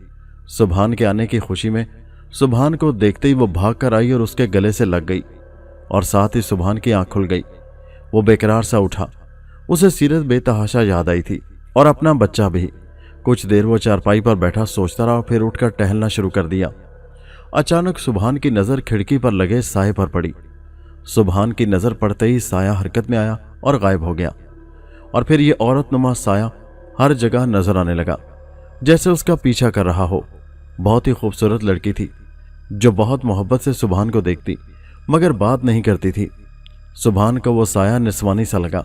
सुभान के आने की खुशी में सुभान को देखते ही वो भाग कर आई और उसके गले से लग गई और साथ ही सुभान की आंख खुल गई। वो बेकरार सा उठा। उसे सीरत बेतहाशा याद आई थी और अपना बच्चा भी। कुछ देर वो चारपाई पर बैठा सोचता रहा, फिर उठकर टहलना शुरू कर दिया। अचानक सुभान की नजर खिड़की पर लगे साये पर पड़ी। सुभान की नजर पड़ते ही साया हरकत में आया और गायब हो गया और फिर ये औरत नुमा साया हर जगह नजर आने लगा, जैसे उसका पीछा कर रहा हो। बहुत ही खूबसूरत लड़की थी जो बहुत मोहब्बत से सुभान को देखती मगर बात नहीं करती थी। सुभान को वो साया निस्वानी सा लगा।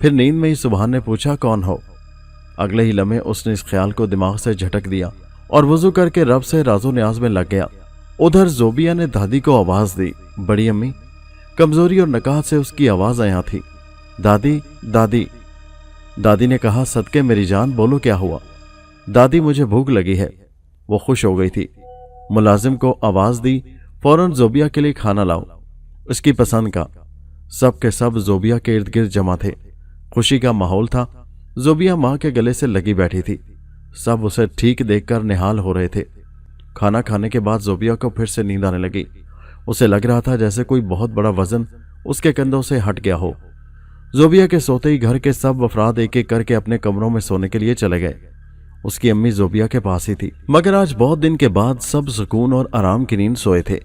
फिर नींद में ही सुभान ने पूछा, कौन हो? अगले ही लम्हे उसने इस ख्याल को दिमाग से झटक दिया और वजू करके रब से राजो न्याज में लग गया। उधर जोबिया ने दादी को आवाज दी। बड़ी अम्मी। कमजोरी और नकाहत से उसकी आवाज आया थी, दादी दादी। दादी ने कहा, सदके मेरी जान, बोलो क्या हुआ? दादी, मुझे भूख लगी है। वो खुश हो गई थी। मुलाजिम को आवाज दी, फौरन जोबिया के लिए खाना लाओ, उसकी पसंद का। सब के सब जोबिया के इर्द गिर्द जमा थे। खुशी का माहौल था। जोबिया माँ के गले से लगी बैठी थी। सब उसे ठीक देखकर निहाल हो रहे थे। खाना खाने के बाद जोबिया को फिर से नींद आने लगी। उसे लग रहा था जैसे कोई बहुत बड़ा वजन उसके कंधों से हट गया हो। जोबिया के सोते ही घर के सब अफराद एक एक करके अपने कमरों में सोने के लिए चले गए। उसकी अम्मी जोबिया के पास ही थी। मगर आज बहुत दिन के बाद सब सुकून और आराम की नींद सोए थे।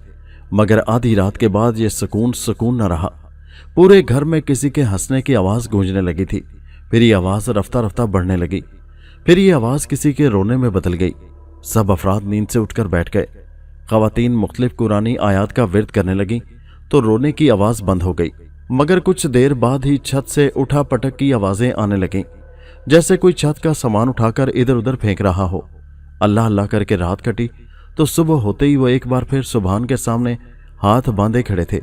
मगर आधी रात के बाद ये सुकून न रहा। पूरे घर में किसी के हंसने की आवाज गूंजने लगी थी। फिर ये आवाज रफ्ता रफ्ता बढ़ने लगी। फिर ये आवाज किसी के रोने में बदल गई। सब अफराद नींद से उठकर बैठ गए। खवातीन मुख्तलिफ कुरानी आयात का विर्द करने लगी तो रोने की आवाज बंद हो गई। मगर कुछ देर बाद ही छत से उठा पटक की आवाजें आने लगीं, जैसे कोई छत का सामान उठाकर इधर उधर फेंक रहा हो। अल्लाह अल्लाह करके रात कटी तो सुबह होते ही वो एक बार फिर सुभान के सामने हाथ बांधे खड़े थे।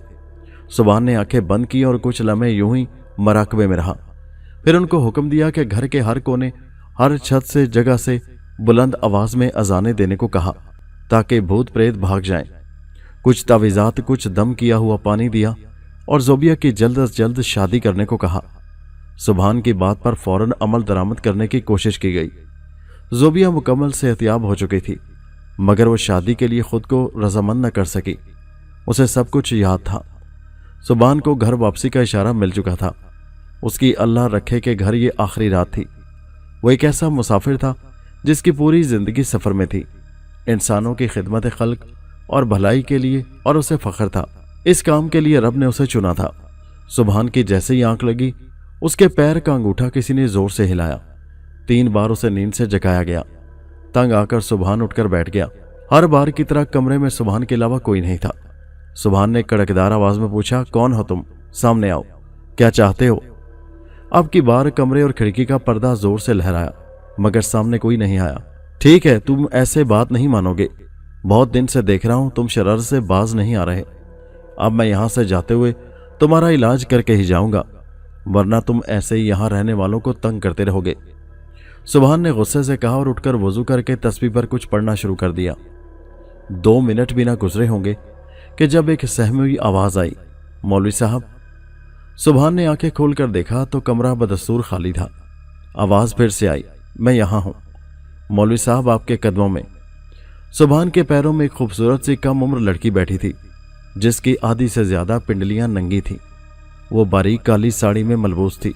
सुभान ने आंखें बंद की और कुछ लम्हे यूं ही मराकबे में रहा। फिर उनको हुक्म दिया कि घर के हर कोने, हर छत से जगह से बुलंद आवाज में अजाने देने को कहा ताकि भूत प्रेत भाग जाएं। कुछ तावीज़ात, कुछ दम किया हुआ पानी दिया और जोबिया की जल्द अज जल्द शादी करने को कहा। सुभान की बात पर फौरन अमल दरामद करने की कोशिश की गई। जोबिया मुकम्मल सेहतियाब हो चुकी थी मगर वो शादी के लिए खुद को रजामंद न कर सकी। उसे सब कुछ याद था। सुभान को घर वापसी का इशारा मिल चुका था। उसकी अल्लाह रखे के घर ये आखिरी रात थी। वो एक ऐसा मुसाफिर था जिसकी पूरी जिंदगी सफर में थी, इंसानों की खिदमत खल्क और भलाई के लिए, और उसे फख्र था। इस काम के लिए रब ने उसे चुना था। सुभान की जैसे ही आंख लगी उसके पैर का अंगूठा किसी ने जोर से हिलाया। 3 बार उसे नींद से जगाया गया। तंग आकर सुभान उठकर बैठ गया। हर बार की तरह कमरे में सुभान के अलावा कोई नहीं था। सुभान ने कड़कदार आवाज में पूछा, कौन हो तुम? सामने आओ, क्या चाहते हो? अब की बार कमरे और खिड़की का पर्दा जोर से लहराया मगर सामने कोई नहीं आया। ठीक है, तुम ऐसे बात नहीं मानोगे। बहुत दिन से देख रहा हूं तुम शरारत से बाज नहीं आ रहे। अब मैं यहां से जाते हुए तुम्हारा इलाज करके ही जाऊंगा, वरना तुम ऐसे ही यहां रहने वालों को तंग करते रहोगे। सुभान ने गुस्से से कहा और उठकर वजू करके तस्बीह पर कुछ पढ़ना शुरू कर दिया। 2 मिनट भी ना गुजरे होंगे कि जब एक सहमी हुई आवाज आई, मौलवी साहब। सुभान ने आंखें खोलकर देखा तो कमरा बदस्तूर खाली था। आवाज फिर से आई, मैं यहां हूं मौलवी साहब, आपके कदमों में। सुभान के पैरों में एक खूबसूरत सी कम उम्र लड़की बैठी थी जिसकी आधी से ज्यादा पिंडलियां नंगी थीं। वो बारीक काली साड़ी में मलबूस थी,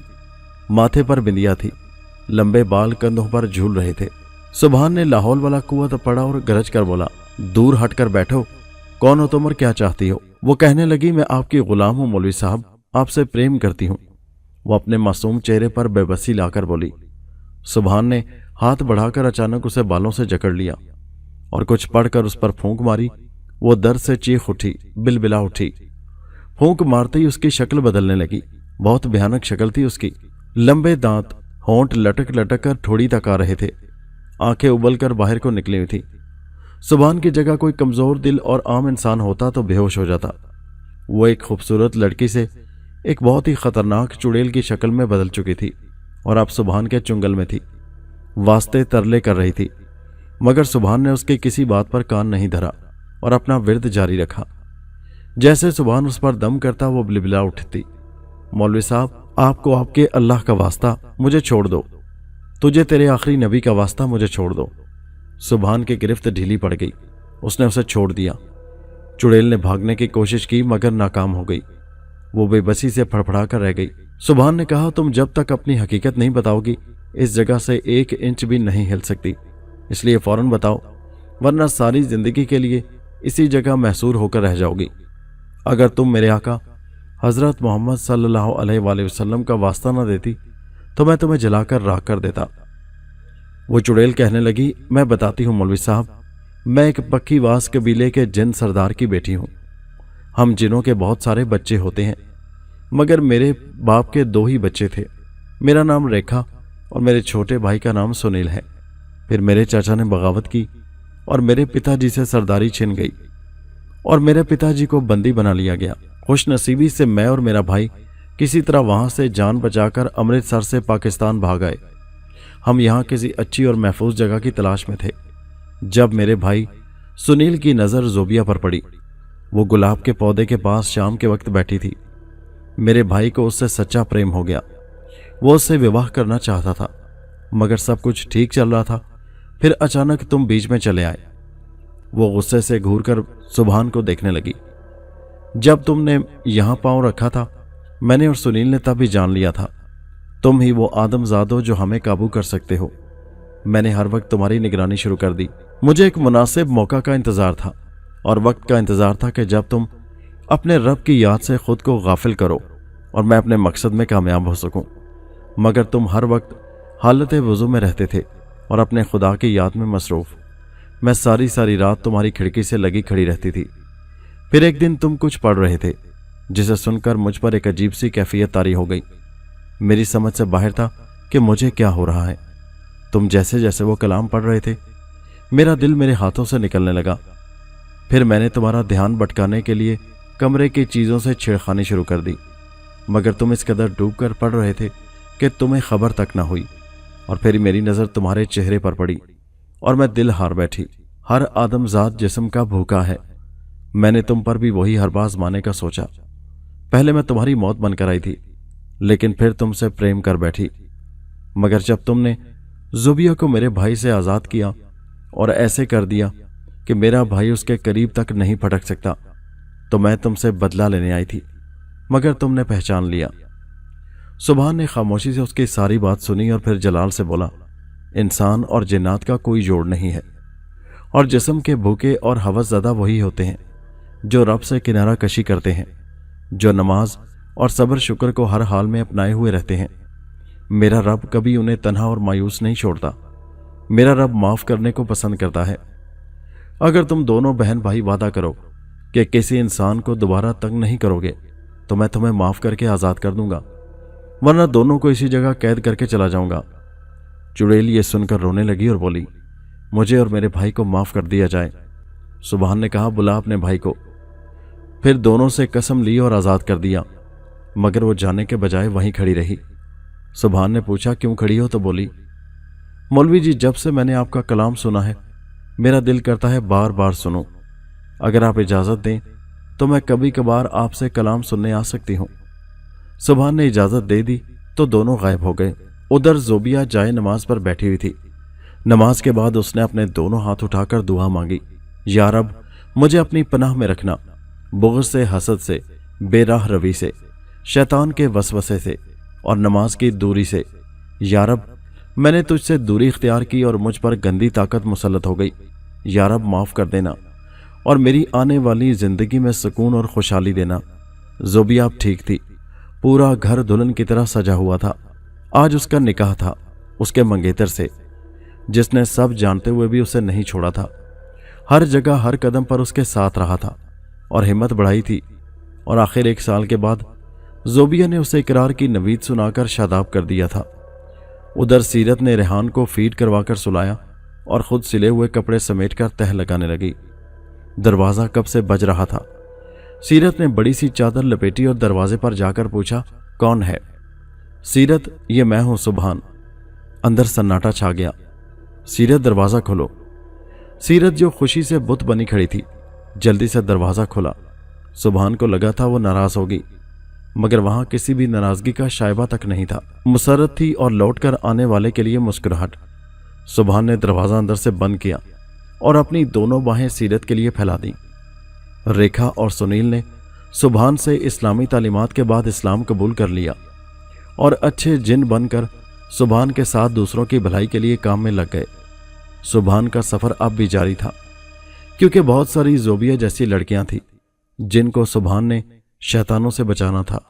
माथे पर बिंदिया थी, लंबे बाल कंधों पर झूल रहे थे। सुभान ने लाहौल वाला कुआं पड़ा और गरज कर बोला, दूर हटकर बैठो, कौन हो तुम और क्या चाहती हो? वो कहने लगी, मैं आपकी गुलाम हूं मौलवी साहब, आपसे प्रेम करती हूं। वो अपने मासूम चेहरे पर बेबसी लाकर बोली। सुभान ने हाथ बढ़ाकर अचानक उसे बालों से जकड़ लिया और कुछ पढ़कर उस पर फूंक मारी। वो दर्द से चीख उठी, बिलबिला उठी। फूंक मारते ही उसकी शक्ल बदलने लगी। बहुत भयानक शक्ल थी उसकी। लंबे दांत, होंठ लटक लटक कर ठोड़ी तक आ रहे थे, आंखें उबल कर बाहर को निकली हुई थी। सुभान की जगह कोई कमजोर दिल और आम इंसान होता तो बेहोश हो जाता। वो एक खूबसूरत लड़की से एक बहुत ही खतरनाक चुड़ैल की शक्ल में बदल चुकी थी और अब सुभान के चुंगल में थी। वास्ते तरले कर रही थी, मगर सुभान ने उसकी किसी बात पर कान नहीं धरा और अपना विर्द जारी रखा। जैसे सुभान उस पर दम करता वो बिलबिला उठती, मौलवी साहब, आपको आपके अल्लाह का वास्ता मुझे छोड़ दो, तुझे तेरे आखिरी नबी का वास्ता मुझे छोड़ दो। सुभान की गिरफ्त ढीली पड़ गई। उसने उसे छोड़ दिया। चुड़ैल ने भागने की कोशिश की मगर नाकाम हो गई। वो बेबसी से फड़फड़ा कर रह गई। सुभान ने कहा, तुम जब तक अपनी हकीकत नहीं बताओगी इस जगह से 1 इंच भी नहीं हिल सकती, इसलिए फौरन बताओ, वरना सारी जिंदगी के लिए इसी जगह महसूर होकर रह जाओगी। अगर तुम मेरे आका हजरत मोहम्मद सल्लल्लाहु अलैहि वसल्लम का वास्ता न देती तो मैं तुम्हें जलाकर राख कर देता। वो चुड़ैल कहने लगी, मैं बताती हूँ मौलवी साहब, मैं एक पक्कीवास कबीले के जिन सरदार की बेटी हूँ। हम जिनों के बहुत सारे बच्चे होते हैं, मगर मेरे बाप के 2 ही बच्चे थे। मेरा नाम रेखा और मेरे छोटे भाई का नाम सुनील है। फिर मेरे चाचा ने बगावत की और मेरे पिताजी से सरदारी छिन गई और मेरे पिताजी को बंदी बना लिया गया। खुशनसीबी से मैं और मेरा भाई किसी तरह वहां से जान बचाकर अमृतसर से पाकिस्तान भाग आए। हम यहाँ किसी अच्छी और महफूज जगह की तलाश में थे जब मेरे भाई सुनील की नज़र जोबिया पर पड़ी। वो गुलाब के पौधे के पास शाम के वक्त बैठी थी। मेरे भाई को उससे सच्चा प्रेम हो गया। वो उससे विवाह करना चाहता था, मगर सब कुछ ठीक चल रहा था। फिर अचानक तुम बीच में चले आए। वो गुस्से से घूरकर सुभान को देखने लगी। जब तुमने यहां पांव रखा था, मैंने और सुनील ने तब भी जान लिया था तुम ही वो आदमजाद हो जो हमें काबू कर सकते हो। मैंने हर वक्त तुम्हारी निगरानी शुरू कर दी। मुझे एक मुनासिब मौका का इंतजार था और वक्त का इंतजार था कि जब तुम अपने रब की याद से खुद को गाफिल करो और मैं अपने मकसद में कामयाब हो सकूं। मगर तुम हर वक्त हालत वुज़ू में रहते थे और अपने खुदा की याद में मसरूफ़। मैं सारी सारी रात तुम्हारी खिड़की से लगी खड़ी रहती थी। फिर एक दिन तुम कुछ पढ़ रहे थे जिसे सुनकर मुझ पर एक अजीब सी कैफियत तारी हो गई। मेरी समझ से बाहर था कि मुझे क्या हो रहा है। तुम जैसे जैसे वो कलाम पढ़ रहे थे, मेरा दिल मेरे हाथों से निकलने लगा। फिर मैंने तुम्हारा ध्यान भटकाने के लिए कमरे की चीज़ों से छेड़खानी शुरू कर दी, मगर तुम इस कदर डूब कर पढ़ रहे थे कि तुम्हें खबर तक न हुई। और फिर मेरी नज़र तुम्हारे चेहरे पर पड़ी और मैं दिल हार बैठी। हर आदमजात जिस्म का भूखा है। मैंने तुम पर भी वही हरबा आज़माने का सोचा। पहले मैं तुम्हारी मौत बनकर आई थी, लेकिन फिर तुमसे प्रेम कर बैठी। मगर जब तुमने जुबिया को मेरे भाई से आज़ाद किया और ऐसे कर दिया कि मेरा भाई उसके करीब तक नहीं फटक सकता, तो मैं तुमसे बदला लेने आई थी, मगर तुमने पहचान लिया। सुभान ने खामोशी से उसकी सारी बात सुनी और फिर जलाल से बोला, इंसान और जिन्नात का कोई जोड़ नहीं है, और जिस्म के भूखे और हवस ज़दा वही होते हैं जो रब से किनारा कशी करते हैं, जो नमाज और सब्र शुक्र को हर हाल में अपनाए हुए रहते हैं। मेरा रब कभी उन्हें तन्हा और मायूस नहीं छोड़ता। मेरा रब माफ़ करने को पसंद करता है। अगर तुम दोनों बहन भाई वादा करो कि किसी इंसान को दोबारा तंग नहीं करोगे, तो मैं तुम्हें माफ़ करके आज़ाद कर दूंगा, वरना दोनों को इसी जगह कैद करके चला जाऊंगा। चुड़ैल ये सुनकर रोने लगी और बोली, मुझे और मेरे भाई को माफ़ कर दिया जाए। सुभान ने कहा, बुला अपने भाई को। फिर दोनों से कसम ली और आज़ाद कर दिया, मगर वो जाने के बजाय वहीं खड़ी रही। सुभान ने पूछा, क्यों खड़ी हो? तो बोली, मौलवी जी, जब से मैंने आपका कलाम सुना है मेरा दिल करता है बार बार सुनूं। अगर आप इजाज़त दें तो मैं कभी कभार आपसे कलाम सुनने आ सकती हूँ। सुभान ने इजाज़त दे दी तो दोनों गायब हो गए। उधर जोबिया जाए नमाज पर बैठी हुई थी। नमाज के बाद उसने अपने दोनों हाथ उठाकर दुआ मांगी, या रब, मुझे अपनी पनाह में रखना, बुग़्ज़ से, हसद से, बेराह रवी से, शैतान के वसवसे से और नमाज की दूरी से। या रब, मैंने तुझसे दूरी इख्तियार की और मुझ पर गंदी ताकत मुसल्लत हो गई। या रब, माफ़ कर देना और मेरी आने वाली ज़िंदगी में सुकून और खुशहाली देना। जोबिया अब ठीक थी। पूरा घर दुल्हन की तरह सजा हुआ था। आज उसका निकाह था उसके मंगेतर से। जिसने सब जानते हुए भी उसे नहीं छोड़ा था, हर जगह हर कदम पर उसके साथ रहा था और हिम्मत बढ़ाई थी। और आखिर 1 साल के बाद ज़ोबिया ने उसे इकरार की नवीद सुनाकर शादाब कर दिया था। उधर सीरत ने रेहान को फीड करवाकर सुलाया और खुद सिले हुए कपड़े समेटकर तह लगाने लगी। दरवाज़ा कब से बज रहा था। सीरत ने बड़ी सी चादर लपेटी और दरवाजे पर जाकर पूछा, कौन है? सीरत, ये मैं हूं, सुभान। अंदर सन्नाटा छा गया। सीरत, दरवाज़ा खोलो। सीरत जो खुशी से बुत बनी खड़ी थी, जल्दी से दरवाज़ा खोला। सुभान को लगा था वो नाराज़ होगी, मगर वहां किसी भी नाराज़गी का शायबा तक नहीं था। मुसर्रत थी और लौटकर आने वाले के लिए मुस्कुराहट। सुभान ने दरवाज़ा अंदर से बंद किया और अपनी दोनों बाहें सीरत के लिए फैला दी। रेखा और सुनील ने सुभान से इस्लामी तालीमात के बाद इस्लाम कबूल कर लिया और अच्छे जिन बनकर सुभान के साथ दूसरों की भलाई के लिए काम में लग गए। सुभान का सफ़र अब भी जारी था, क्योंकि बहुत सारी ज़ोबिया जैसी लड़कियां थीं जिनको सुभान ने शैतानों से बचाना था।